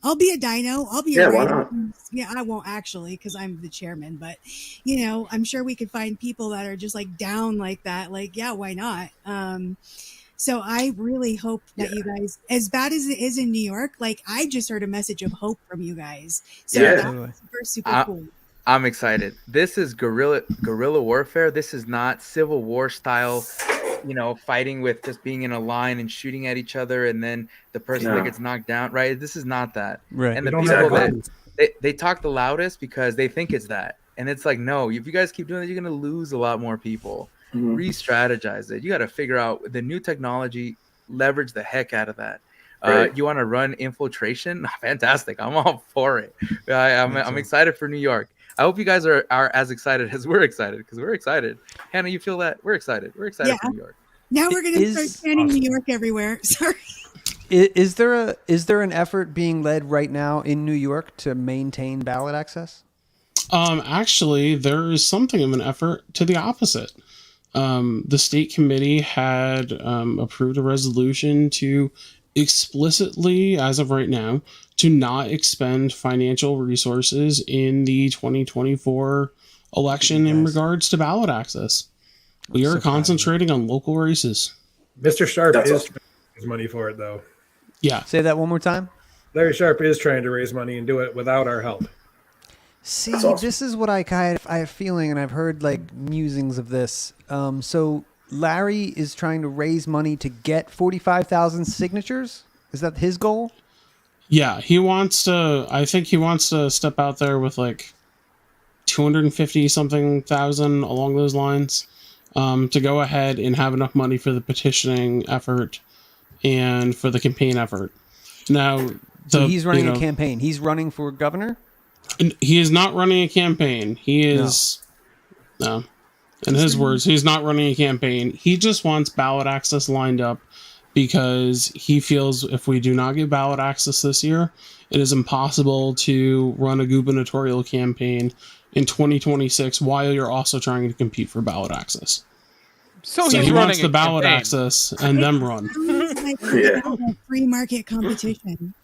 I'll be a dino. I'll be why not? Yeah, I won't actually, because I'm the chairman, but you know, I'm sure we could find people that are just like down like that. Like, yeah, why not? So I really hope that you guys, as bad as it is in New York, like I just heard a message of hope from you guys. So that's super cool. I'm excited. This is guerrilla warfare. This is not Civil War style, you know, fighting with just being in a line and shooting at each other and then the person that gets knocked down, right? This is not that. Right. And the people that they talk the loudest because they think it's that. And it's like, no, if you guys keep doing that, you're going to lose a lot more people. Re-strategize it. You got to figure out the new technology, leverage the heck out of that. You want to run infiltration? Fantastic. I'm all for it. I'm excited for New York. I hope you guys are as excited as we're excited, because we're excited. Hannah, you feel that? We're excited. We're excited for New York. Now we're going to start scanning New York everywhere. Sorry. Is there an effort being led right now in New York to maintain ballot access? Actually, there is something of an effort to the opposite. The state committee had approved a resolution to explicitly, as of right now, to not expend financial resources in the 2024 election in regards to ballot access. We are concentrating on local races. Mr. Sharp is trying to raise money for it, though. Yeah. Say that one more time. Larry Sharp is trying to raise money and do it without our help. See, this is what I have a feeling, and I've heard like musings of this. So Larry is trying to raise money to get 45,000 signatures. Is that his goal? Yeah, I think he wants to step out there with like 250 something thousand along those lines, to go ahead and have enough money for the petitioning effort and for the campaign effort. Now, so he's running a campaign. He's running for governor? He is not running a campaign. He is, no. In his words, he's not running a campaign. He just wants ballot access lined up because he feels if we do not get ballot access this year, it is impossible to run a gubernatorial campaign in 2026 while you're also trying to compete for ballot access. So he wants the ballot access and then run. Like free market competition.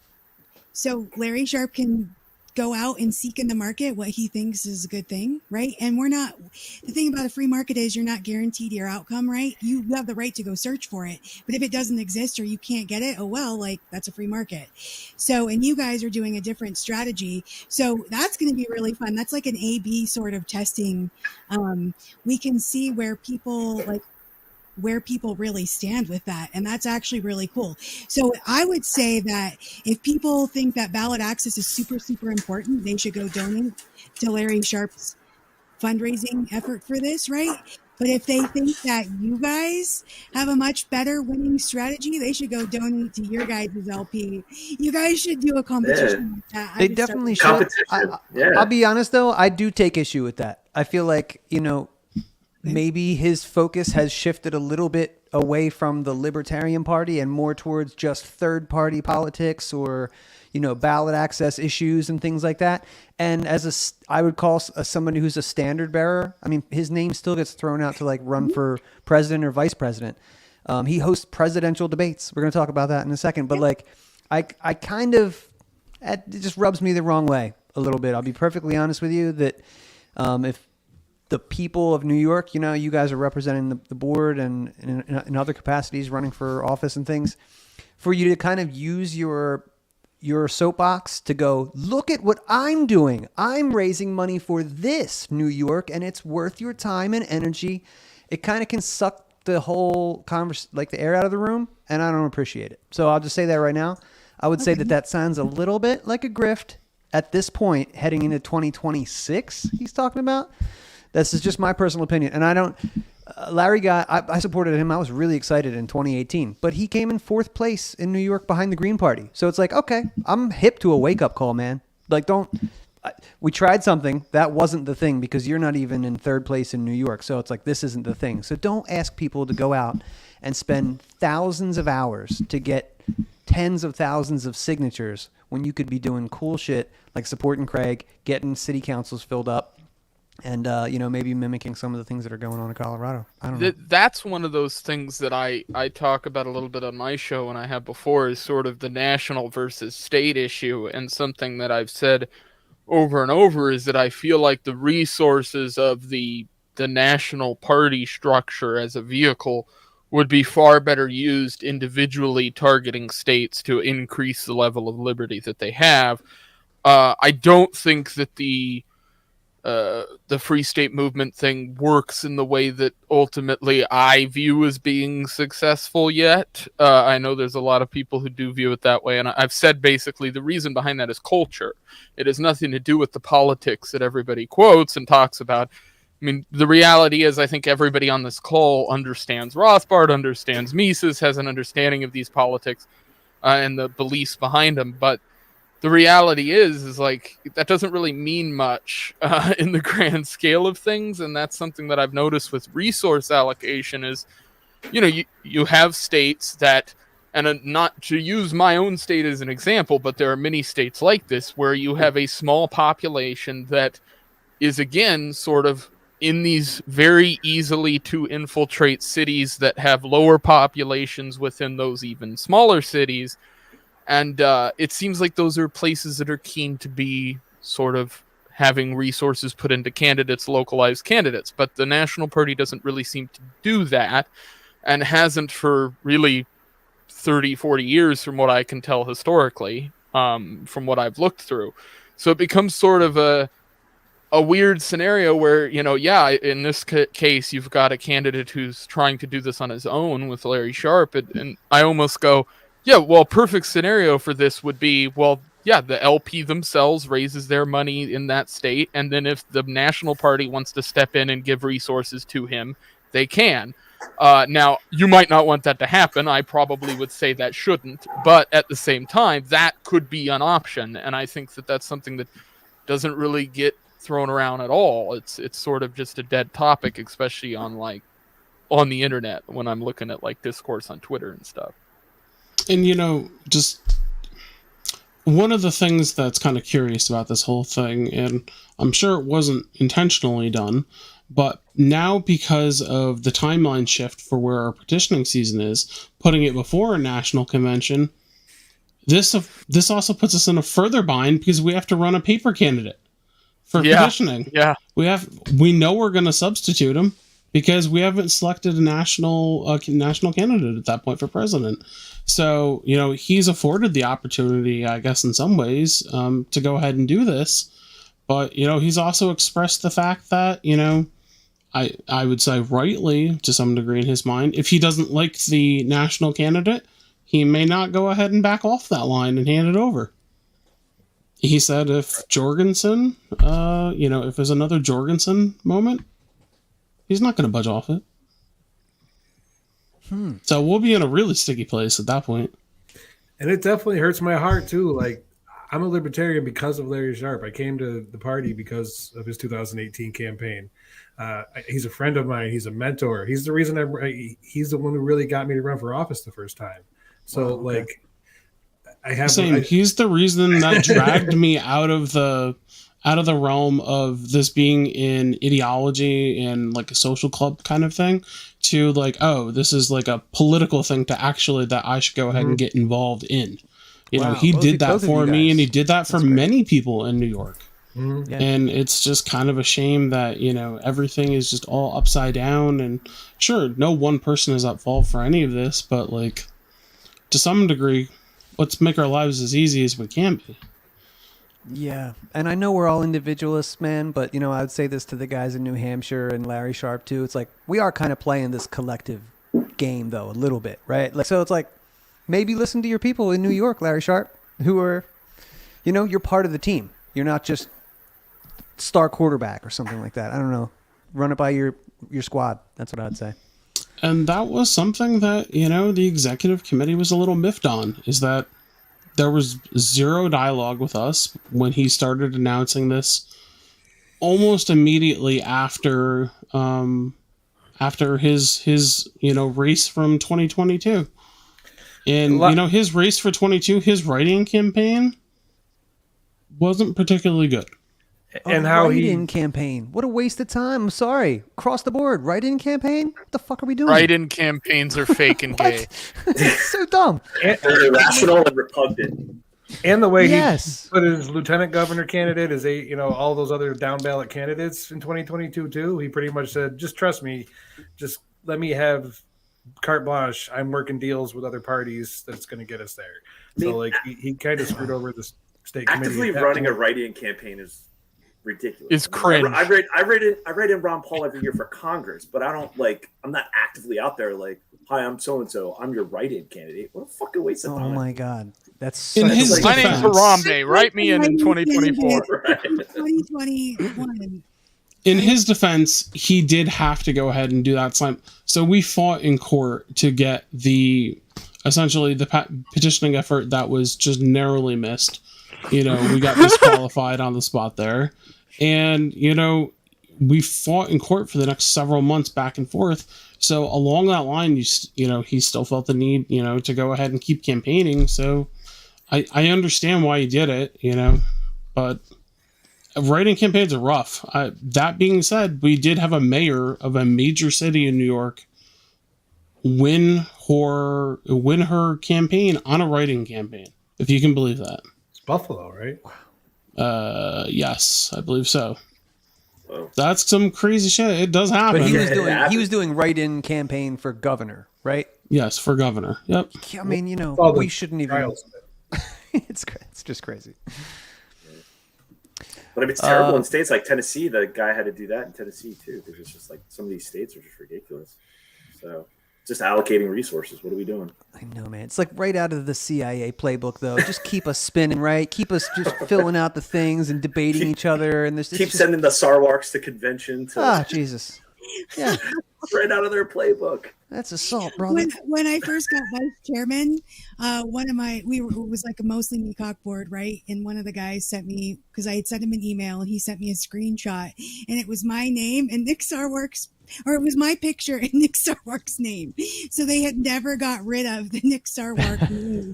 So Larry Sharp can go out and seek in the market what he thinks is a good thing, right? And the thing about a free market is you're not guaranteed your outcome, right? You have the right to go search for it. But if it doesn't exist or you can't get it, oh well, like that's a free market. So, and you guys are doing a different strategy. So that's going to be really fun. That's like an A/B sort of testing. We can see where people really stand with that. And that's actually really cool. So I would say that if people think that ballot access is super, super important, they should go donate to Larry Sharp's fundraising effort for this, right? But if they think that you guys have a much better winning strategy, they should go donate to your guys' LP. You guys should do a competition like that. They definitely should. I'll be honest, though, I do take issue with that. I feel like, maybe his focus has shifted a little bit away from the Libertarian Party and more towards just third-party politics or, ballot access issues and things like that. And I would call somebody who's a standard bearer. I mean, his name still gets thrown out to like run for president or vice president. He hosts presidential debates. We're going to talk about that in a second. But like, I kind of, it just rubs me the wrong way a little bit. I'll be perfectly honest with you that if the people of New York, you guys are representing the board and in other capacities running for office and things, for you to kind of use your your soapbox to go, look at what I'm doing. I'm raising money for this, New York, and it's worth your time and energy. It kind of can suck the whole like the air out of the room, and I don't appreciate it. So I'll just say that right now. I would say that sounds a little bit like a grift at this point, heading into 2026. He's talking about. This is just my personal opinion, and I don't. Larry got. I supported him. I was really excited in 2018, but he came in 4th place in New York behind the Green Party. So it's like, okay, I'm hip to a wake up call, man. Like, don't. We tried something that wasn't the thing because you're not even in 3rd place in New York. So it's like, this isn't the thing. So don't ask people to go out and spend thousands of hours to get tens of thousands of signatures when you could be doing cool shit like supporting Craig, getting city councils filled up, and maybe mimicking some of the things that are going on in Colorado. I don't know. That's one of those things that I talk about a little bit on my show, and I have before, is sort of the national versus state issue. And something that I've said over and over is that I feel like the resources of the national party structure as a vehicle would be far better used individually targeting states to increase the level of liberty that they have. I don't think that the Free State Movement thing works in the way that ultimately I view as being successful yet. I know there's a lot of people who do view it that way, and I've said basically the reason behind that is culture. It has nothing to do with the politics that everybody quotes and talks about. I mean, the reality is I think everybody on this call understands Rothbard, understands Mises, has an understanding of these politics and the beliefs behind them, but the reality is like that doesn't really mean much in the grand scale of things, and that's something that I've noticed with resource allocation is, you have states that, and not to use my own state as an example, but there are many states like this where you have a small population that is, again, sort of in these very easily to infiltrate cities that have lower populations within those even smaller cities. And it seems like those are places that are keen to be sort of having resources put into candidates, localized candidates. But the National Party doesn't really seem to do that, and hasn't for really 30, 40 years from what I can tell historically, from what I've looked through. So it becomes sort of a weird scenario where, in this case, you've got a candidate who's trying to do this on his own with Larry Sharp. And I almost go, yeah, well, perfect scenario for this would be, the LP themselves raises their money in that state, and then if the National Party wants to step in and give resources to him, they can. Now, you might not want that to happen. I probably would say that shouldn't, but at the same time, that could be an option, and I think that that's something that doesn't really get thrown around at all. It's sort of just a dead topic, especially on the internet when I'm looking at discourse on Twitter and stuff. And, just one of the things that's kind of curious about this whole thing, and I'm sure it wasn't intentionally done, but now because of the timeline shift for where our petitioning season is, putting it before a national convention, this also puts us in a further bind because we have to run a paper candidate for petitioning. Yeah. We know we're going to substitute him because we haven't selected a national candidate at that point for president. So, he's afforded the opportunity, I guess, in some ways, to go ahead and do this. But, he's also expressed the fact that, I would say rightly, to some degree in his mind, if he doesn't like the national candidate, he may not go ahead and back off that line and hand it over. He said if Jorgensen, if there's another Jorgensen moment, he's not going to budge off it. So we'll be in a really sticky place at that point. And it definitely hurts my heart, too. Like, I'm a libertarian because of Larry Sharp. I came to the party because of his 2018 campaign. He's a friend of mine. He's a mentor. He's the reason he's the one who really got me to run for office the first time. So, wow, okay. He's the reason that dragged me out of the realm of this being in ideology and a social club kind of thing to this is a political thing to actually that I should go ahead and get involved in. He did that for me, and he did that for many people in New York. Mm-hmm. Yeah. And it's just kind of a shame that, everything is just all upside down, and sure, no one person is at fault for any of this, but to some degree, let's make our lives as easy as we can be. Yeah, and I know we're all individualists, man, but, you know, I would say this to the guys in New Hampshire and Larry Sharp, too. It's like, we are kind of playing this collective game, though, a little bit, right? Like, so it's like, maybe listen to your people in New York, Larry Sharp, who are, you know, you're part of the team. You're not just star quarterback or something like that. I don't know. Run it by your squad. That's what I'd say. And that was something that, you know, the executive committee was a little miffed on, is that there was zero dialogue with us when he started announcing this almost immediately after his you know, race from 2022. And, you know, his race for 22, his write-in campaign wasn't particularly good. And how write-in campaign. What a waste of time. I'm sorry. Across the board. Write-in campaign? What the fuck are we doing? Write-in campaigns are fake and gay. It's so dumb. They're irrational and repugnant. And the way he put his lieutenant governor candidate, his all those other down ballot candidates in 2022 too. He pretty much said, "Just trust me, just let me have carte blanche. I'm working deals with other parties that's going to get us there." So like he kind of screwed over the state committee. Actively running a write-in campaign is ridiculous. It's cringe. I write in Ron Paul every year for Congress, but I'm not actively out there like, "Hi, I'm so and so. I'm your write-in candidate." What a fucking waste of time. Oh my god, that's in his my name's Harambe. Write me in 2024. 2021. In his defense, he did have to go ahead and do that slime. So we fought in court to get essentially the petitioning effort that was just narrowly missed. You know, we got disqualified on the spot there. And, you know, we fought in court for the next several months back and forth. So along that line, you know, he still felt the need, you know, to go ahead and keep campaigning. So I understand why he did it, you know, but write-in campaigns are rough. That being said, we did have a mayor of a major city in New York win her campaign on a write-in campaign, if you can believe that. It's Buffalo, right? Yes, I believe so. That's some crazy shit. It does happen. But he was doing write-in campaign for governor, right? Yes, for governor. Yep. I mean, you know, we shouldn't even. It's just crazy. But I mean, it's terrible in states like Tennessee. The guy had to do that in Tennessee too, because it's just like some of these states are just ridiculous. So just allocating resources. What are we doing? I know, man. It's like right out of the CIA playbook, though. Just keep us spinning, right? Keep us just filling out the things and debating each other, and keep sending the Sarwarks to convention. Jesus. Yeah. Right out of their playbook. That's assault, brother. When I first got vice chairman, it was like a mostly MiCauc board, right? And one of the guys sent me, because I had sent him an email, and he sent me a screenshot, and it was my name and Nick Sarwark's, or it was my picture and Nick Sarwark's name. So they had never got rid of the Nick Sarwark name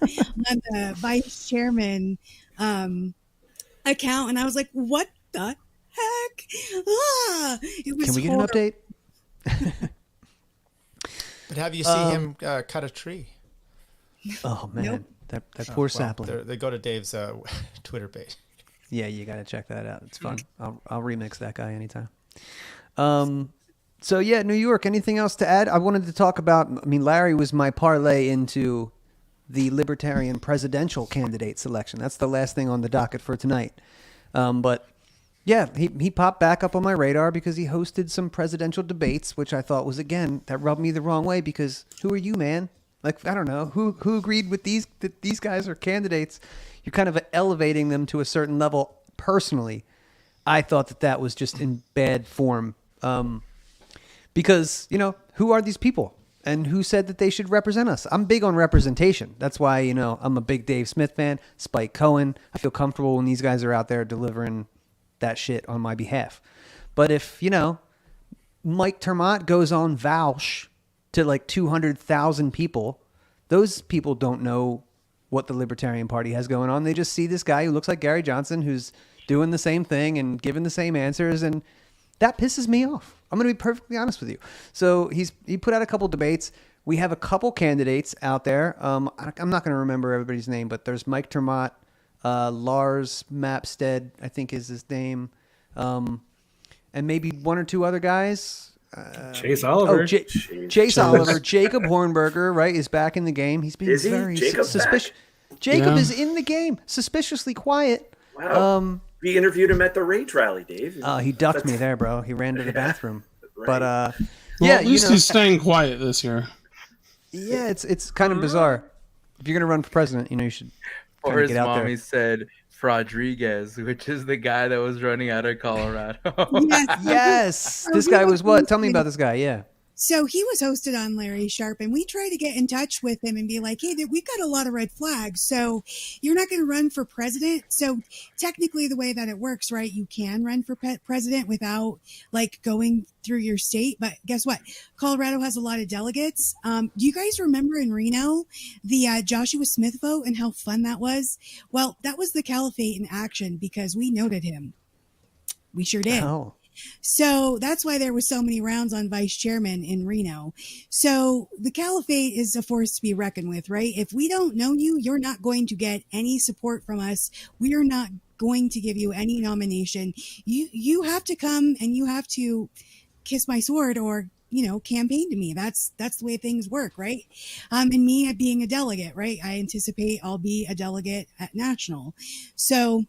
on the vice chairman account, and I was like, what the heck? It was Can we get horrible. an update? But have you seen him cut a tree? Oh man, that poor sapling. They go to Dave's Twitter page. Yeah, you got to check that out. It's fun. I'll remix that guy anytime. So yeah, New York. Anything else to add? I wanted to talk about. I mean, Larry was my parlay into the Libertarian presidential candidate selection. That's the last thing on the docket for tonight. But yeah, he popped back up on my radar because he hosted some presidential debates, which I thought was, again, that rubbed me the wrong way because who are you, man? Like, I don't know. Who agreed with that these guys are candidates? You're kind of elevating them to a certain level. Personally, I thought that was just in bad form because, you know, who are these people? And who said that they should represent us? I'm big on representation. That's why, you know, I'm a big Dave Smith fan, Spike Cohen. I feel comfortable when these guys are out there delivering that shit on my behalf. But if, you know, Mike Termott goes on Vouch to like 200,000 people, those people don't know what the Libertarian Party has going on. They just see this guy who looks like Gary Johnson who's doing the same thing and giving the same answers, and that pisses me off. I'm going to be perfectly honest with you. So he put out a couple debates. We have a couple candidates out there. I'm not going to remember everybody's name, but there's Mike Termott, Lars Mapstead, I think is his name, and maybe one or two other guys. Chase Oliver. Chase Oliver. Jacob Hornberger, right, is back in the game. He's being very suspicious. Jacob is in the game, suspiciously quiet. Wow. We interviewed him at the Rage Rally, Dave. He ducked me there, bro. He ran to the bathroom. Right. But well, at least he's staying quiet this year. Yeah, it's kind of bizarre. If you're gonna run for president, you should kind Or of his get out there. mommy said Rodriguez, which is the guy that was running out of Colorado. Yes. This guy was what? Tell me about this guy. Yeah. So he was hosted on Larry Sharpe, and we tried to get in touch with him and be like, hey, we've got a lot of red flags. So you're not going to run for president. So technically the way that it works, right, you can run for president without going through your state. But guess what? Colorado has a lot of delegates. Do you guys remember in Reno, the Joshua Smith vote and how fun that was? Well, that was the caliphate in action because we noted him. We sure did. Oh. So that's why there was so many rounds on vice chairman in Reno. So the caliphate is a force to be reckoned with, right? If we don't know you, you're not going to get any support from us. We are not going to give you any nomination. You have to come and you have to kiss my sword or campaign to me. That's the way things work, right? And me being a delegate, right? I anticipate I'll be a delegate at national. So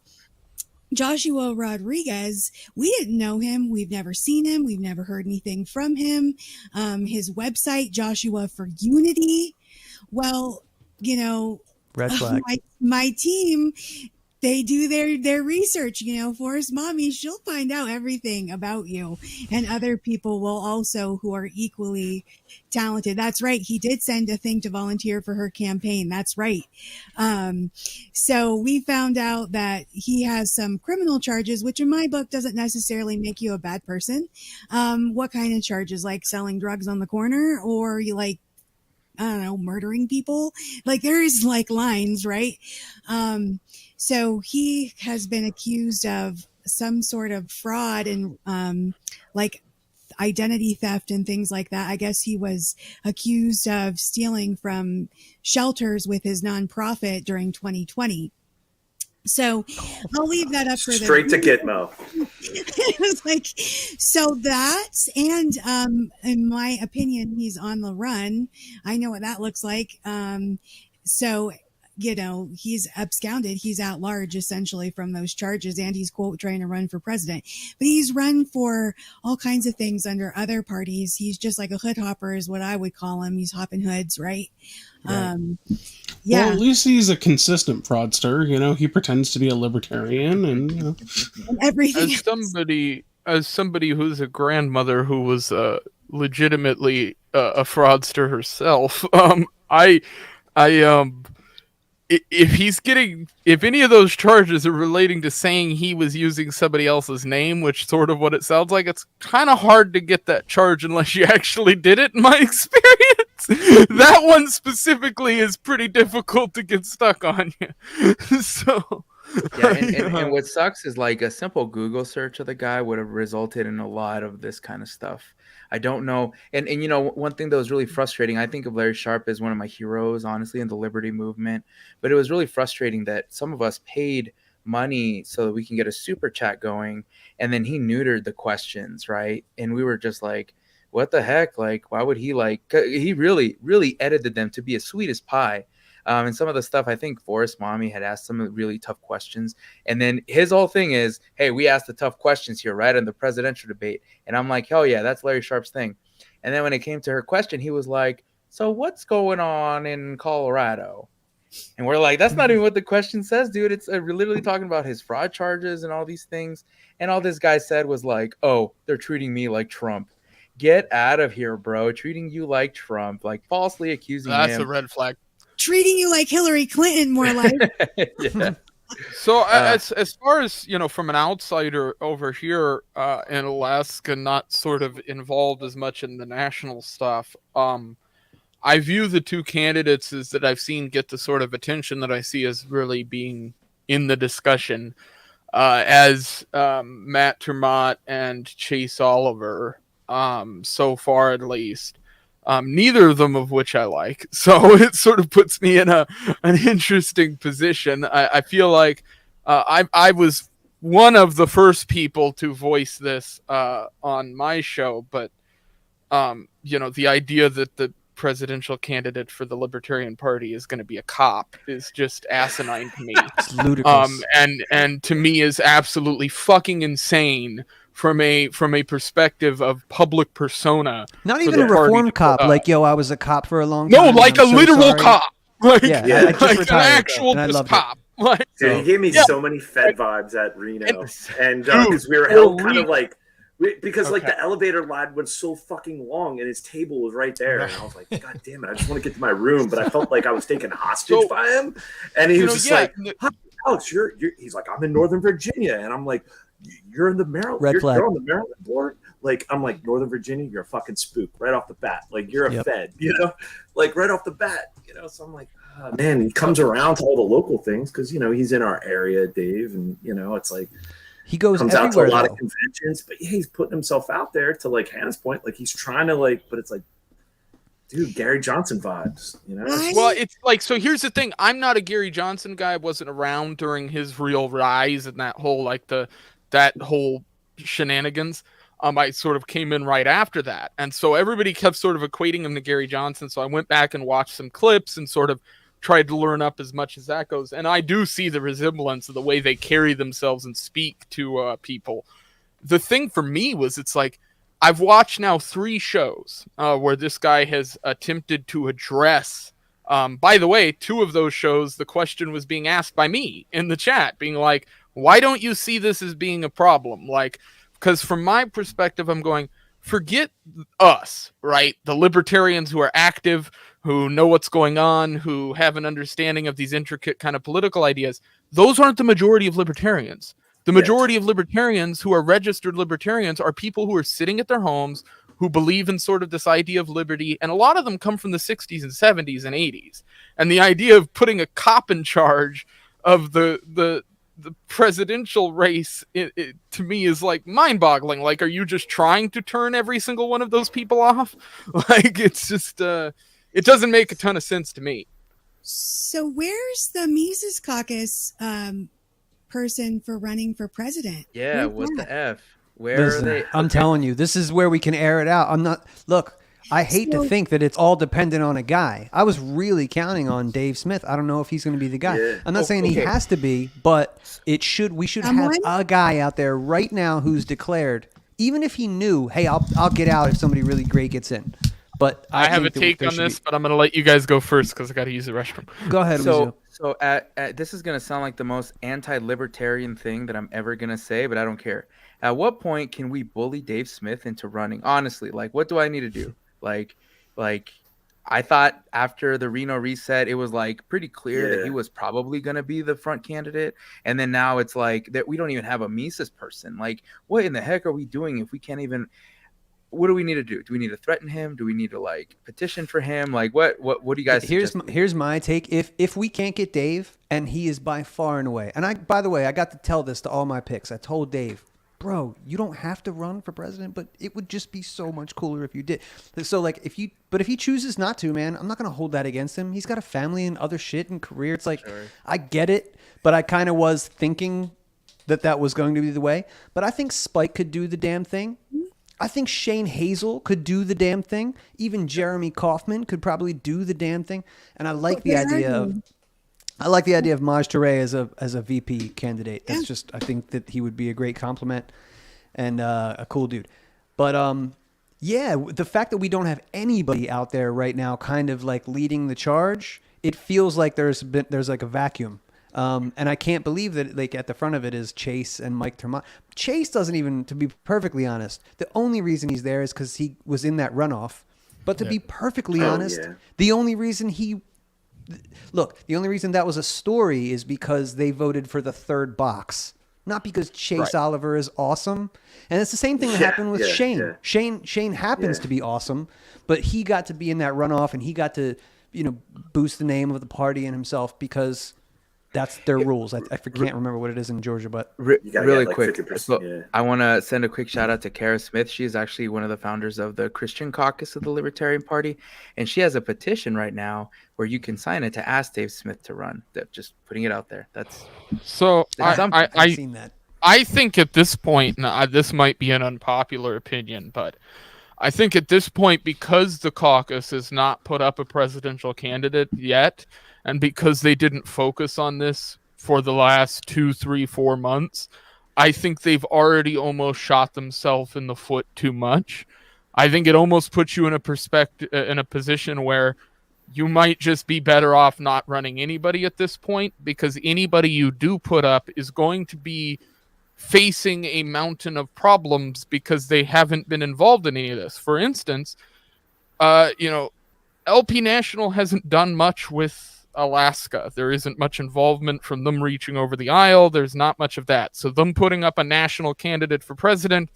Joshua Rodriguez, we didn't know him. We've never seen him. We've never heard anything from him. His website, Joshua for Unity. Well, red flag. My team, they do their research, for his mommy, she'll find out everything about you. And other people will also who are equally talented. That's right. He did send a thing to volunteer for her campaign. That's right. So we found out that he has some criminal charges, which in my book doesn't necessarily make you a bad person. What kind of charges? Like selling drugs on the corner, or you I don't know, murdering people? There is lines, right? So he has been accused of some sort of fraud and identity theft and things like that. I guess he was accused of stealing from shelters with his nonprofit during 2020. So I'll leave that up for straight to Gitmo. It was so that, and in my opinion, he's on the run. I know what that looks like. So he's absconded. He's at large essentially from those charges, and he's quote trying to run for president. But he's run for all kinds of things under other parties. He's just like a hood hopper is what I would call him. He's hopping hoods, right? Yeah. Well, at least he's a consistent fraudster. He pretends to be a libertarian and everything. As somebody who's a grandmother who was legitimately a fraudster herself, if any of those charges are relating to saying he was using somebody else's name, which sort of what it sounds like, it's kind of hard to get that charge unless you actually did it, in my experience. That one specifically is pretty difficult to get stuck on you. So yeah, and what sucks is a simple Google search of the guy would have resulted in a lot of this kind of stuff. I don't know. And one thing that was really frustrating, I think of Larry Sharpe as one of my heroes, honestly, in the liberty movement. But it was really frustrating that some of us paid money so that we can get a super chat going. And then he neutered the questions, right? And we were just like, what the heck? Why would he he really, really edited them to be as sweet as pie. And some of the stuff, I think Forrest Mommy had asked some really tough questions. And then his whole thing is, hey, we asked the tough questions here, right? In the presidential debate. And I'm like, hell yeah, that's Larry Sharpe's thing. And then when it came to her question, he was like, so what's going on in Colorado? And we're like, that's not even what the question says, dude. It's we're literally talking about his fraud charges and all these things. And all this guy said was like, oh, they're treating me like Trump. Get out of here, bro. Treating you like Trump, falsely accusing him. That's a red flag. Treating you like Hillary Clinton, more like. Yeah. So as far as from an outsider over here in Alaska, not sort of involved as much in the national stuff, I view the two candidates as that I've seen get the sort of attention that I see as really being in the discussion as Matt Termott and Chase Oliver, so far at least. Neither of them of which I like. So it sort of puts me in an interesting position. I feel like I was one of the first people to voice this on my show, but the idea that the presidential candidate for the Libertarian Party is going to be a cop is just asinine to me. It's ludicrous. And to me is absolutely fucking insane from a perspective of public persona. Not even a reformed cop. Like, yo, I was a cop for a long no, time. like a literal cop. Like, yeah, I just like retired, an actual and I loved cop. it. Like, Dude, he gave me so many Fed vibes at Reno, and because we were held kind of like, because like the elevator line was so fucking long, and his table was right there, and I was like, God damn it, I just want to get to my room, but I felt like I was taken hostage by him, and he was just like, "Hi, Alex, you're," he's like, "I'm in Northern Virginia," and I'm like, "You're in the Maryland, you're on the Maryland board." Like, I'm like, Northern Virginia, you're a fucking spook right off the bat. Like, you're a Fed, you know, like right off the bat, you know. So I'm like, oh, man, he comes around to all the local things because, you know, he's in our area, Dave, and, you know, it's like he comes out to a lot of conventions, but yeah, he's putting himself out there to, like, Hannah's point, like he's trying to, like, but it's like, dude, Gary Johnson vibes, you know? Well, it's like, so here's the thing. I'm not a Gary Johnson guy. I wasn't around during his real rise and that whole, like, that whole shenanigans. I sort of came in right after that. And so everybody kept sort of equating him to Gary Johnson. So I went back and watched some clips and sort of tried to learn up as much as that goes. And I do see the resemblance of the way they carry themselves and speak to people. The thing for me was, it's like, I've watched now 3 shows where this guy has attempted to address. By the way, 2 of those shows, the question was being asked by me in the chat, being like, why don't you see this as being a problem? Like, because from my perspective, I'm going, forget us, right? The libertarians who are active, who know what's going on, who have an understanding of these intricate kind of political ideas. Those aren't the majority of libertarians. The majority of libertarians who are registered libertarians are people who are sitting at their homes, who believe in sort of this idea of liberty. And a lot of them come from the 60s and 70s and 80s. And the idea of putting a cop in charge of the presidential race, it to me is like mind-boggling. Like, are you just trying to turn every single one of those people off? Like, it's just it doesn't make a ton of sense to me. So where's the Mises Caucus person for running for president? Yeah, Where's what that? the F? Where Listen, are they? I'm telling you, this is where we can air it out. I'm not. Look, I hate to think that it's all dependent on a guy. I was really counting on Dave Smith. I don't know if he's going to be the guy. Yeah. I'm not saying he has to be, but it should. We should have a guy out there right now who's declared, even if he knew, hey, I'll get out if somebody really great gets in. But I have a take on this, but I'm going to let you guys go first because I got to use the restroom. Go ahead. So this is going to sound like the most anti-libertarian thing that I'm ever going to say, but I don't care. At what point can we bully Dave Smith into running? Honestly, like, what do I need to do? Like I thought after the Reno Reset, it was like pretty clear that he was probably going to be the front candidate. And then now it's like that we don't even have a Mises person. Like, what in the heck are we doing if we can't even? What do we need to do? Do we need to threaten him? Do we need to like petition for him? Like, what do you guys? Here's my take. If we can't get Dave, and he is by far and away, and by the way, I got to tell this to all my picks. I told Dave, bro, you don't have to run for president, but it would just be so much cooler if you did. So like, if he chooses not to, man, I'm not going to hold that against him. He's got a family and other shit and career. It's like, I get it, but I kind of was thinking that was going to be the way. But I think Spike could do the damn thing. I think Shane Hazel could do the damn thing. Even Jeremy Kaufman could probably do the damn thing. And I like the idea of Maj Touré as a VP candidate. That's just, I think that he would be a great compliment and a cool dude. But yeah, the fact that we don't have anybody out there right now kind of like leading the charge, it feels like there's like a vacuum. And I can't believe that like at the front of it is Chase and Mike Termont. Chase doesn't even, to be perfectly honest, the only reason he's there is because he was in that runoff. But to be perfectly honest, the only reason the only reason that was a story is because they voted for the third box, not because Chase Oliver is awesome. And it's the same thing that happened with Shane. Yeah. Shane happens to be awesome, but he got to be in that runoff and he got to, boost the name of the party and himself because that's their rules. I can't remember what it is in Georgia, but really quick. So I want to send a quick shout out to Kara Smith. She is actually one of the founders of the Christian Caucus of the Libertarian Party. And she has a petition right now where you can sign it to ask Dave Smith to run. Just putting it out there. That's so I've seen that. I think at this point, this might be an unpopular opinion, but I think at this point, because the caucus has not put up a presidential candidate yet, and because they didn't focus on this for the last 2, 3, 4 months, I think they've already almost shot themselves in the foot too much. I think it almost puts you in a position where you might just be better off not running anybody at this point, because anybody you do put up is going to be facing a mountain of problems because they haven't been involved in any of this. For instance, LP National hasn't done much with Alaska. There isn't much involvement from them reaching over the aisle. There's not much of that. So them putting up a national candidate for president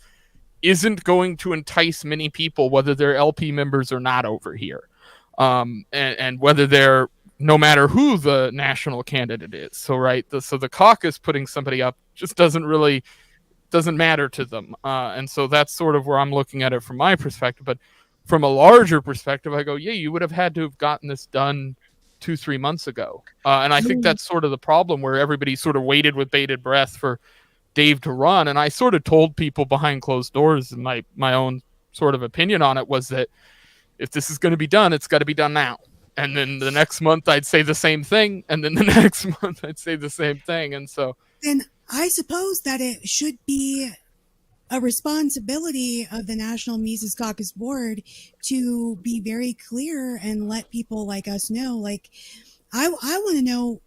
isn't going to entice many people, whether they're LP members or not over here. And whether they're, no matter who the national candidate is. So, so the caucus putting somebody up just doesn't matter to them. And so that's sort of where I'm looking at it from my perspective. But from a larger perspective, I go, yeah, you would have had to have gotten this done 2-3 months ago. And I think that's sort of the problem, where everybody sort of waited with bated breath for Dave to run. And I sort of told people behind closed doors, and my own sort of opinion on it was that if this is going to be done, it's got to be done now. And then the next month I'd say the same thing. And then the next month I'd say the same thing. And so then I suppose that it should be a responsibility of the National Mises Caucus Board to be very clear and let people like us know, like, I want to know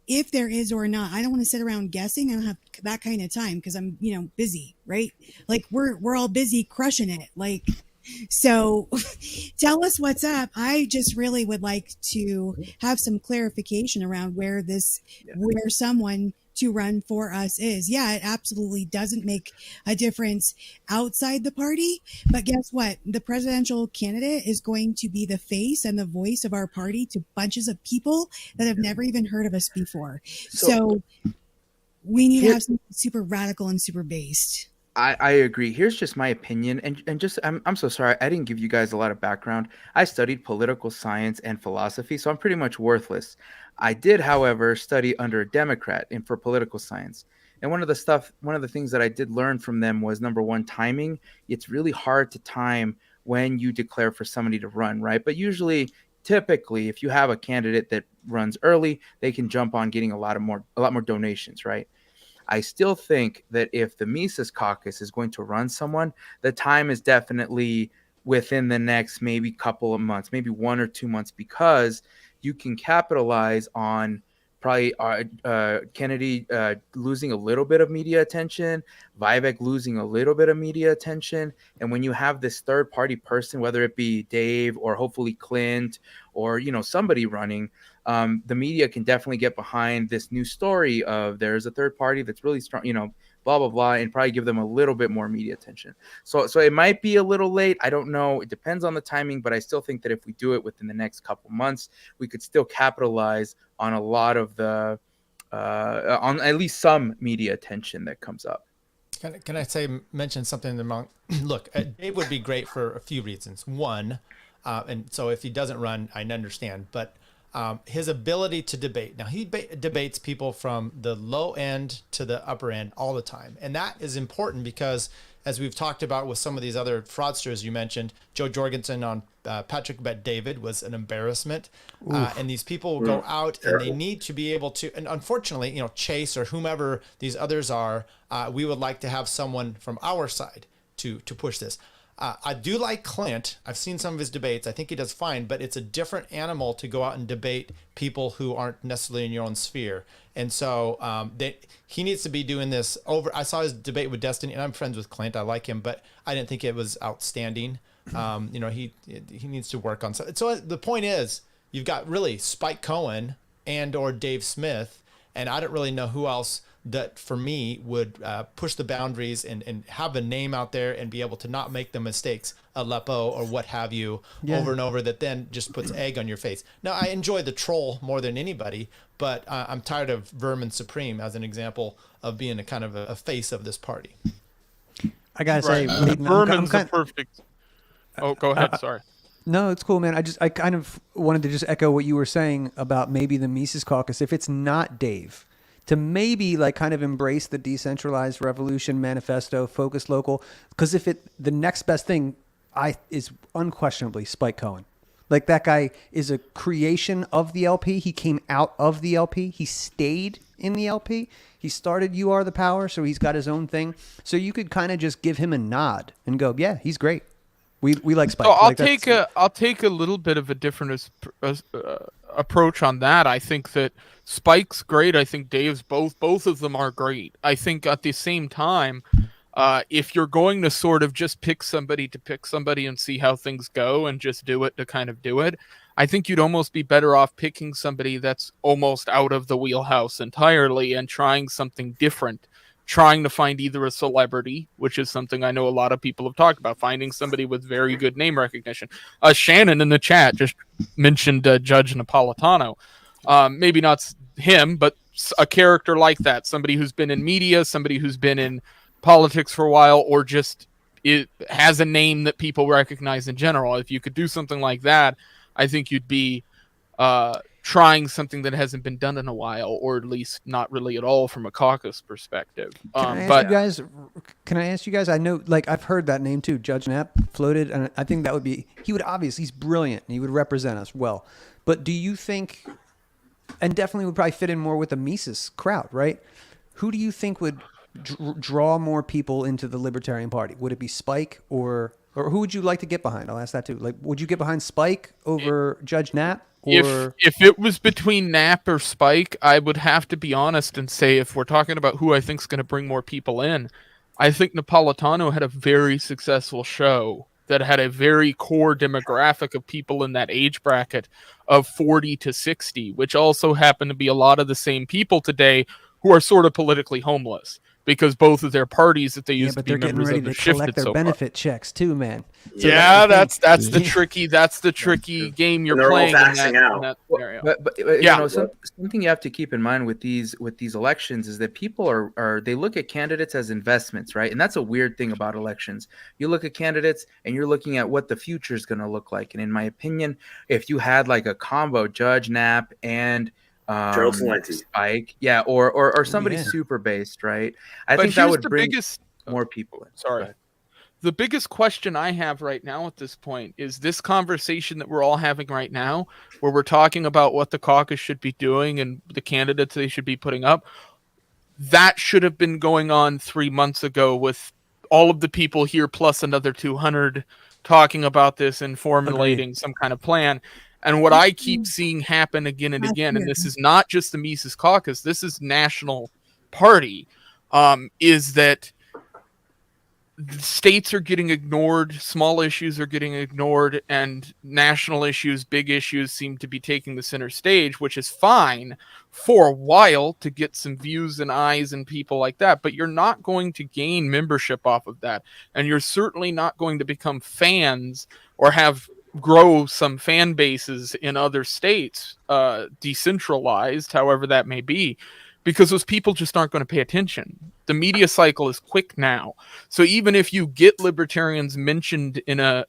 if there is or not. I don't want to sit around guessing. I don't have that kind of time because I'm, busy, right? Like we're all busy crushing it. Like, so tell us what's up. I just really would like to have some clarification around where someone to run for us is. Yeah, it absolutely doesn't make a difference outside the party. But guess what? The presidential candidate is going to be the face and the voice of our party to bunches of people that have never even heard of us before. So we need to have something super radical and super based. I agree. Here's just my opinion, and just I'm so sorry I didn't give you guys a lot of background. I studied political science and philosophy, so I'm pretty much worthless. I did, however, study under a Democrat for political science. And one of the things that I did learn from them was, number one, timing. It's really hard to time when you declare for somebody to run, right? But typically, if you have a candidate that runs early, they can jump on getting a lot more donations, right? I still think that if the Mises Caucus is going to run someone, the time is definitely within the next maybe couple of months, maybe 1 or 2 months, because you can capitalize on probably Kennedy losing a little bit of media attention, Vivek losing a little bit of media attention. And when you have this third party person, whether it be Dave or hopefully Clint or, somebody running, the media can definitely get behind this new story of there's a third party that's really strong, blah, blah, blah, and probably give them a little bit more media attention. So it might be a little late. I don't know. It depends on the timing, but I still think that if we do it within the next couple months, we could still capitalize on a lot of on at least some media attention that comes up. Can I mention something among, look, Dave would be great for a few reasons. One, and so if he doesn't run, I understand, but his ability to debate. Now, he debates people from the low end to the upper end all the time. And that is important because, as we've talked about with some of these other fraudsters you mentioned, Joe Jorgensen on Patrick Bet David was an embarrassment. And these people will go out and they need to be able to, and unfortunately, Chase or whomever these others are, we would like to have someone from our side to push this. I do like Clint. I've seen some of his debates. I think he does fine, but it's a different animal to go out and debate people who aren't necessarily in your own sphere. And so he needs to be doing this over. I saw his debate with Destiny, and I'm friends with Clint. I like him, but I didn't think it was outstanding. He needs to work on something. So the point is, you've got really Spike Cohen and or Dave Smith, and I don't really know who else that for me would push the boundaries and have a name out there and be able to not make the mistakes, Aleppo or what have you, over and over, that then just puts egg on your face. Now, I enjoy the troll more than anybody, but I'm tired of Vermin Supreme as an example of being a kind of a face of this party. I gotta say, Vermin's the perfect. Oh, go ahead. Sorry. No, it's cool, man. I kind of wanted to just echo what you were saying about maybe the Mises Caucus. If it's not Dave, to maybe kind of embrace the decentralized revolution manifesto, focus local, because if the next best thing is unquestionably Spike Cohen. Like, that guy is a creation of the LP. He came out of the LP. He stayed in the LP. He started You Are the Power, so he's got his own thing. So you could kind of just give him a nod and go, yeah, he's great. We like Spike. So I'll take a little bit of a different approach on that. I think that Spike's great. I think Dave's both of them are great. I think at the same time, if you're going to sort of just pick somebody and see how things go and just do it to kind of do it, I think you'd almost be better off picking somebody that's almost out of the wheelhouse entirely and trying something different, trying to find either a celebrity, which is something I know a lot of people have talked about, finding somebody with very good name recognition. Shannon in the chat just mentioned Judge Napolitano. Maybe not him, but a character like that, somebody who's been in media, somebody who's been in politics for a while, or just it has a name that people recognize in general. If you could do something like that, I think you'd be trying something that hasn't been done in a while, or at least not really at all from a caucus perspective. Can I ask you guys? I know, like, I've heard that name too. Judge Knapp floated, and I think that would be, he's brilliant, and he would represent us well. But do you think, and definitely would probably fit in more with the Mises crowd, right? Who do you think would draw more people into the Libertarian Party? Would it be Spike, or who would you like to get behind? I'll ask that too. Like, would you get behind Spike over Judge Knapp? Or... If it was between Knapp or Spike, I would have to be honest and say, if we're talking about who I think is going to bring more people in, I think Napolitano had a very successful show that had a very core demographic of people in that age bracket of 40 to 60, which also happen to be a lot of the same people today who are sort of politically homeless, because both of their parties that they used to be members of have shifted so far. Collect their benefit checks too, man. So that's the tricky game you're playing in that scenario. But you know, something you have to keep in mind with these elections is that people are they look at candidates as investments, right? And that's a weird thing about elections. You look at candidates and you're looking at what the future is going to look like. And in my opinion, if you had like a combo, Judge Knapp and Gerald Celente, Spike, or somebody super based, right? I think that would bring more people in. Sorry. The biggest question I have right now at this point is this conversation that we're all having right now, where we're talking about what the caucus should be doing and the candidates they should be putting up. That should have been going on 3 months ago with all of the people here plus another 200 talking about this and formulating some kind of plan. And what I keep seeing happen again and again, and this is not just the Mises Caucus, this is national party, is that states are getting ignored, small issues are getting ignored, and national issues, big issues seem to be taking the center stage, which is fine for a while to get some views and eyes and people like that. But you're not going to gain membership off of that. And you're certainly not going to become fans or grow some fan bases in other states, decentralized, however that may be, because those people just aren't going to pay attention. The media cycle is quick now. So even if you get libertarians mentioned in a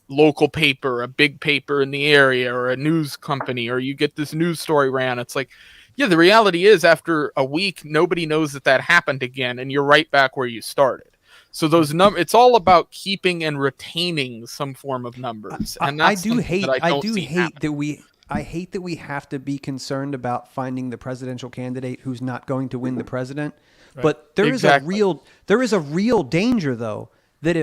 local paper, a big paper in the area, or a news company, or you get this news story ran, it's like, yeah, the reality is after a week, nobody knows that happened again, and you're right back where you started. So those it's all about keeping and retaining some form of numbers. And I hate that we have to be concerned about finding the presidential candidate who's not going to win the president. Right. But there is a real danger, though, that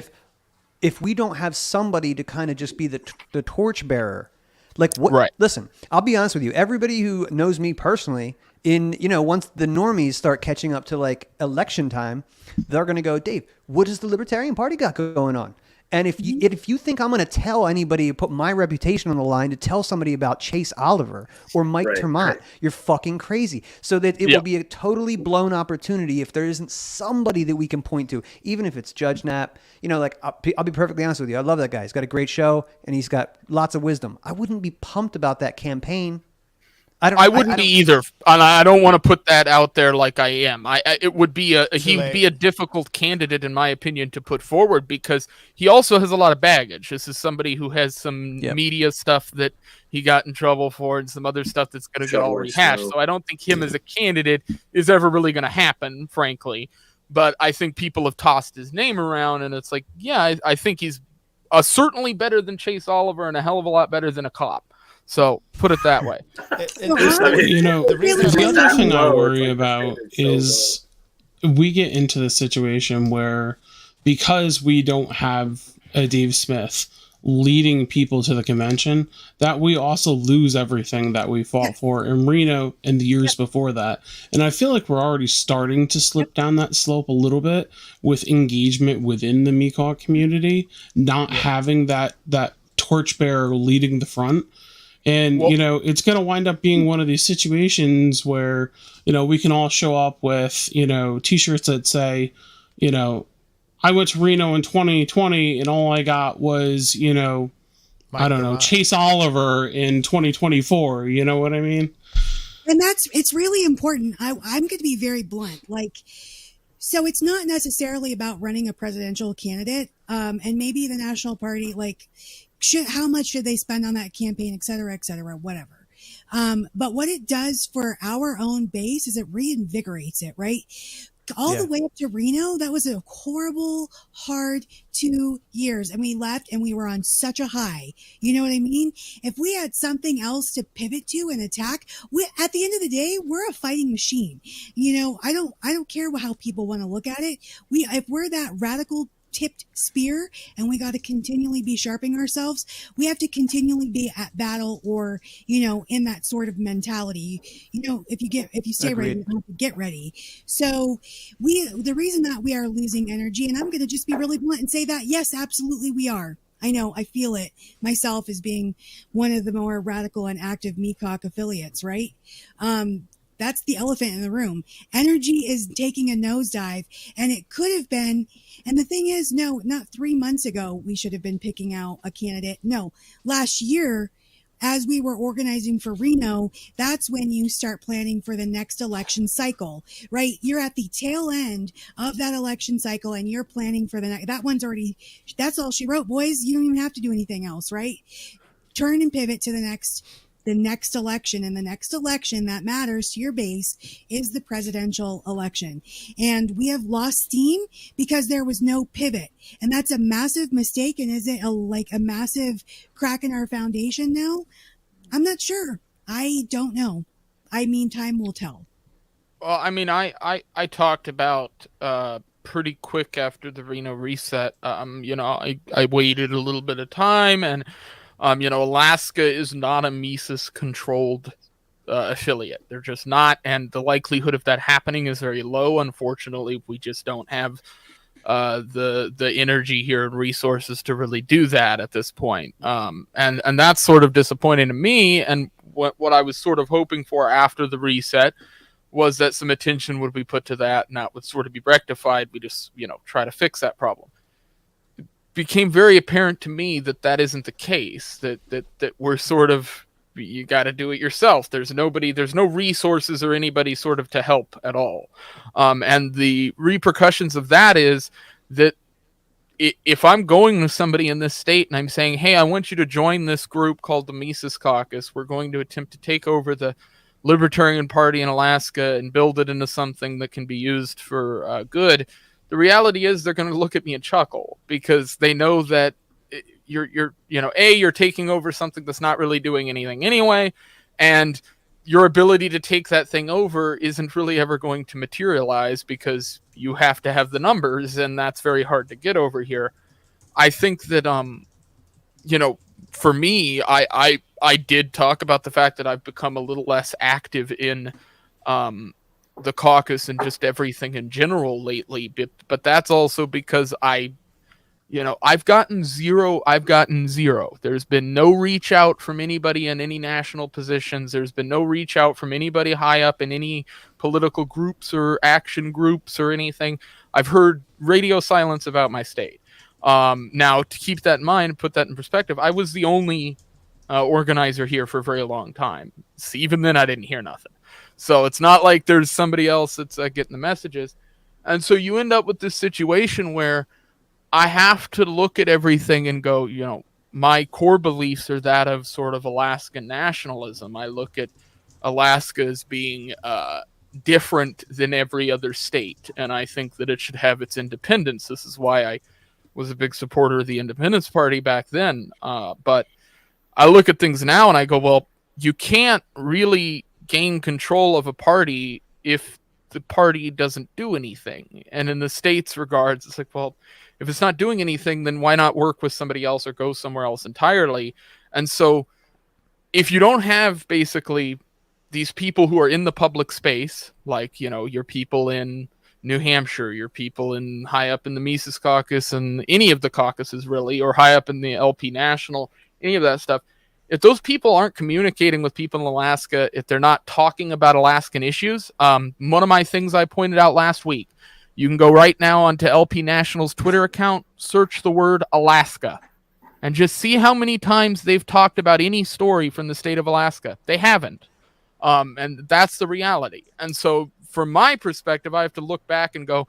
if we don't have somebody to kind of just be the torchbearer, like what? Right. Listen, I'll be honest with you. Everybody who knows me personally, once the normies start catching up to like election time, they're going to go, Dave, what does the Libertarian Party got going on? And if you think I'm going to tell anybody, put my reputation on the line to tell somebody about Chase Oliver or Mike Termont, you're fucking crazy. So that it will be a totally blown opportunity if there isn't somebody that we can point to, even if it's Judge Knapp. I'll be perfectly honest with you. I love that guy. He's got a great show and he's got lots of wisdom. I wouldn't be pumped about that campaign. I wouldn't be either, and I don't want to put that out there like I am. It would be he'd be a difficult candidate in my opinion to put forward because he also has a lot of baggage. This is somebody who has some media stuff that he got in trouble for and some other stuff that's going to get all rehashed. So I don't think him as a candidate is ever really going to happen, frankly. But I think people have tossed his name around, and it's like, yeah, I think he's certainly better than Chase Oliver and a hell of a lot better than a cop. So put it that way. You know, the other thing I worry about is we get into the situation where, because we don't have a Dave Smith leading people to the convention, that we also lose everything that we fought for in Reno and the years before that. And I feel like we're already starting to slip down that slope a little bit with engagement within the MiCaucs community, not having that torchbearer leading the front. And, you know, it's going to wind up being one of these situations where, you know, we can all show up with, you know, t-shirts that say, you know, I went to Reno in 2020 and all I got was, you know, I don't know, Chase Oliver in 2024. You know what I mean? And it's really important. I'm going to be very blunt. Like, so it's not necessarily about running a presidential candidate. And maybe the National Party, like, how much should they spend on that campaign, et cetera, whatever. But what it does for our own base is it reinvigorates it, right? All the way up to Reno, that was a horrible, hard 2 years. And we left and we were on such a high. You know what I mean? If we had something else to pivot to and attack, at the end of the day, we're a fighting machine. You know, I don't care how people want to look at it. If we're that radical tipped spear and we got to continually be sharpening ourselves, we have to continually be at battle, or, you know, in that sort of mentality. You know, if you stay ready, you have to get ready. So the reason that we are losing energy, and I'm going to just be really blunt and say that, yes, absolutely we are. I know, I feel it myself as being one of the more radical and active MiCaucs affiliates, right? That's the elephant in the room. Energy is taking a nosedive, and it could have been. And the thing is, no, not 3 months ago, we should have been picking out a candidate. No, last year, as we were organizing for Reno, that's when you start planning for the next election cycle, right? You're at the tail end of that election cycle and you're planning for the next. That one's already, that's all she wrote, boys. You don't even have to do anything else, right? Turn and pivot to the next election, and the next election that matters to your base is the presidential election. And we have lost steam because there was no pivot, and that's a massive mistake. And is it a massive crack in our foundation now? I'm not sure. I don't know. I mean, time will tell. Well, I mean, I talked about pretty quick after the Reno Reset. You know, I waited a little bit of time, and you know, Alaska is not a Mises-controlled affiliate. They're just not, and the likelihood of that happening is very low. Unfortunately, we just don't have the energy here and resources to really do that at this point. And that's sort of disappointing to me. And what I was sort of hoping for after the reset was that some attention would be put to that, and that would sort of be rectified. We just, you know, try to fix that problem. Became very apparent to me that isn't the case, that we're sort of, you got to do it yourself. There's no resources or anybody sort of to help at all. And the repercussions of that is that if I'm going to somebody in this state and I'm saying, hey, I want you to join this group called the Mises Caucus, we're going to attempt to take over the Libertarian Party in Alaska and build it into something that can be used for good. The reality is they're going to look at me and chuckle, because they know that you're taking over something that's not really doing anything anyway, and your ability to take that thing over isn't really ever going to materialize because you have to have the numbers, and that's very hard to get over here. I think that you know, for me, I did talk about the fact that I've become a little less active in the caucus and just everything in general lately, but that's also because I've gotten zero. There's been no reach out from anybody in any national positions. There's been no reach out from anybody high up in any political groups or action groups or anything. I've heard radio silence about my state. Now, to keep that in mind, put that in perspective, I was the only organizer here for a very long time. So even then, I didn't hear nothing. So it's not like there's somebody else that's getting the messages. And so you end up with this situation where I have to look at everything and go, you know, my core beliefs are that of sort of Alaskan nationalism. I look at Alaska as being different than every other state, and I think that it should have its independence. This is why I was a big supporter of the Independence Party back then. But I look at things now and I go, well, you can't really gain control of a party if the party doesn't do anything. And in the state's regards, it's like, well, if it's not doing anything, then why not work with somebody else or go somewhere else entirely? And so if you don't have basically these people who are in the public space, like, you know, your people in New Hampshire, your people in high up in the Mises Caucus and any of the caucuses really, or high up in the LP National, any of that stuff, if those people aren't communicating with people in Alaska, if they're not talking about Alaskan issues, one of my things I pointed out last week, you can go right now onto LP National's Twitter account, search the word Alaska, and just see how many times they've talked about any story from the state of Alaska. They haven't. And that's the reality. And so from my perspective, I have to look back and go,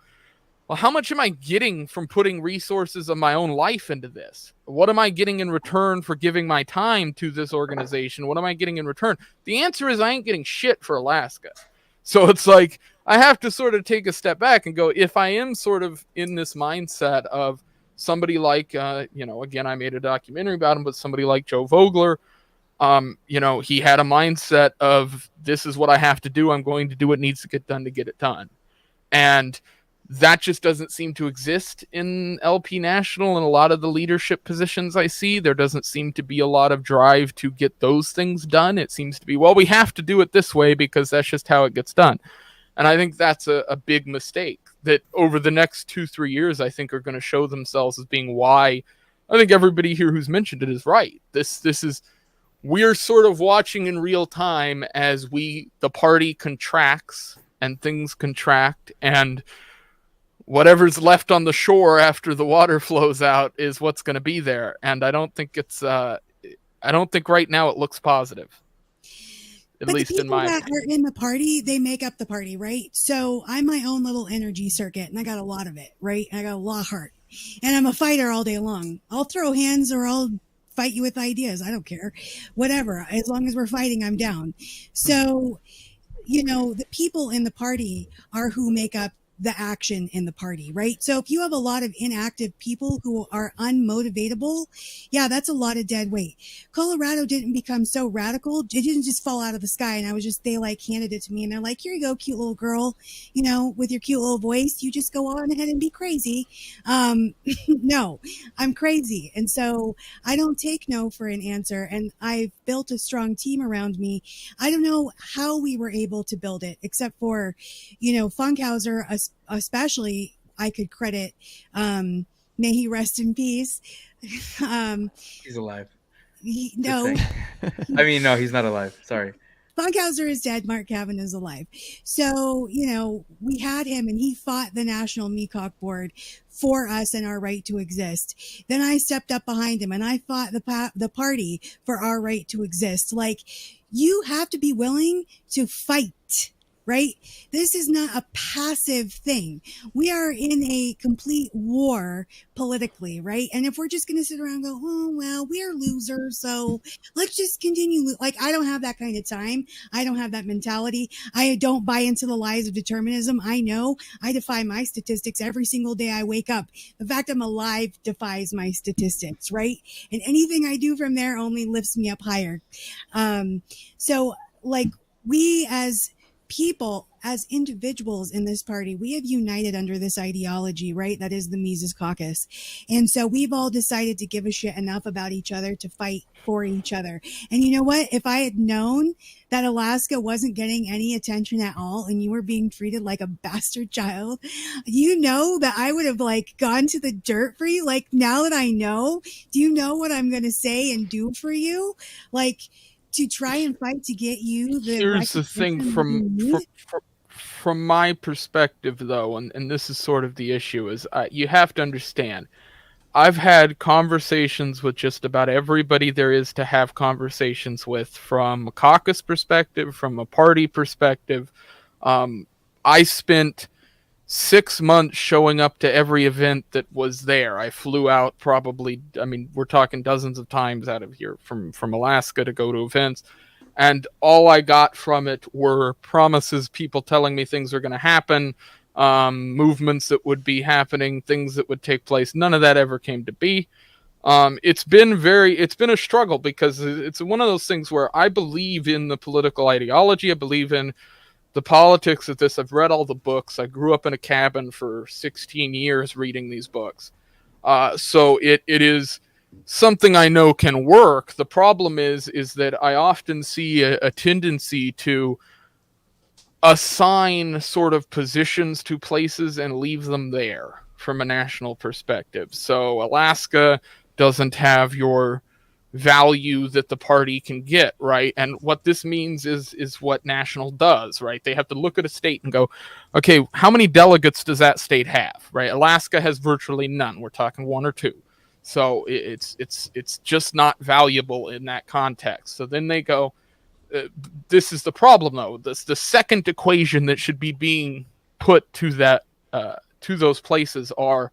well, how much am I getting from putting resources of my own life into this? What am I getting in return for giving my time to this organization? What am I getting in return? The answer is I ain't getting shit for Alaska. So it's like, I have to sort of take a step back and go, if I am sort of in this mindset of somebody like, you know, again, I made a documentary about him, but somebody like Joe Vogler, you know, he had a mindset of, this is what I have to do. I'm going to do what needs to get done to get it done. And that just doesn't seem to exist in LP National and a lot of the leadership positions I see. There doesn't seem to be a lot of drive to get those things done. It seems to be, well, we have to do it this way because that's just how it gets done. And I think that's a big mistake that over the next 2-3 years, I think are going to show themselves as being why I think everybody here who's mentioned it is right. This is, we're sort of watching in real time as the party contracts and things contract, and whatever's left on the shore after the water flows out is what's going to be there. And I don't think it's, I don't think right now it looks positive. At least in my opinion. That are in the party, they make up the party, right? So I'm my own little energy circuit, and I got a lot of it, right? I got a lot of heart, and I'm a fighter all day long. I'll throw hands or I'll fight you with ideas. I don't care, whatever. As long as we're fighting, I'm down. So, you know, the people in the party are who make up the action in the party, right? So if you have a lot of inactive people who are unmotivatable, yeah, that's a lot of dead weight. Colorado didn't become so radical. It didn't just fall out of the sky. And they like handed it to me and they're like, here you go, cute little girl, you know, with your cute little voice, you just go on ahead and be crazy. No, I'm crazy. And so I don't take no for an answer. And I've built a strong team around me. I don't know how we were able to build it, except for, you know, Funkhauser, especially, I could credit, may he rest in peace. He's alive. No. I mean, no, he's not alive. Sorry. Funkhauser is dead. Mark Cavan is alive. So, you know, we had him and he fought the National MiCauc Board for us and our right to exist. Then I stepped up behind him and I fought the party for our right to exist. Like, you have to be willing to fight. Right? This is not a passive thing. We are in a complete war politically, right? And if we're just going to sit around and go, oh, well, we're losers, so let's just continue. Like, I don't have that kind of time. I don't have that mentality. I don't buy into the lies of determinism. I know I defy my statistics every single day I wake up. The fact I'm alive defies my statistics, right? And anything I do from there only lifts me up higher. So, like, we as people, as individuals in this party, we have united under this ideology, right? That is the Mises Caucus. And so we've all decided to give a shit enough about each other to fight for each other. And you know what? If I had known that Alaska wasn't getting any attention at all and you were being treated like a bastard child, you know that I would have like gone to the dirt for you. Like, now that I know, do you know what I'm going to say and do for you? Like, to try and fight to get you the here's the thing from my perspective though, and this is sort of the issue, is you have to understand, I've had conversations with just about everybody there is to have conversations with, from a caucus perspective, from a party perspective. I spent 6 months showing up to every event that was there. I flew out probably, I mean, we're talking dozens of times out of here from Alaska to go to events. And all I got from it were promises, people telling me things are going to happen, movements that would be happening, things that would take place. None of that ever came to be. It's been a struggle because it's one of those things where I believe in the political ideology. I believe in the politics of this. I've read all the books. I grew up in a cabin for 16 years reading these books. So it is something I know can work. The problem is that I often see a tendency to assign sort of positions to places and leave them there from a national perspective. So Alaska doesn't have your value that the party can get, right? And what this means is what national does, right? They have to look at a state and go, okay, how many delegates does that state have, right? Alaska has virtually none. We're talking 1 or 2. So it's just not valuable in that context. So then they go, this is the problem, though. This the second equation that should be being put to that to those places are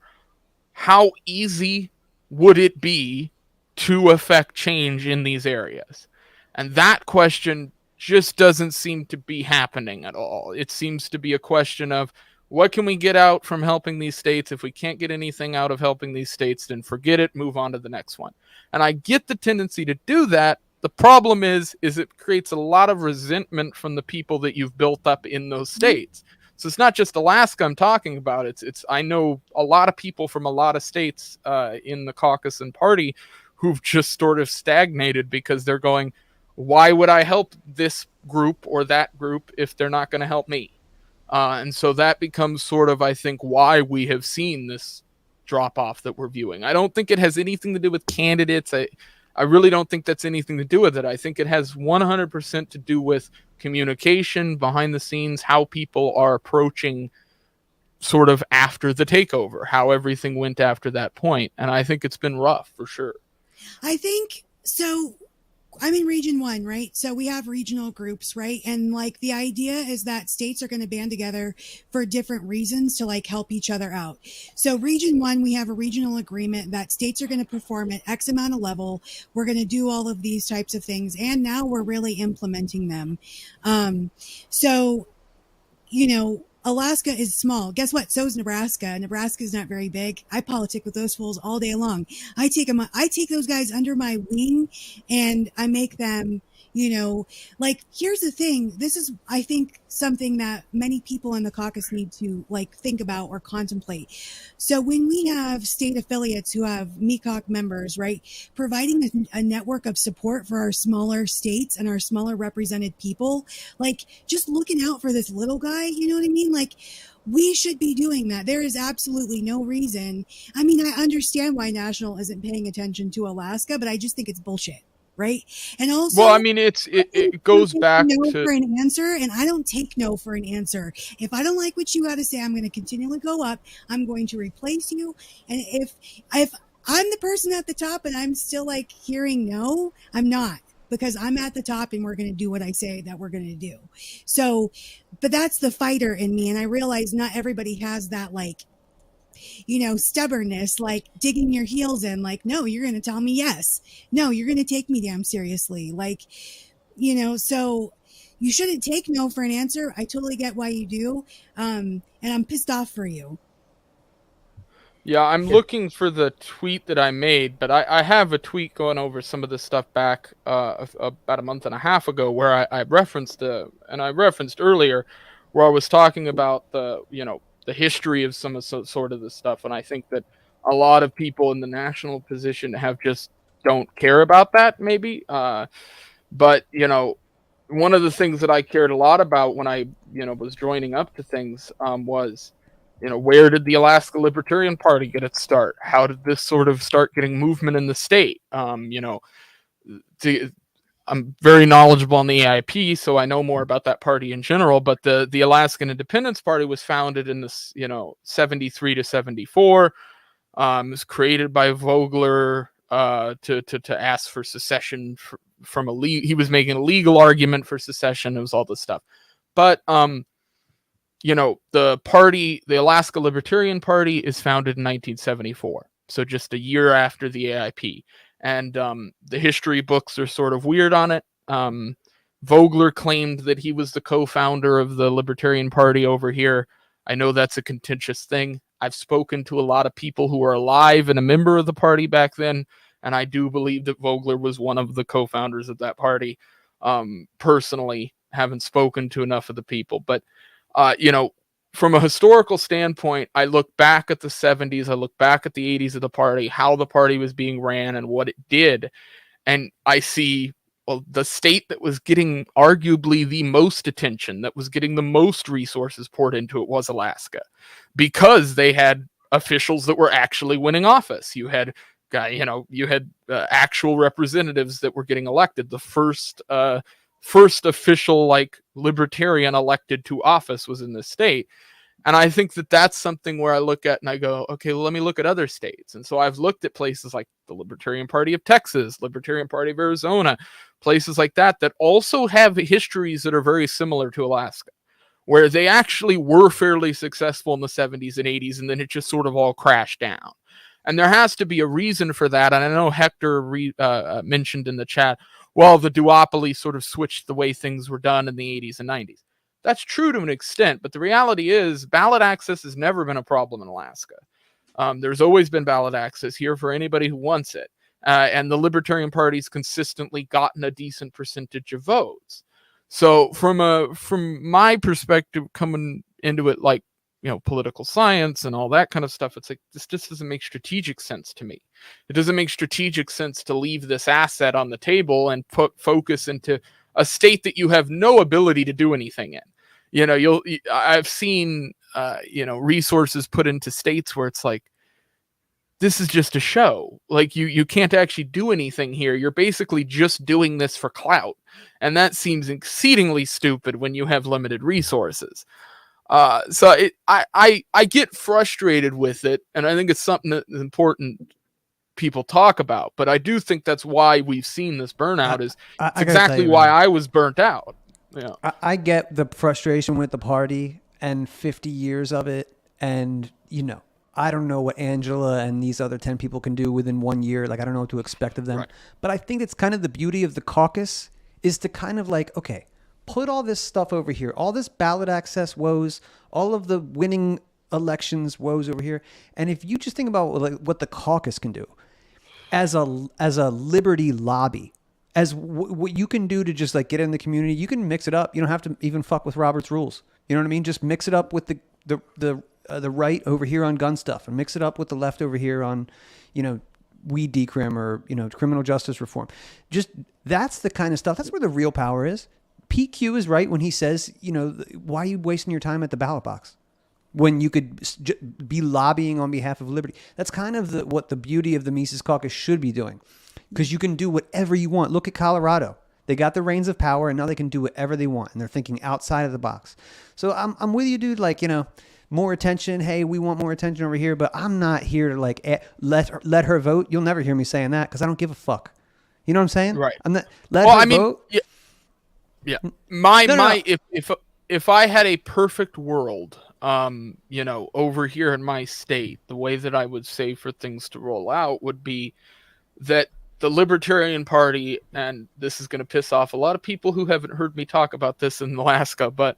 how easy would it be to affect change in these areas? And that question just doesn't seem to be happening at all. It seems to be a question of what can we get out from helping these states? If we can't get anything out of helping these states, then forget it, move on to the next one. And I get the tendency to do that. The problem is it creates a lot of resentment from the people that you've built up in those states. So it's not just Alaska I'm talking about. It's I know a lot of people from a lot of states in the caucus and party who've just sort of stagnated because they're going, why would I help this group or that group if they're not going to help me? And so that becomes sort of, I think, why we have seen this drop off that we're viewing. I don't think it has anything to do with candidates. I really don't think that's anything to do with it. I think it has 100% to do with communication behind the scenes, how people are approaching sort of after the takeover, how everything went after that point. And I think it's been rough for sure. I think so. I'm in region 1, right? So we have regional groups, right? And like the idea is that states are going to band together for different reasons to like help each other out. So region 1, we have a regional agreement that states are going to perform at X amount of level. We're going to do all of these types of things. And now we're really implementing them. So, you know, Alaska is small. Guess what? So is Nebraska. Nebraska is not very big. I politic with those fools all day long. I take those guys under my wing and I make them, you know, like, here's the thing. This is, I think, something that many people in the caucus need to like think about or contemplate. So when we have state affiliates who have MiCauc members, right, providing a network of support for our smaller states and our smaller represented people, like just looking out for this little guy, you know what I mean? Like, we should be doing that. There is absolutely no reason. I mean, I understand why National isn't paying attention to Alaska, but I just think it's bullshit. Right. And also, well, I mean, it goes back no to for an answer, and I don't take no for an answer. If I don't like what you got to say, I'm going to continually go up. I'm going to replace you. And if I'm the person at the top and I'm still like hearing no, I'm not, because I'm at the top and we're going to do what I say that we're going to do. So, but that's the fighter in me. And I realize not everybody has that, like, you know, stubbornness, like digging your heels in, like, no, you're going to tell me yes. No, you're going to take me damn seriously. Like, you know, so you shouldn't take no for an answer. I totally get why you do. And I'm pissed off for you. Yeah, I'm looking for the tweet that I made, but I have a tweet going over some of this stuff back about a month and a half ago where I referenced and I referenced earlier where I was talking about the history of some of sort of this stuff. And I think that a lot of people in the national position have just don't care about that maybe. But, you know, one of the things that I cared a lot about when I, you know, was joining up to things was, you know, where did the Alaska Libertarian Party get its start? How did this sort of start getting movement in the state? You know, I'm very knowledgeable on the AIP, so I know more about that party in general, but the Alaskan Independence Party was founded in this, 73 to 74. It was created by Vogler to ask for secession from he was making a legal argument for secession. It was all this stuff. But, the Alaska Libertarian Party is founded in 1974. So just a year after the AIP. And the history books are sort of weird on it. Vogler claimed that he was the co-founder of the Libertarian Party over here. I know that's a contentious thing. I've spoken to a lot of people who are alive and a member of the party back then, and I do believe that Vogler was one of the co-founders of that party. Personally, haven't spoken to enough of the people, but from a historical standpoint, I look back at the 70s, I look back at the 80s of the party, how the party was being ran and what it did, and I see the state that was getting arguably the most attention, that was getting the most resources poured into it, was Alaska, because they had officials that were actually winning office. You had actual representatives that were getting elected. The first official libertarian elected to office was in this state. And I think that that's something where I look at and I go, okay, well, let me look at other states. And so I've looked at places like the Libertarian Party of Texas, Libertarian Party of Arizona, places like that also have histories that are very similar to Alaska, where they actually were fairly successful in the 70s and 80s, and then it just sort of all crashed down. And there has to be a reason for that. And I know Hector mentioned in the chat, well, the duopoly sort of switched the way things were done in the 80s and 90s. That's true to an extent, but the reality is ballot access has never been a problem in Alaska. There's always been ballot access here for anybody who wants it. And the Libertarian Party's consistently gotten a decent percentage of votes. So from my perspective, coming into it political science and all that kind of stuff, it's like, this just doesn't make strategic sense to me. It doesn't make strategic sense to leave this asset on the table and put focus into a state that you have no ability to do anything in. I've seen resources put into states where it's like, this is just a show. Like you can't actually do anything here. You're basically just doing this for clout. And that seems exceedingly stupid when you have limited resources. So I get frustrated with it, and I think it's something that is important people talk about. But I do think that's why we've seen this burnout. It's exactly why I was burnt out. Yeah, I get the frustration with the party and 50 years of it, and I don't know what Angela and these other 10 people can do within 1 year. Like, I don't know what to expect of them. Right. But I think it's kind of the beauty of the caucus is to kind of okay, put all this stuff over here, all this ballot access woes, all of the winning elections woes over here. And if you just think about what the caucus can do as a liberty lobby, as what you can do to just get in the community, you can mix it up. You don't have to even fuck with Robert's rules. You know what I mean? Just mix it up with the right over here on gun stuff, and mix it up with the left over here on, weed decrim or, criminal justice reform. Just that's the kind of stuff. That's where the real power is. PQ is right when he says, why are you wasting your time at the ballot box when you could be lobbying on behalf of liberty? That's kind of what the beauty of the Mises Caucus should be doing, because you can do whatever you want. Look at Colorado. They got the reins of power, and now they can do whatever they want, and they're thinking outside of the box. So I'm with you, dude. More attention. Hey, we want more attention over here, but I'm not here to let her vote. You'll never hear me saying that because I don't give a fuck. You know what I'm saying? Right. I'm not let her vote. Yeah. If I had a perfect world, over here in my state, the way that I would say for things to roll out would be that the Libertarian Party, and this is going to piss off a lot of people who haven't heard me talk about this in Alaska, but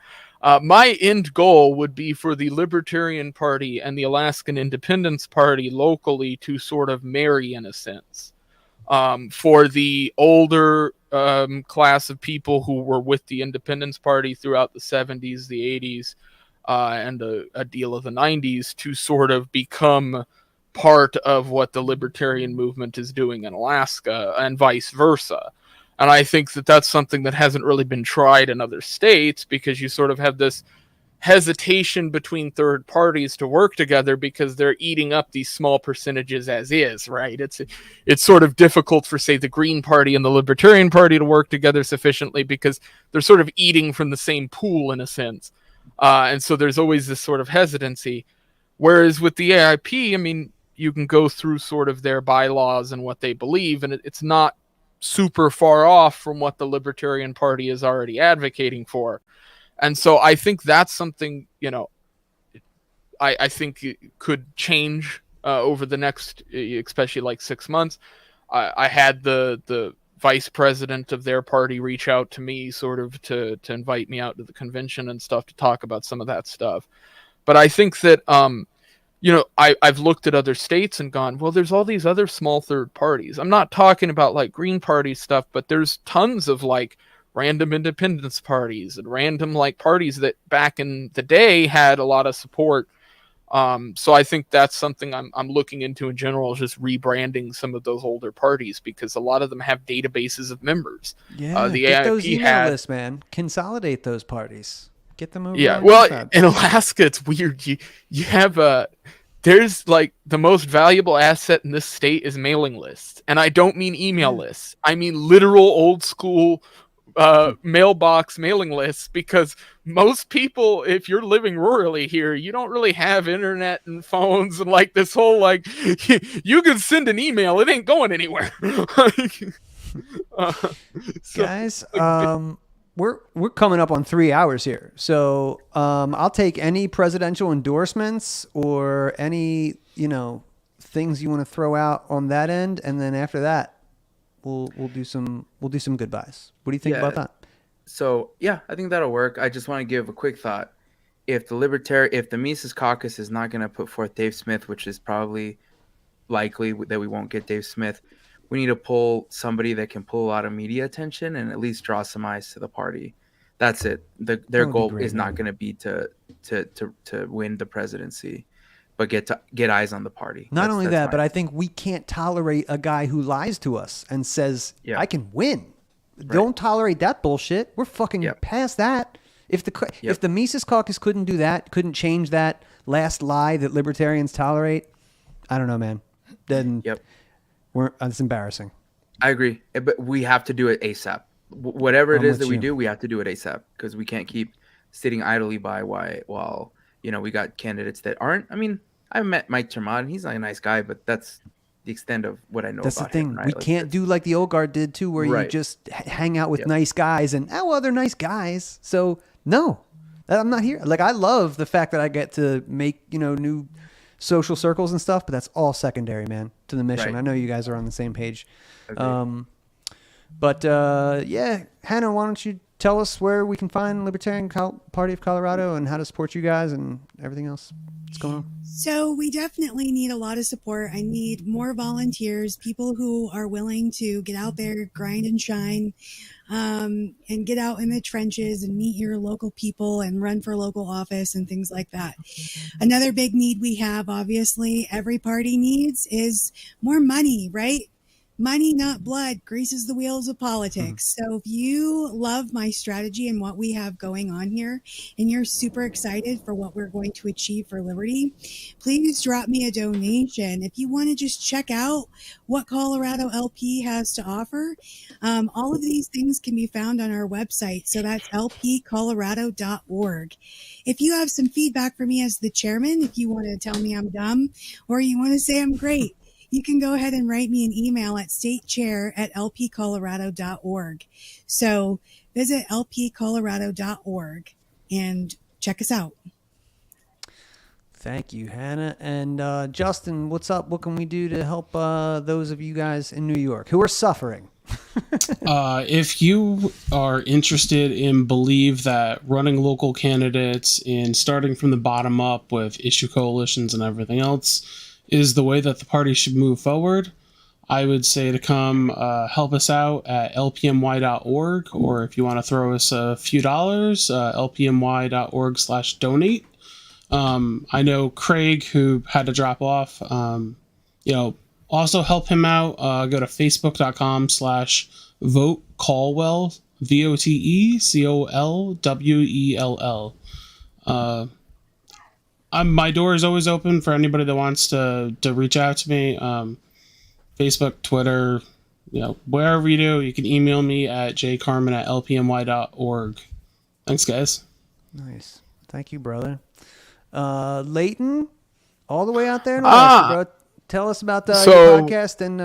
my end goal would be for the Libertarian Party and the Alaskan Independence Party locally to sort of marry in a sense. For the older class of people who were with the Independence Party throughout the 70s, the 80s, and a deal of the 90s to sort of become part of what the libertarian movement is doing in Alaska and vice versa. And I think that that's something that hasn't really been tried in other states, because you sort of have this hesitation between third parties to work together because they're eating up these small percentages as is, right? It's sort of difficult for, say, the Green Party and the Libertarian Party to work together sufficiently because they're sort of eating from the same pool in a sense. And so there's always this sort of hesitancy. Whereas with the AIP, I mean, you can go through sort of their bylaws and what they believe, and it's not super far off from what the Libertarian Party is already advocating for. And so I think that's something, I think it could change over the next, especially 6 months. I had the vice president of their party reach out to me sort of to invite me out to the convention and stuff to talk about some of that stuff. But I think that, I've looked at other states and gone, well, there's all these other small third parties. I'm not talking about like Green Party stuff, but there's tons of like random independence parties and random like parties that back in the day had a lot of support. So I think that's something I'm looking into in general, is just rebranding some of those older parties, because a lot of them have databases of members. Yeah, the get AIP those email lists, man. Consolidate those parties. Get them over. Yeah, on well, your in Alaska, it's weird. You have there's like the most valuable asset in this state is mailing lists, and I don't mean email lists. I mean literal old school mailbox mailing lists, because most people, if you're living rurally here, you don't really have internet and phones and like this whole like you can send an email, it ain't going anywhere. Guys, we're coming up on 3 hours here, so I'll take any presidential endorsements or any things you want to throw out on that end, and then after that we'll do some goodbyes. What do you think about that? So yeah, I think that'll work. I just want to give a quick thought. If the Mises Caucus is not going to put forth Dave Smith, which is probably likely that we won't get Dave Smith, we need to pull somebody that can pull a lot of media attention and at least draw some eyes to the party. That's it. Their goal is not going to be to win the presidency, but get eyes on the party. Not only that, but I think we can't tolerate a guy who lies to us and says, I can win. Right. Don't tolerate that bullshit. We're fucking past that. If the Mises Caucus couldn't do that, couldn't change that last lie that libertarians tolerate, I don't know, man. Then it's embarrassing. I agree, but we have to do it ASAP. Whatever it is that we do, we have to do it ASAP, because we can't keep sitting idly by while we got candidates that aren't. I mean, I met Mike Termod, and he's like a nice guy, but that's the extent of what I know That's about the thing. him. Right? We can't do like the old guard did too, where you just hang out with nice guys and they're nice guys. So no, I'm not here. Like, I love the fact that I get to make new social circles and stuff, but that's all secondary, man, to the mission. Right. I know you guys are on the same page. Okay. Hannah, why don't you tell us where we can find Libertarian Party of Colorado and how to support you guys and everything else that's going on? So we definitely need a lot of support. I need more volunteers, people who are willing to get out there, grind and shine, and get out in the trenches and meet your local people and run for local office and things like that. Another big need we have, obviously, every party needs, is more money, right? Money, not blood, greases the wheels of politics. So if you love my strategy and what we have going on here, and you're super excited for what we're going to achieve for liberty, please drop me a donation. If you want to just check out what Colorado LP has to offer, all of these things can be found on our website. So that's lpcolorado.org. If you have some feedback for me as the chairman, if you want to tell me I'm dumb or you want to say I'm great, you can go ahead and write me an email at statechair@lpcolorado.org. So visit lpcolorado.org and check us out. Thank you, Hannah. And Justin, what's up? What can we do to help those of you guys in New York who are suffering? If you are interested and believe that running local candidates and starting from the bottom up with issue coalitions and everything else is the way that the party should move forward, I would say to come help us out at lpmy.org, or if you want to throw us a few dollars, lpmy.org/donate. I know Craig, who had to drop off, also help him out. Go to facebook.com/vote Colwell, VOTECOLWELL. My door is always open for anybody that wants to reach out to me. Facebook, Twitter, wherever you do, you can email me at jcarman@lpmy.org. Thanks, guys. Nice. Thank you, brother. Leighton, all the way out there in Alaska, bro. Tell us about your podcast and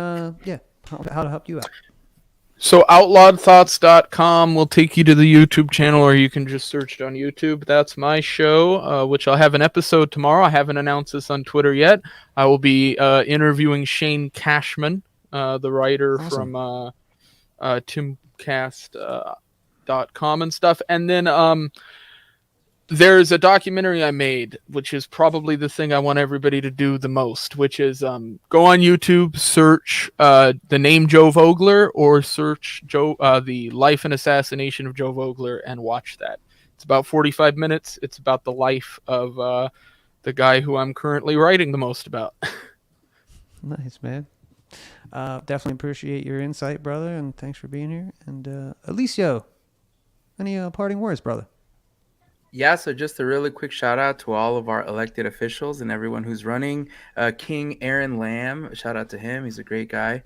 how to help you out. So outlawedthoughts.com will take you to the YouTube channel, or you can just search it on YouTube. That's my show, which I'll have an episode tomorrow. I haven't announced this on Twitter yet. I will be interviewing Shane Cashman, the writer from timcast.com and stuff. And then there's a documentary I made, which is probably the thing I want everybody to do the most, which is go on YouTube, search the name Joe Vogler, or search the life and assassination of Joe Vogler, and watch that. It's about 45 minutes. It's about the life of the guy who I'm currently writing the most about. Nice, man. Definitely appreciate your insight, brother, and thanks for being here. And Elisio, any parting words, brother? Yeah, so just a really quick shout out to all of our elected officials and everyone who's running. King Aaron Lamb, shout out to him. He's a great guy.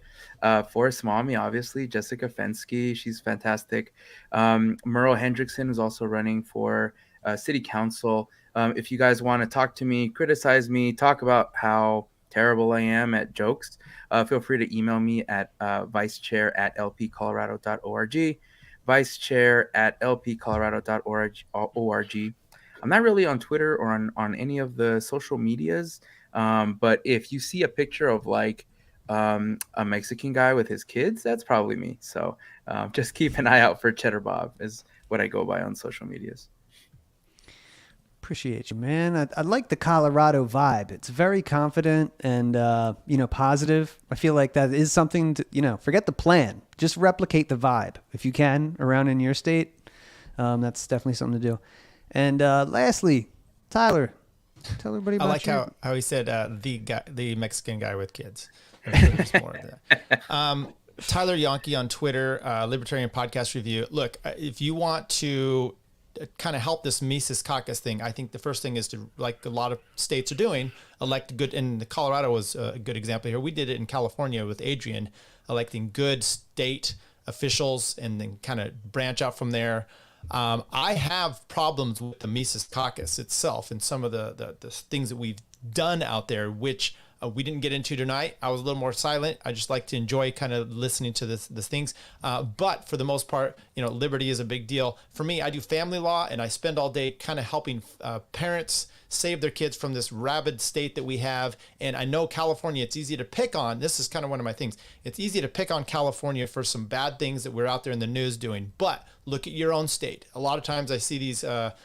Forrest Mommy, obviously. Jessica Fensky, she's fantastic. Merle Hendrickson is also running for city council. If you guys want to talk to me, criticize me, talk about how terrible I am at jokes, feel free to email me at vicechair@lpcolorado.org. vicechair@lpcolorado.org. I'm not really on Twitter or on any of the social medias, but if you see a picture of like a Mexican guy with his kids, that's probably me. So just keep an eye out for Cheddar Bob is what I go by on social medias. Appreciate you, man. I like the Colorado vibe. It's very confident and, positive. I feel like that is something to, forget the plan. Just replicate the vibe if you can around in your state. That's definitely something to do. And lastly, Tyler, tell everybody about I like you. how he said the Mexican guy with kids. There's more of that. Tyler Janke on Twitter, Libertarian Podcast Review. Look, if you want to kind of help this Mises Caucus thing, I think the first thing is to, like a lot of states are doing, elect good, and Colorado was a good example here. We did it in California with Adrian, electing good state officials and then kind of branch out from there. I have problems with the Mises Caucus itself and some of the things that we've done out there, which we didn't get into tonight. I was a little more silent. I just like to enjoy kind of listening to this things. But for the most part, liberty is a big deal. For me, I do family law, and I spend all day kind of helping parents save their kids from this rabid state that we have. And I know California, it's easy to pick on. This is kind of one of my things. It's easy to pick on California for some bad things that we're out there in the news doing. But look at your own state. A lot of times I see these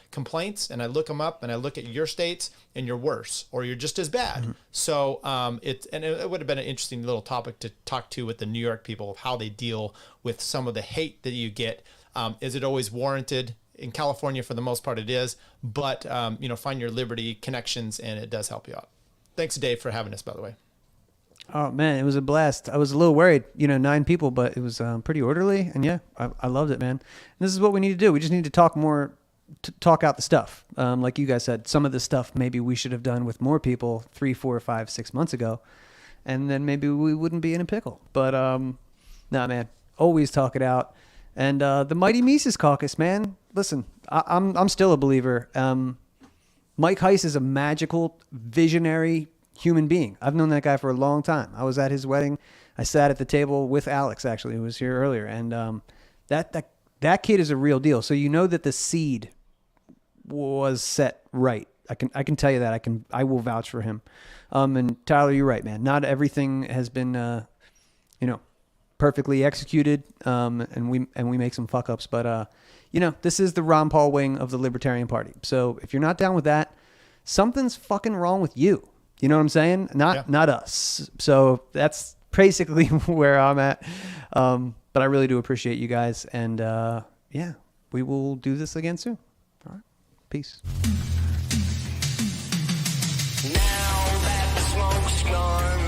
complaints, and I look them up, and I look at your states, and you're worse, or you're just as bad. Mm-hmm. So it would have been an interesting little topic to talk to with the New York people of how they deal with some of the hate that you get. Is it always warranted? In California, for the most part, it is. But, find your liberty connections, and it does help you out. Thanks, Dave, for having us, by the way. Oh, man, it was a blast. I was a little worried, 9 people, but it was pretty orderly. And, yeah, I loved it, man. And this is what we need to do. We just need to talk more, talk out the stuff. Like you guys said, some of the stuff maybe we should have done with more people 3, 4, 5, 6 months ago. And then maybe we wouldn't be in a pickle. But, nah, man, always talk it out. And the mighty Mises Caucus, man. Listen, I'm still a believer. Mike Heiss is a magical, visionary human being. I've known that guy for a long time. I was at his wedding. I sat at the table with Alex, actually, who was here earlier. And that kid is a real deal. So you know that the seed was set right. I can tell you that. I will vouch for him. And Tyler, you're right, man. Not everything has been perfectly executed, and we make some fuck ups, but this is the Ron Paul wing of the Libertarian Party. So if you're not down with that, something's fucking wrong with you. You know what I'm saying? Not us. So that's basically where I'm at. But I really do appreciate you guys, and we will do this again soon. All right, peace. Now that the smoke's gone,